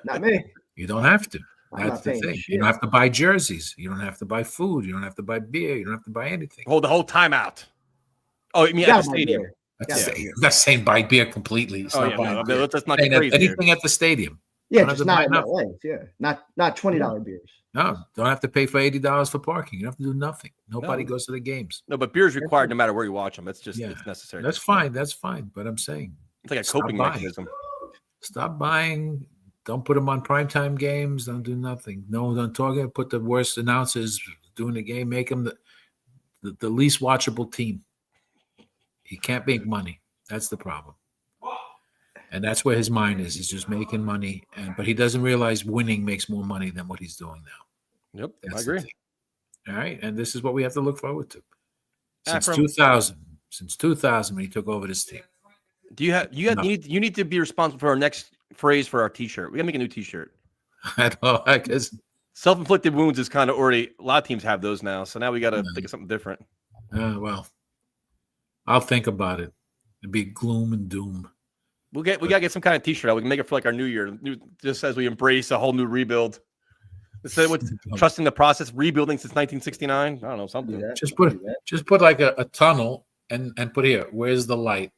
Not me. You don't have to. I'm That's the thing. Shit. You don't have to buy jerseys. You don't have to buy food. You don't have to buy beer. You don't have to buy anything. Hold the whole time out. Oh, you mean at the stadium? That's saying buy beer completely. It's not that's not crazy. Anything at the stadium. Yeah, just not in LA. Yeah, not $20 beers. No, don't have to pay for $80 for parking. You don't have to do nothing. Nobody goes to the games. No, but beer is required no matter where you watch them. It's just it's necessary. That's fine. That's fine. But I'm saying it's like a coping mechanism. Stop buying. Don't put them on primetime games. Don't do nothing. No, don't talk. Put the worst announcers doing the game. Make them the least watchable team. He can't make money. That's the problem. And that's where his mind is. He's just making money, but he doesn't realize winning makes more money than what he's doing now. Yep, I agree. All right, and this is what we have to look forward to. Since 2000, when he took over this team. You need to be responsible for our next phrase for our T-shirt. We gotta make a new T-shirt. I know, I guess self-inflicted wounds is kind of already. A lot of teams have those now, so now we gotta think of something different. Well, I'll think about it. It'd be gloom and doom. We gotta get some kind of T-shirt out. We can make it for like our New Year, just as we embrace a whole new rebuild. Instead of trusting the process, rebuilding since 1969. I don't know, something. Just put like a tunnel and put here. Where's the light?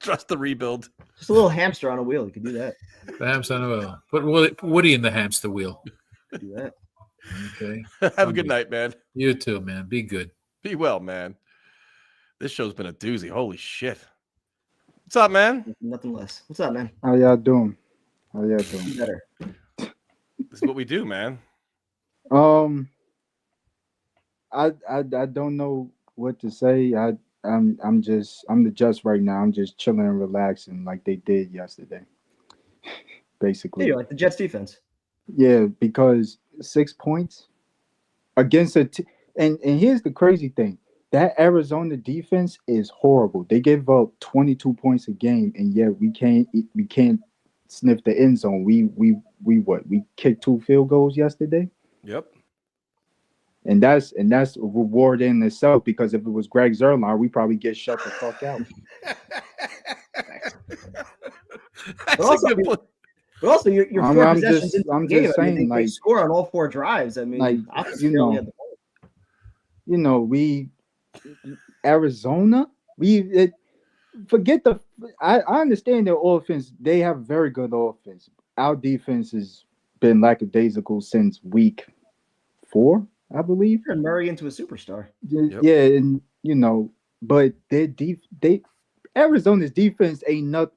Trust the rebuild. Just a little hamster on a wheel. You could do that. The hamster on a wheel. Put Woody in the hamster wheel. Do that. Okay. Have a good night, man. You too, man. Be good. Be well, man. This show's been a doozy. Holy shit. What's up, man? Nothing less. What's up, man? How y'all doing? Better. This is what we do, man. I don't know what to say. I'm the just right now. I'm just chilling and relaxing like they did yesterday. Basically. Yeah, you're like the Jets defense. Yeah, because 6 points against and here's the crazy thing. That Arizona defense is horrible. They give up 22 points a game, and yet we can't sniff the end zone. We kicked 2 field goals yesterday. Yep. And that's a reward in itself, because if it was Greg Zuerlein, we probably get shut the fuck out. But also, your 4 possessions I'm just saying, they score on all 4 drives. I mean, like, we Arizona, forget the. I understand their offense. They have very good offense. Our defense has been lackadaisical since week 4, I believe. Turned Murray into a superstar. Yeah, and but Arizona's defense ain't nothing.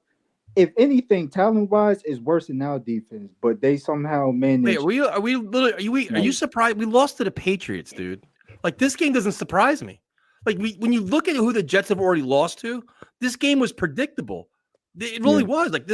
If anything, talent-wise, is worse than our defense. But they somehow managed. Wait, are you surprised? We lost to the Patriots, dude. Like, this game doesn't surprise me. Like, when you look at who the Jets have already lost to, this game was predictable. It really was. Like,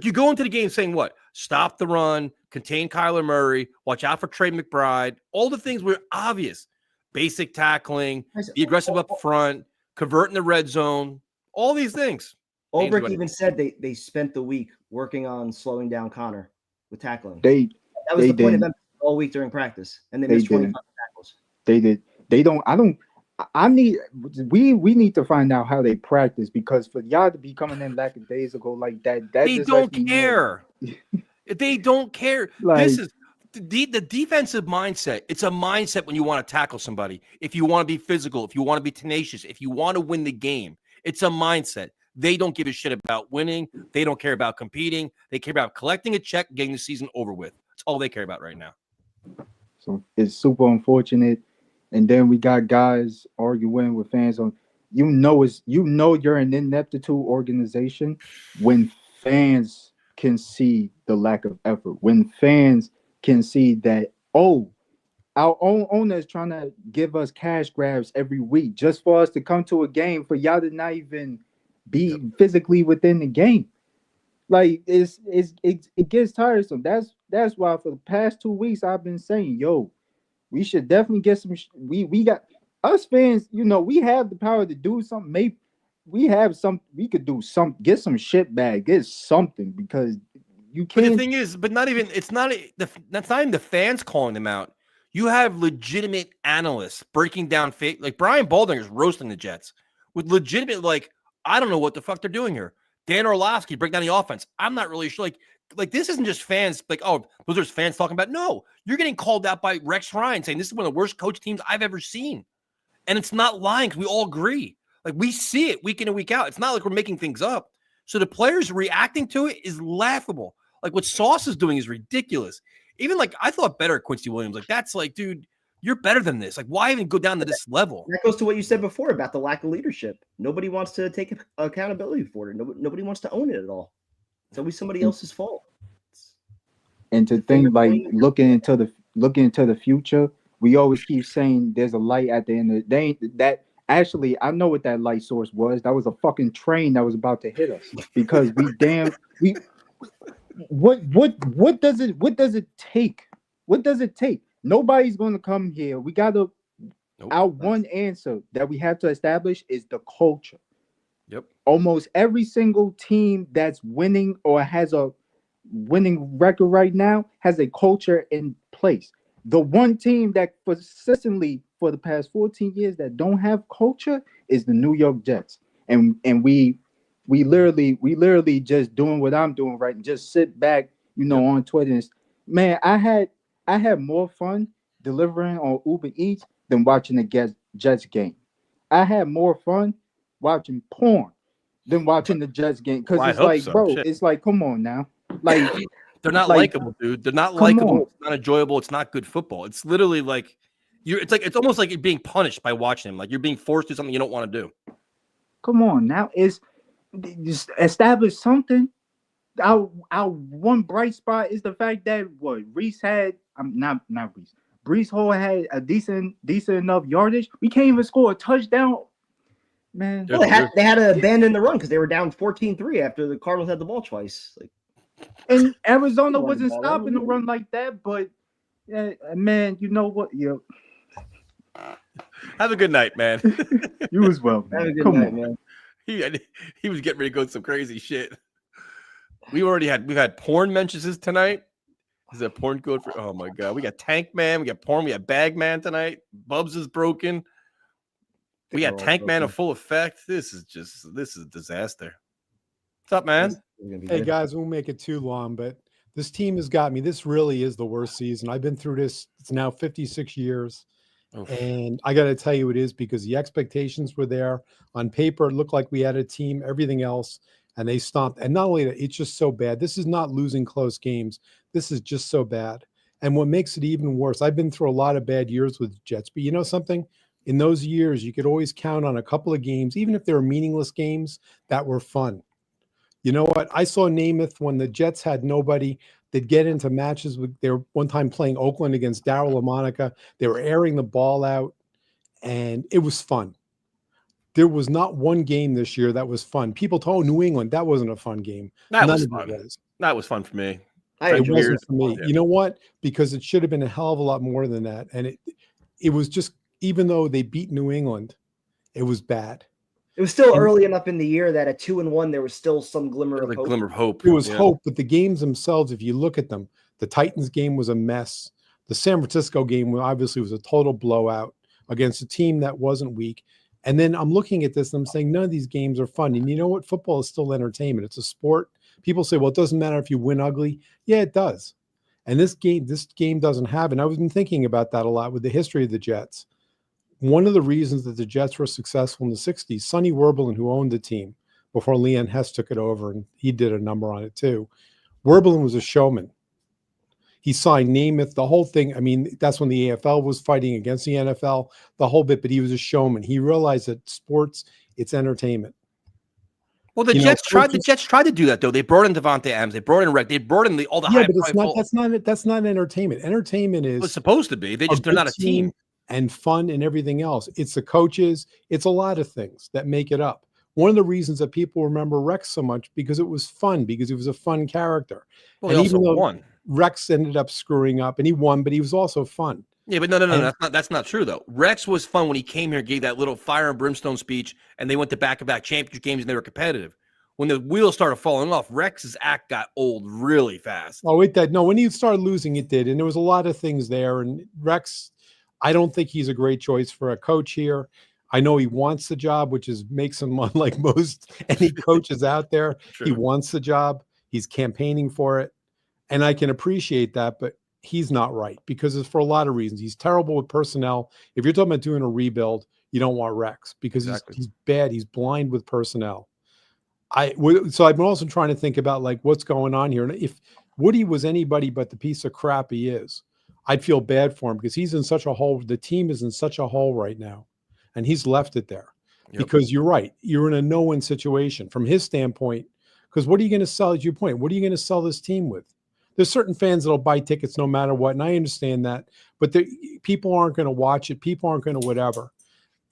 you go into the game saying what? Stop the run, contain Kyler Murray, watch out for Trey McBride. All the things were obvious. Basic tackling, be aggressive up front, convert in the red zone, all these things. Ulbrich even said they spent the week working on slowing down Connor with tackling. That was the point of them all week during practice, and they missed 25 tackles. They did. We need to find out how they practice, because for y'all to be coming in lackadaisical like that they don't care. They don't care. Like, this is the defensive mindset. It's a mindset when you want to tackle somebody. If you want to be physical, if you want to be tenacious, if you want to win the game, it's a mindset. They don't give a shit about winning. They don't care about competing. They care about collecting a check, getting the season over with. That's all they care about right now. So it's super unfortunate. And then we got guys arguing with fans on, you're an ineptitude organization when fans can see the lack of effort, when fans can see that, our own owner is trying to give us cash grabs every week just for us to come to a game for y'all to not even be physically within the game. Like it gets tiresome. That's why for the past 2 weeks I've been saying, yo, we should definitely get some. We got us fans. You know, we have the power to do something. Maybe we have some. We could do some. Get some shit back. Get something because you can't. But the thing is, but not even. It's not. That's not even the fans calling them out. You have legitimate analysts breaking down fake. Like Brian Baldinger's roasting the Jets with legitimate. Like I don't know what the fuck they're doing here. Dan Orlovsky break down the offense. I'm not really sure. Like this isn't just fans. Like, oh, those are fans talking about. No, you're getting called out by Rex Ryan saying this is one of the worst coach teams I've ever seen, and it's not lying because we all agree. Like we see it week in and week out. It's not like we're making things up. So the players reacting to it is laughable. Like what Sauce is doing is ridiculous. Even like I thought better Quincy Williams. Like that's like, dude, you're better than this. Like why even go down to this level? That goes to what you said before about the lack of leadership. Nobody wants to take accountability for it. Nobody wants to own it at all. It's always somebody else's fault. And to think like looking into the future, we always keep saying there's a light at the end of the day. That actually, I know what that light source was. That was a fucking train that was about to hit us because what does it take? What does it take? Nobody's going to come here. We got to. Our one answer that we have to establish is the culture. Yep. Almost every single team that's winning or has a winning record right now has a culture in place. The one team that consistently for the past 14 years that don't have culture is the New York Jets. And we literally just doing what I'm doing right and just sit back, on Twitter. And, man, I had more fun delivering on Uber Eats than watching the Jets game. I had more fun watching porn than watching the Jets game because it's like, bro, it's like, come on now. Like they're not likable, dude. They're not likable. It's not enjoyable. It's not good football. It's literally like it's almost like you're being punished by watching them. Like you're being forced to do something you don't want to do. Come on now. Just establish something. Our one bright spot is the fact that Reese had not Reese. Breece Hall had a decent enough yardage. We can't even score a touchdown. Man, well, they had to abandon the run because they were down 14-3 after the Cardinals had the ball twice. And Arizona wasn't stopping the run like that, but man, you know what? Yo, have a good night, man. You as well, man. Have a good night, man. He was getting ready to go some crazy shit. We've had porn mentions tonight. Is that porn good for? Oh my god, we got Tank Man, we got porn, we got Bag Man tonight. Bubs is broken. We got Tank Man in full effect. This is a disaster. What's up, man? Hey guys, we won't make it too long, but this team has got me. This really is the worst season. I've been through this. It's now 56 years. And I got to tell you it is because the expectations were there. On paper, it looked like we had a team, everything else, and they stomped. And not only that, it's just so bad. This is not losing close games. This is just so bad. And what makes it even worse, I've been through a lot of bad years with the Jets, but you know something? In those years, you could always count on a couple of games, even if they were meaningless games, that were fun. You know what? I saw Namath when the Jets had nobody. They'd get into matches with. They were one time playing Oakland against Darryl LaMonica. They were airing the ball out, and it was fun. There was not one game this year that was fun. People told New England that wasn't a fun game. That was fun. That was fun for me. It wasn't for me. You know what? Because it should have been a hell of a lot more than that. And it was just, even though they beat New England, it was bad. It was still early enough in the year that at 2-1, there was still some glimmer of hope. Glimmer of hope. It was hope, but the games themselves, if you look at them, the Titans game was a mess. The San Francisco game obviously was a total blowout against a team that wasn't weak. And then I'm looking at this and I'm saying none of these games are fun. And you know what? Football is still entertainment. It's a sport. People say, well, it doesn't matter if you win ugly. Yeah, it does. And this game doesn't have it. And I've been thinking about that a lot with the history of the Jets. One of the reasons that the Jets were successful in the 60s, Sonny Werblin, who owned the team before Leon Hess took it over, and he did a number on it too. Werblin was a showman. He signed Namath, the whole thing. I mean, that's when the AFL was fighting against the NFL, the whole bit, but he was a showman. He realized that sports, it's entertainment. Well, the Jets tried to do that though. They brought in Devontae Adams. They brought in Rex. They brought in all the high. But that's not entertainment. Entertainment is supposed to be. They're not a team. And fun and everything else. It's the coaches. It's a lot of things that make it up. One of the reasons that people remember Rex so much because it was fun, because he was a fun character. Well, and he also won. Rex ended up screwing up, and he won, but he was also fun. Yeah, but no, that's not true though. Rex was fun when he came here, gave that little fire and brimstone speech, and they went to back-to-back championship games and they were competitive. When the wheels started falling off, Rex's act got old really fast. Oh, it did. No, when he started losing, it did, and there was a lot of things there. And Rex, I don't think he's a great choice for a coach here. I know he wants the job, which makes him unlike most any coaches out there. True. He wants the job. He's campaigning for it, and I can appreciate that, but he's not right because it's for a lot of reasons. He's terrible with personnel. If you're talking about doing a rebuild, you don't want Rex because he's bad. He's blind with personnel. So I've been also trying to think about like what's going on here. And if Woody was anybody but the piece of crap he is, I'd feel bad for him because he's in such a hole. The team is in such a hole right now, and he's left it there because you're right. You're in a no-win situation from his standpoint. Because what are you going to sell? At your point, what are you going to sell this team with? There's certain fans that'll buy tickets no matter what, and I understand that. But people aren't going to watch it. People aren't going to whatever.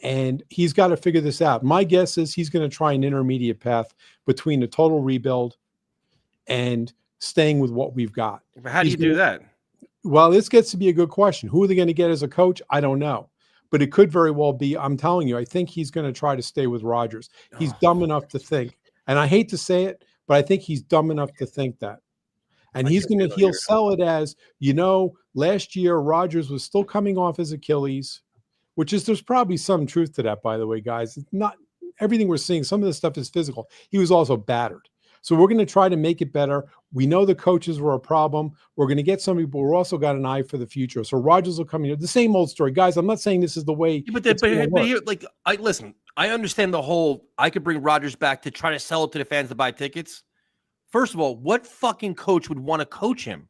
And he's got to figure this out. My guess is he's going to try an intermediate path between a total rebuild and staying with what we've got. But how do you do that? Well, this gets to be a good question. Who are they going to get as a coach? I don't know. But it could very well be, I'm telling you, I think he's going to try to stay with Rodgers. He's dumb enough to think, and I hate to say it, but I think he's dumb enough to think that. And he'll sell it as, last year Rodgers was still coming off his Achilles, there's probably some truth to that, by the way, guys. It's not everything we're seeing. Some of this stuff is physical. He was also battered. So we're going to try to make it better. We know the coaches were a problem. We're going to get some people who also got an eye for the future. So Rodgers will come in. The same old story. Guys, I'm not saying this is the way. Listen, I understand the whole, I could bring Rodgers back to try to sell it to the fans to buy tickets. First of all, what fucking coach would want to coach him?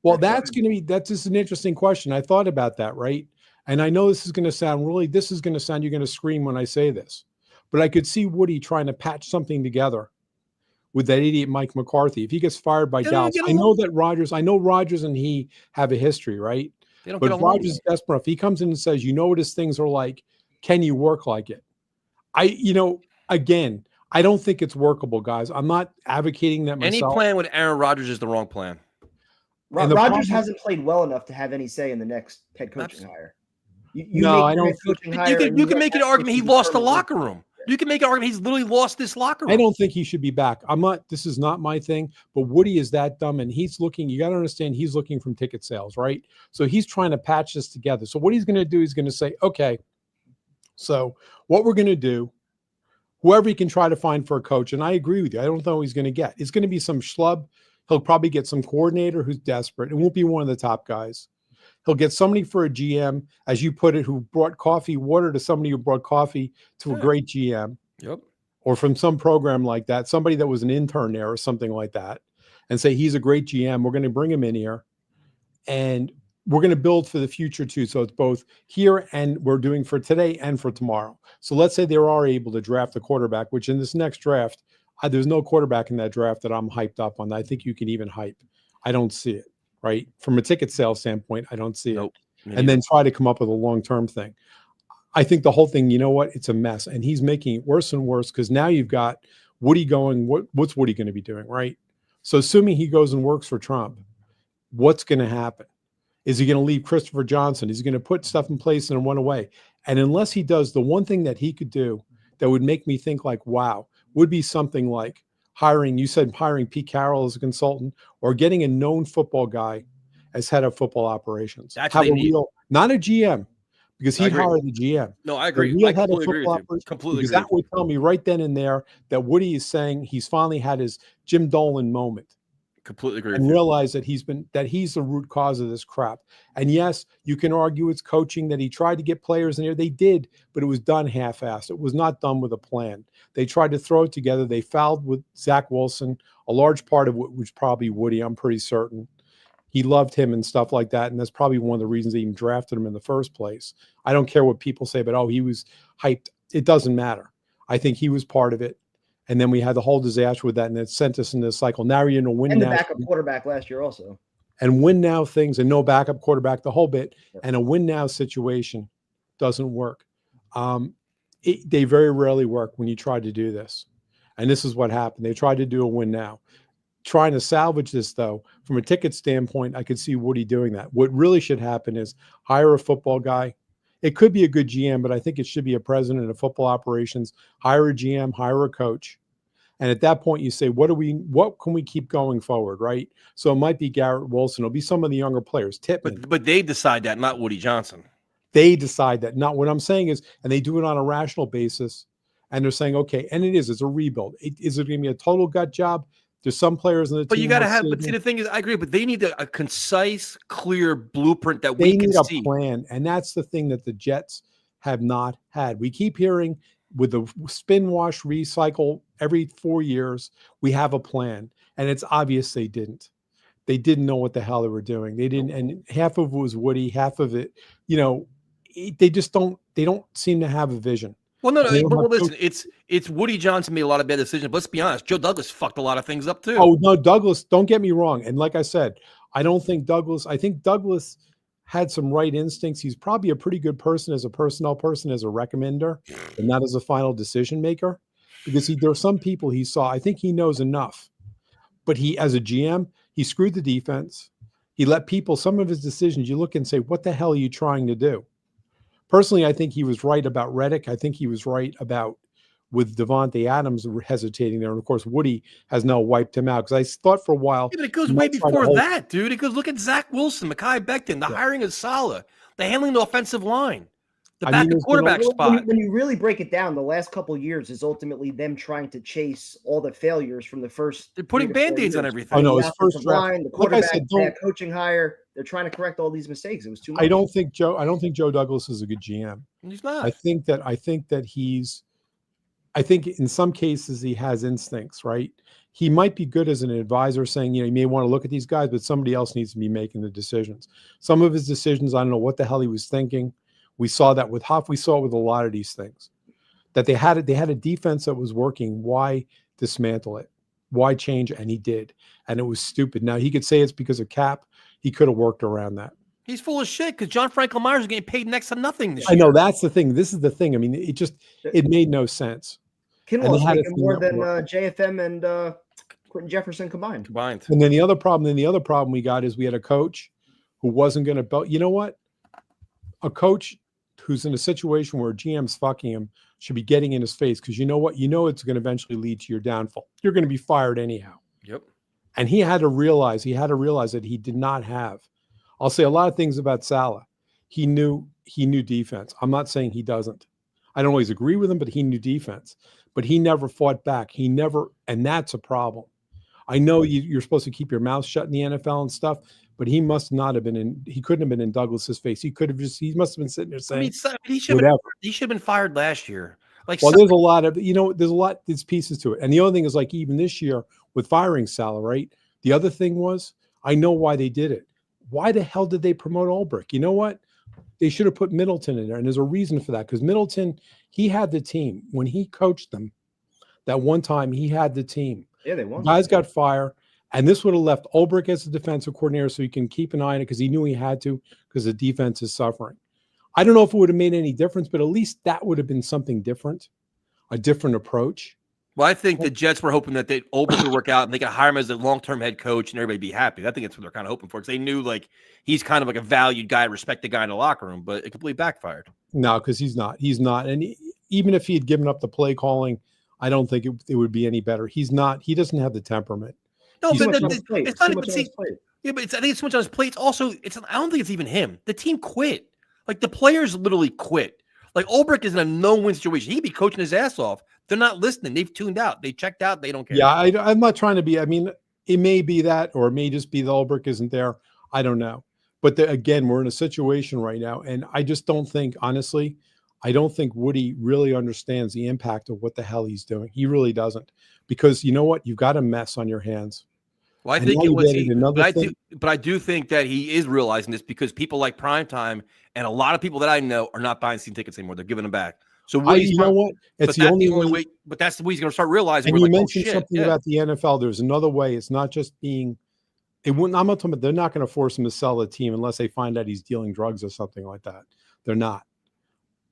Well, that's just an interesting question. I thought about that, right? And I know this is going to sound, you're going to scream when I say this, but I could see Woody trying to patch something together with that idiot Mike McCarthy. If he gets fired by Dallas, I know Rodgers and he have a history, right? But Rodgers is desperate. If he comes in and says, what his things are like, can you work like it? Again, I don't think it's workable, guys. I'm not advocating that myself. Any plan with Aaron Rodgers is the wrong plan. Rodgers hasn't played well enough to have any say in the next head coaching hire. I don't. You can make an argument he lost the locker room. You can make an argument he's literally lost this locker room. I don't think he should be back. This is not my thing, but Woody is that dumb, and he's looking. You got to understand, he's looking from ticket sales, right? So he's trying to patch this together. So what he's going to do, he's going to say, okay, so what we're going to do, whoever he can try to find for a coach, and I agree with you. I don't know who he's going to get. It's going to be some schlub. He'll probably get some coordinator who's desperate. It won't be one of the top guys. He'll get somebody for a GM, as you put it, who brought water to somebody who brought coffee to a great GM. Yep. Or from some program like that, somebody that was an intern there or something like that, and say he's a great GM. We're going to bring him in here, and we're going to build for the future too. So it's both here and we're doing for today and for tomorrow. So let's say they are able to draft a quarterback, which in this next draft, there's no quarterback in that draft that I'm hyped up on. I think you can even hype. I don't see it. Right? From a ticket sales standpoint, I don't see it. And then try to come up with a long-term thing. I think the whole thing, it's a mess. And he's making it worse and worse because now you've got Woody going, what's Woody going to be doing, right? So assuming he goes and works for Trump, what's going to happen? Is he going to leave Christopher Johnson? Is he going to put stuff in place and run away? And unless he does, the one thing that he could do that would make me think like, wow, would be something like hiring Pete Carroll as a consultant or getting a known football guy as head of football operations. That's what they need. Not a GM, because he'd hire the GM. No, I agree. I completely agree with you. Completely agree. That would tell me right then and there that Woody is saying he's finally had his Jim Dolan moment. Completely agree. And realize that he's the root cause of this crap. And yes, you can argue it's coaching that he tried to get players in here. They did, but it was done half-assed. It was not done with a plan. They tried to throw it together. They fouled with Zach Wilson. A large part of it was probably Woody, I'm pretty certain. He loved him and stuff like that. And that's probably one of the reasons they even drafted him in the first place. I don't care what people say, but he was hyped. It doesn't matter. I think he was part of it. And then we had the whole disaster with that, and it sent us into this cycle. Now you're in a win And the now. backup quarterback last year also. And win now things, and no backup quarterback, the whole bit. And a win now situation doesn't work. They very rarely work when you try to do this. And this is what happened. They tried to do a win now. Trying to salvage this, though, from a ticket standpoint, I could see Woody doing that. What really should happen is hire a football guy. It could be a good GM, but I think it should be a president of football operations. Hire a GM, hire a coach. And at that point, you say, what can we keep going forward, right? So it might be Garrett Wilson. It'll be some of the younger players. Tippmann. But they decide that, not Woody Johnson. They decide that. Not what I'm saying is, and they do it on a rational basis. And they're saying, okay, and it's a rebuild. Is it going to be a total gut job? There's some players in the team. But you got to have. But see, the thing is, I agree. But they need a concise, clear blueprint that we can see. They need a plan, and that's the thing that the Jets have not had. We keep hearing with the spin, wash, recycle every 4 years. We have a plan, and it's obvious they didn't. They didn't know what the hell they were doing. They didn't, and half of it was Woody, half of it, they just don't. They don't seem to have a vision. Well, no, but listen, it's Woody Johnson made a lot of bad decisions. But let's be honest, Joe Douglas fucked a lot of things up too. Oh no, Douglas! Don't get me wrong. And like I said, I think Douglas had some right instincts. He's probably a pretty good person as a personnel person, as a recommender, and not as a final decision maker. Because there are some people he saw. I think he knows enough, but he, as a GM, he screwed the defense. He let people. Some of his decisions, you look and say, "What the hell are you trying to do?" Personally, I think he was right about Reddick. I think he was right about with Devontae Adams hesitating there. And of course, Woody has now wiped him out because I thought for a while. Yeah, but it goes way before that, dude. It goes, look at Zach Wilson, Mekhi Becton, the hiring of Saleh, the handling the offensive line, the backup quarterback spot. When you really break it down, the last couple of years is ultimately them trying to chase all the failures from the first. They're putting Band-Aids on everything. Oh, no, his first draft. Line, the quarterback, bad coaching hire. They're trying to correct all these mistakes. It was too much. I don't think Joe Douglas is a good GM. He's not. I think in some cases he has instincts, right? He might be good as an advisor saying, you may want to look at these guys, but somebody else needs to be making the decisions. Some of his decisions, I don't know what the hell he was thinking. We saw that with Huff. We saw it with a lot of these things. That they had a defense that was working. Why dismantle it? Why change? And he did. And it was stupid. Now, he could say it's because of cap. He could have worked around that. He's full of shit because John Franklin Myers is getting paid next to nothing this year. I know, that's the thing. This is the thing. I mean, it made no sense. Kinlaw was making more than JFM and Quentin Jefferson combined. And then the other problem we got is we had a coach who wasn't going to belt. You know what? A coach who's in a situation where a GM's fucking him should be getting in his face because you know what? You know it's going to eventually lead to your downfall. You're going to be fired anyhow. Yep. And he had to realize that he did not have. I'll say a lot of things about Saleh. He knew defense. I'm not saying he doesn't. I don't always agree with him, but he knew defense. But he never fought back. And that's a problem. I know you're supposed to keep your mouth shut in the NFL and stuff, but he must not have been he couldn't have been in Douglas's face. He must have been sitting there saying, he should have been fired last year. There's a lot of, there's pieces to it. And the other thing is even this year with firing Saleh, right? The other thing was, I know why they did it. Why the hell did they promote Ulbrich? You know what? They should have put Middleton in there. And there's a reason for that because Middleton, he had the team. When he coached them that one time, he had the team. Yeah, they won. Guys got fired. And this would have left Ulbrich as the defensive coordinator so he can keep an eye on it because he knew he had to because the defense is suffering. I don't know if it would have made any difference, but at least that would have been something different, a different approach. Well, I think the Jets were hoping that Ulbrich would work out and they could hire him as a long-term head coach and everybody be happy. I think that's what they're kind of hoping for because they knew he's kind of like a valued guy, respected guy in the locker room, but it completely backfired. No, because he's not. And even if he had given up the play calling, I don't think it would be any better. He's not. He doesn't have the temperament. No, but it's not even. Yeah, but I think it's so much on his plate. It's also, I don't think it's even him. The team quit. The players literally quit. Ulbrich is in a no-win situation. He'd be coaching his ass off. They're not listening. They've tuned out. They checked out. They don't care. Yeah, I'm not trying to be. I mean, it may be that, or it may just be the Ulbrich isn't there. I don't know. But again, we're in a situation right now, and I just don't think, honestly, I don't think Woody really understands the impact of what the hell he's doing. He really doesn't, because you know what? You've got a mess on your hands. Well, I think it was, but I do think that he is realizing this because people like Primetime and a lot of people that I know are not buying season tickets anymore. They're giving them back. So you know what? It's the only way. But that's the way he's going to start realizing. And you like, mentioned something about the NFL. There's another way. It's not just being. I'm not talking about. They're not going to force him to sell the team unless they find out he's dealing drugs or something like that. They're not.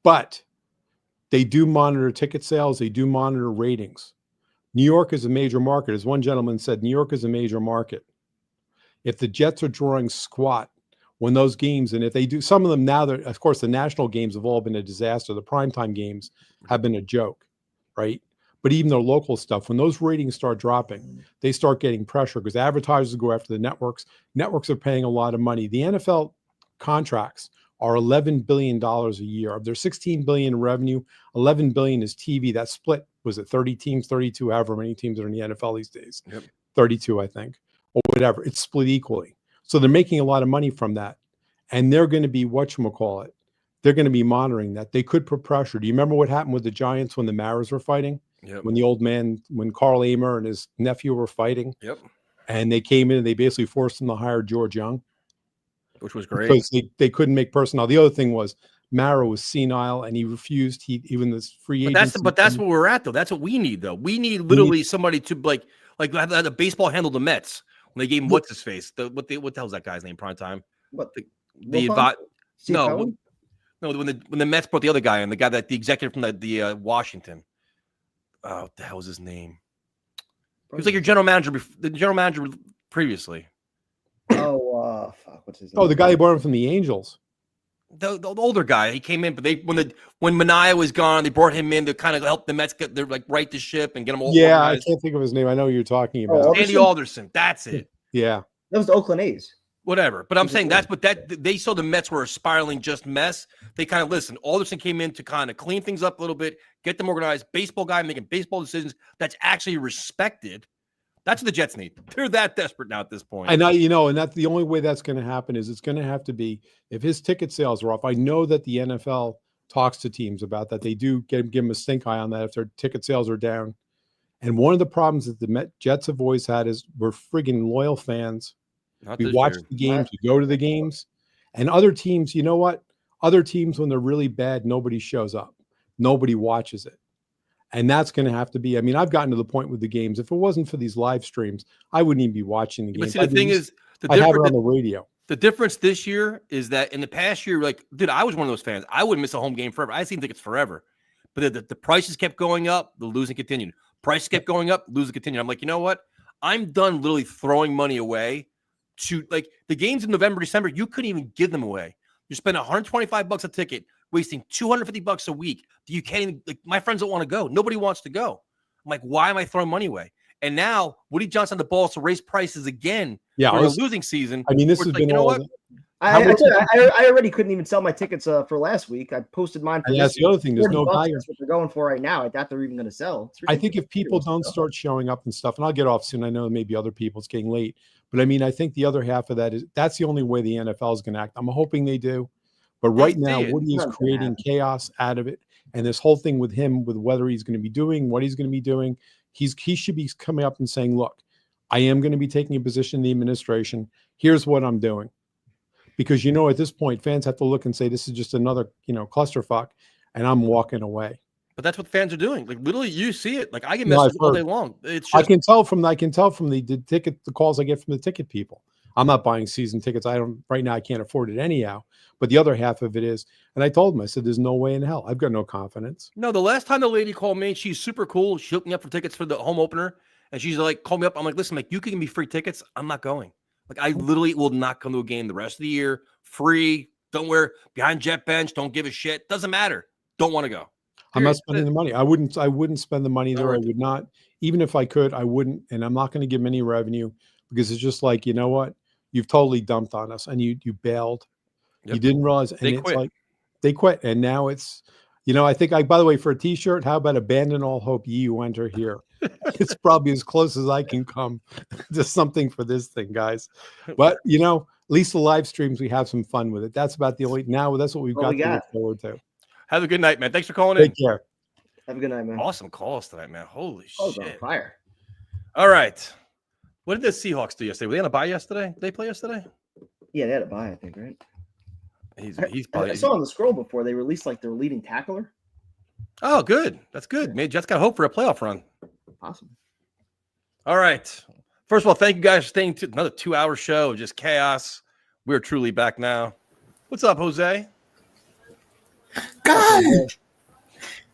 But they do monitor ticket sales. They do monitor ratings. New York is a major market. As one gentleman said, New York is a major market. If the Jets are drawing squat when those games, and if they do, some of them now, of course, the national games have all been a disaster. The primetime games have been a joke, right? But even their local stuff, when those ratings start dropping, they start getting pressure because advertisers go after the networks. Networks are paying a lot of money. The NFL contracts are $11 billion a year. Of their $16 billion in revenue, $11 billion is TV. That split, was it 30 teams, 32, however many teams are in the NFL these days? Yep. 32, I think, or whatever. It's split equally. So they're making a lot of money from that. And they're going to be, whatchamacallit, they're going to be monitoring that. They could put pressure. Do you remember what happened with the Giants when the Maras were fighting? Yep. When the old man, when Carl Amer and his nephew were fighting? Yep. And they came in and they basically forced them to hire George Young. Which was great. Because they couldn't make personnel. The other thing was Mara was senile and he refused. Even this free agent. But that's where we're at, though. That's what we need, though. We need literally somebody to like the baseball handled the Mets when they gave him what's his face. What the hell's that guy's name? Prime time. What when the Mets brought the other guy in, the guy that the executive from the Washington. What the hell was his name? He was like your general manager, the general manager previously. Oh, fuck, what's his name? Oh, the guy who brought him from the Angels. The older guy. He came in, but when Mania was gone, they brought him in to kind of help the Mets get their right the ship and get them all. Yeah, organized. I can't think of his name. I know who you're talking about. Andy Alderson. That's it. Yeah, that was the Oakland A's. Whatever, but I'm saying they saw the Mets were a spiraling just mess. They kind of listened. Alderson came in to kind of clean things up a little bit, get them organized. Baseball guy making baseball decisions that's actually respected. That's what the Jets need. They're that desperate now at this point. And and that's the only way that's going to happen is it's going to have to be if his ticket sales are off. I know that the NFL talks to teams about that. They do give them a stink eye on that if their ticket sales are down. And one of the problems that the Jets have always had is we're friggin' loyal fans. We watch the games, we go to the games, and other teams, you know what? Other teams, when they're really bad, nobody shows up. Nobody watches it. And that's going to have to be, I mean, I've gotten to the point with the games. If it wasn't for these live streams, I wouldn't even be watching the games. But see, the thing is, I have it on the radio. The difference this year is that in the past year, like, dude, I was one of those fans. I wouldn't miss a home game forever. I seen tickets forever. But the prices kept going up, the losing continued. Prices kept going up, losing continued. I'm like, you know what? I'm done literally throwing money away. To like the games in November, December, you couldn't even give them away. You spend $125 a ticket, wasting $250 a week. You can't even, like, my friends don't want to go. Nobody wants to go. I'm like, why am I throwing money away? And now Woody Johnson had the balls to raise prices again for a losing season. I mean, this has like, been you know what? I already couldn't even sell my tickets for last week. I posted mine. And that's the other thing. There's no value. That's what they're going for right now. I doubt they're even going to sell. I think if people don't start showing up and stuff, and I'll get off soon. I know maybe other people, it's getting late. But I mean, I think the other half of that is that's the only way the NFL is going to act. I'm hoping they do. But right now, Woody is creating chaos out of it. And this whole thing with him, with whether he's going to be doing, what he's going to be doing, he should be coming up and saying, look, I am going to be taking a position in the administration. Here's what I'm doing. Because, at this point, fans have to look and say, this is just another, clusterfuck, and I'm walking away. But that's what fans are doing. Like, literally, you see it. Like, I get messages all day long. It's just... I can tell from the calls I get from the ticket people. I'm not buying season tickets. Right now, I can't afford it anyhow. But the other half of it is, and I told him, I said, there's no way in hell. I've got no confidence. No, the last time the lady called me, she's super cool. She hooked me up for tickets for the home opener. And she's like, call me up. I'm like, listen, you can give me free tickets. I'm not going. Like, I literally will not come to a game the rest of the year. Free. Don't wear behind jet bench. Don't give a shit. Doesn't matter. Don't want to go. I'm not spending the money. I wouldn't spend the money there. I would not. Even if I could, I wouldn't. And I'm not going to give them any revenue because it's just like, you know what? You've totally dumped on us and you bailed. Yep. You didn't realize. And it's quit. Like they quit. And now it's, I think by the way, for a t-shirt, how about abandon all hope ye who enter here? It's probably as close as I can come to something for this thing, guys. But at least the live streams, we have some fun with it. That's about the only that's what we've got to look forward to. Have a good night, man. Thanks for calling in. Take care. Have a good night, man. Awesome calls tonight, man. Holy shit. On fire. All right. What did the Seahawks do yesterday? Were they on a bye yesterday? Did they play yesterday? Yeah, they had a bye, I think, right? He's probably. I saw on the scroll before they released like their leading tackler. Oh, good. That's good. Maybe Jets got hope for a playoff run. Possible. All right. First of all, thank you guys for staying to another 2-hour show of just chaos. We're truly back now. What's up, Jose? God,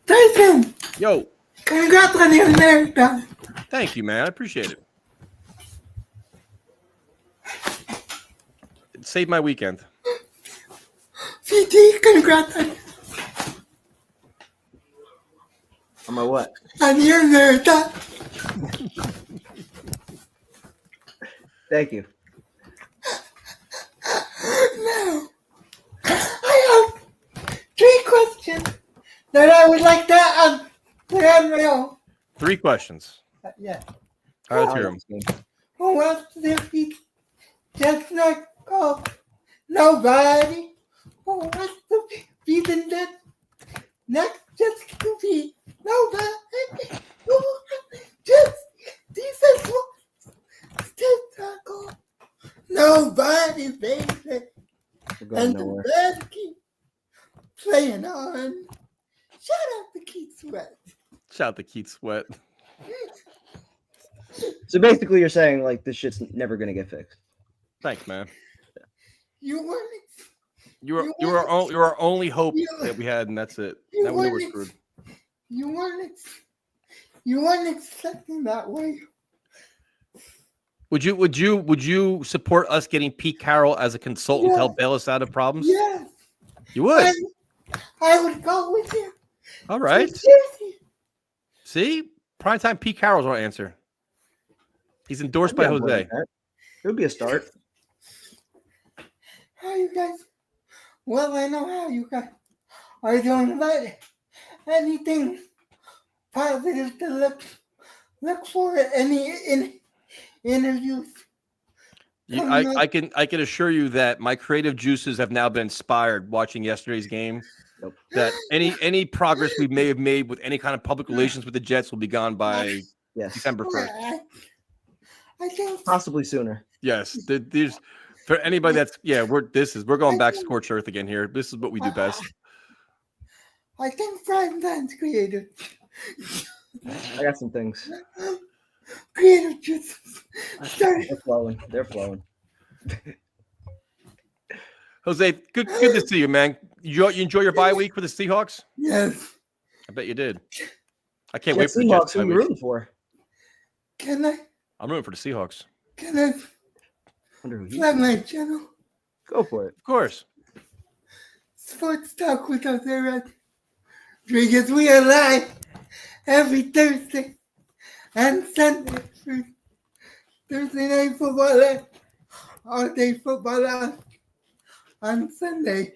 Tyson. Yo. Congrats on the America. Thank you, man. I appreciate it. It saved my weekend. CT, congrats on my what? On your America. Thank you. Now, I have 3 questions that I would like to put on my own. 3 questions. Yeah. All right, let's hear them. Who wants to defeat Jets not go? Nobody. Who wants to beat the Jets? Next, Jets to beat nobody. Jets defense. Tackle. Nobody, baby. And nowhere. the bad keep playing on. Shout out to Keith Sweat. Shout out to Keith Sweat. So basically, you're saying like this shit's never gonna get fixed. Thanks, man. You weren't. You were our only hope that we had, and that's it. Now we know we're screwed. You weren't expecting that way. Would you support us getting Pete Carroll as a consultant to help bail us out of problems? Yes. You would. I would go with you. All right. See, primetime Pete Carroll's our answer. He's endorsed by Jose. It would be a start. How you guys? Well, I know how you guys are doing, but anything positive to look for any interviews. I can assure you that my creative juices have now been inspired watching yesterday's game. Nope. That any progress we may have made with any kind of public relations with the Jets will be gone by December 1st. I think possibly sooner. Yes, there's for anybody that's we're going back scorched earth again here. This is what we do best. I think Primetime's creative. I got some things. Creative juices. They're flowing. Jose, good to see you, man. You enjoy your bye week for the Seahawks? Yes. I bet you did. I can't wait for the Seahawks. Jets. Who are you rooting for? Can I? I'm rooting for the Seahawks. Can I? Plug my channel. Go for it. Of course. Sports Talk with Jose Rodriguez. We are live every Thursday and Sunday. Thursday night football, all day football on Sunday.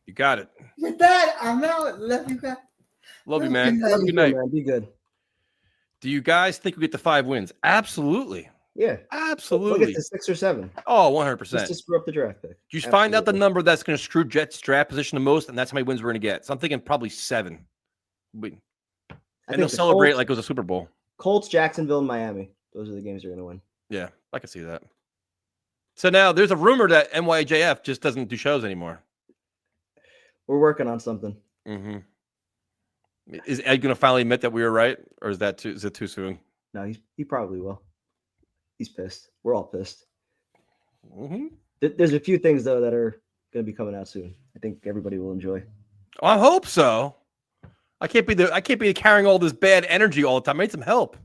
You got it. With that, I'm out. Love you guys. Love you, man. Good night, man. Be good. Do you guys think we get the 5 wins? Absolutely. Yeah. Absolutely. We'll get to 6 or 7. Oh, 100%. Just to screw up the draft pick. You find out the number that's going to screw Jets draft position the most, and that's how many wins we're going to get. So I'm thinking probably 7. And they'll celebrate like it was a Super Bowl. Colts, Jacksonville, and Miami. Those are the games you're going to win. Yeah, I can see that. So now there's a rumor that NYJF just doesn't do shows anymore. We're working on something. Mm-hmm. Is Ed going to finally admit that we were right, or is it too soon? No, he probably will. He's pissed. We're all pissed. Mm-hmm. There's a few things though that are going to be coming out soon. I think everybody will enjoy. I hope so. I can't be carrying all this bad energy all the time. I need some help.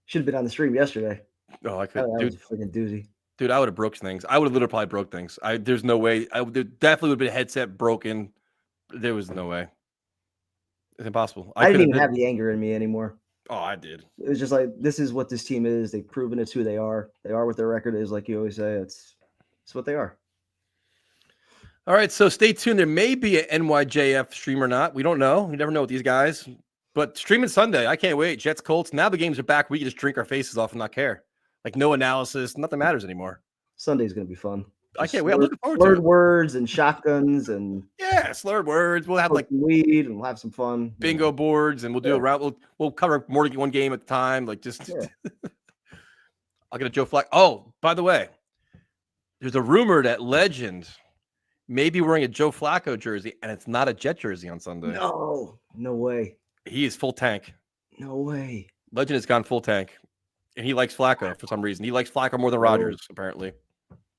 Should have been on the stream yesterday. Oh, I could. That was a freaking doozy. Dude, I would have broke things. I would have literally probably broke things. There's no way. There definitely would have been a headset broken. There was no way. It's impossible. I didn't even have the anger in me anymore. Oh, I did. It was just like, this is what this team is. They've proven it's who they are. They are what their record is, like you always say. It's what they are. All right, so stay tuned. There may be an NYJF stream or not. We don't know. We never know with these guys. But streaming Sunday, I can't wait. Jets, Colts. Now the games are back. We can just drink our faces off and not care. Like no analysis. Nothing matters anymore. Sunday's going to be fun. I can't wait. I'm looking forward to slurred it. words and shotguns and slurred words. We'll have like weed and we'll have some fun. Bingo boards and we'll do a route. We'll cover more than one game at a time. Like just I'll get a Joe Flacco. Oh, by the way, there's a rumor that Legend maybe wearing a Joe Flacco jersey, and it's not a Jet jersey on Sunday. No way. He is full tank. No way. Legend has gone full tank, and he likes Flacco for some reason. He likes Flacco more than Rodgers, apparently.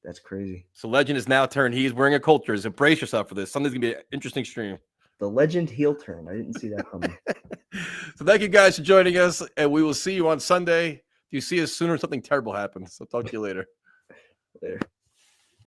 That's crazy. So Legend is now turned. He's wearing a Colt jersey. Brace yourself for this. Sunday's going to be an interesting stream. The Legend heel turn. I didn't see that coming. So thank you guys for joining us, and we will see you on Sunday. If you see us sooner, something terrible happens. I'll talk to you later. Later.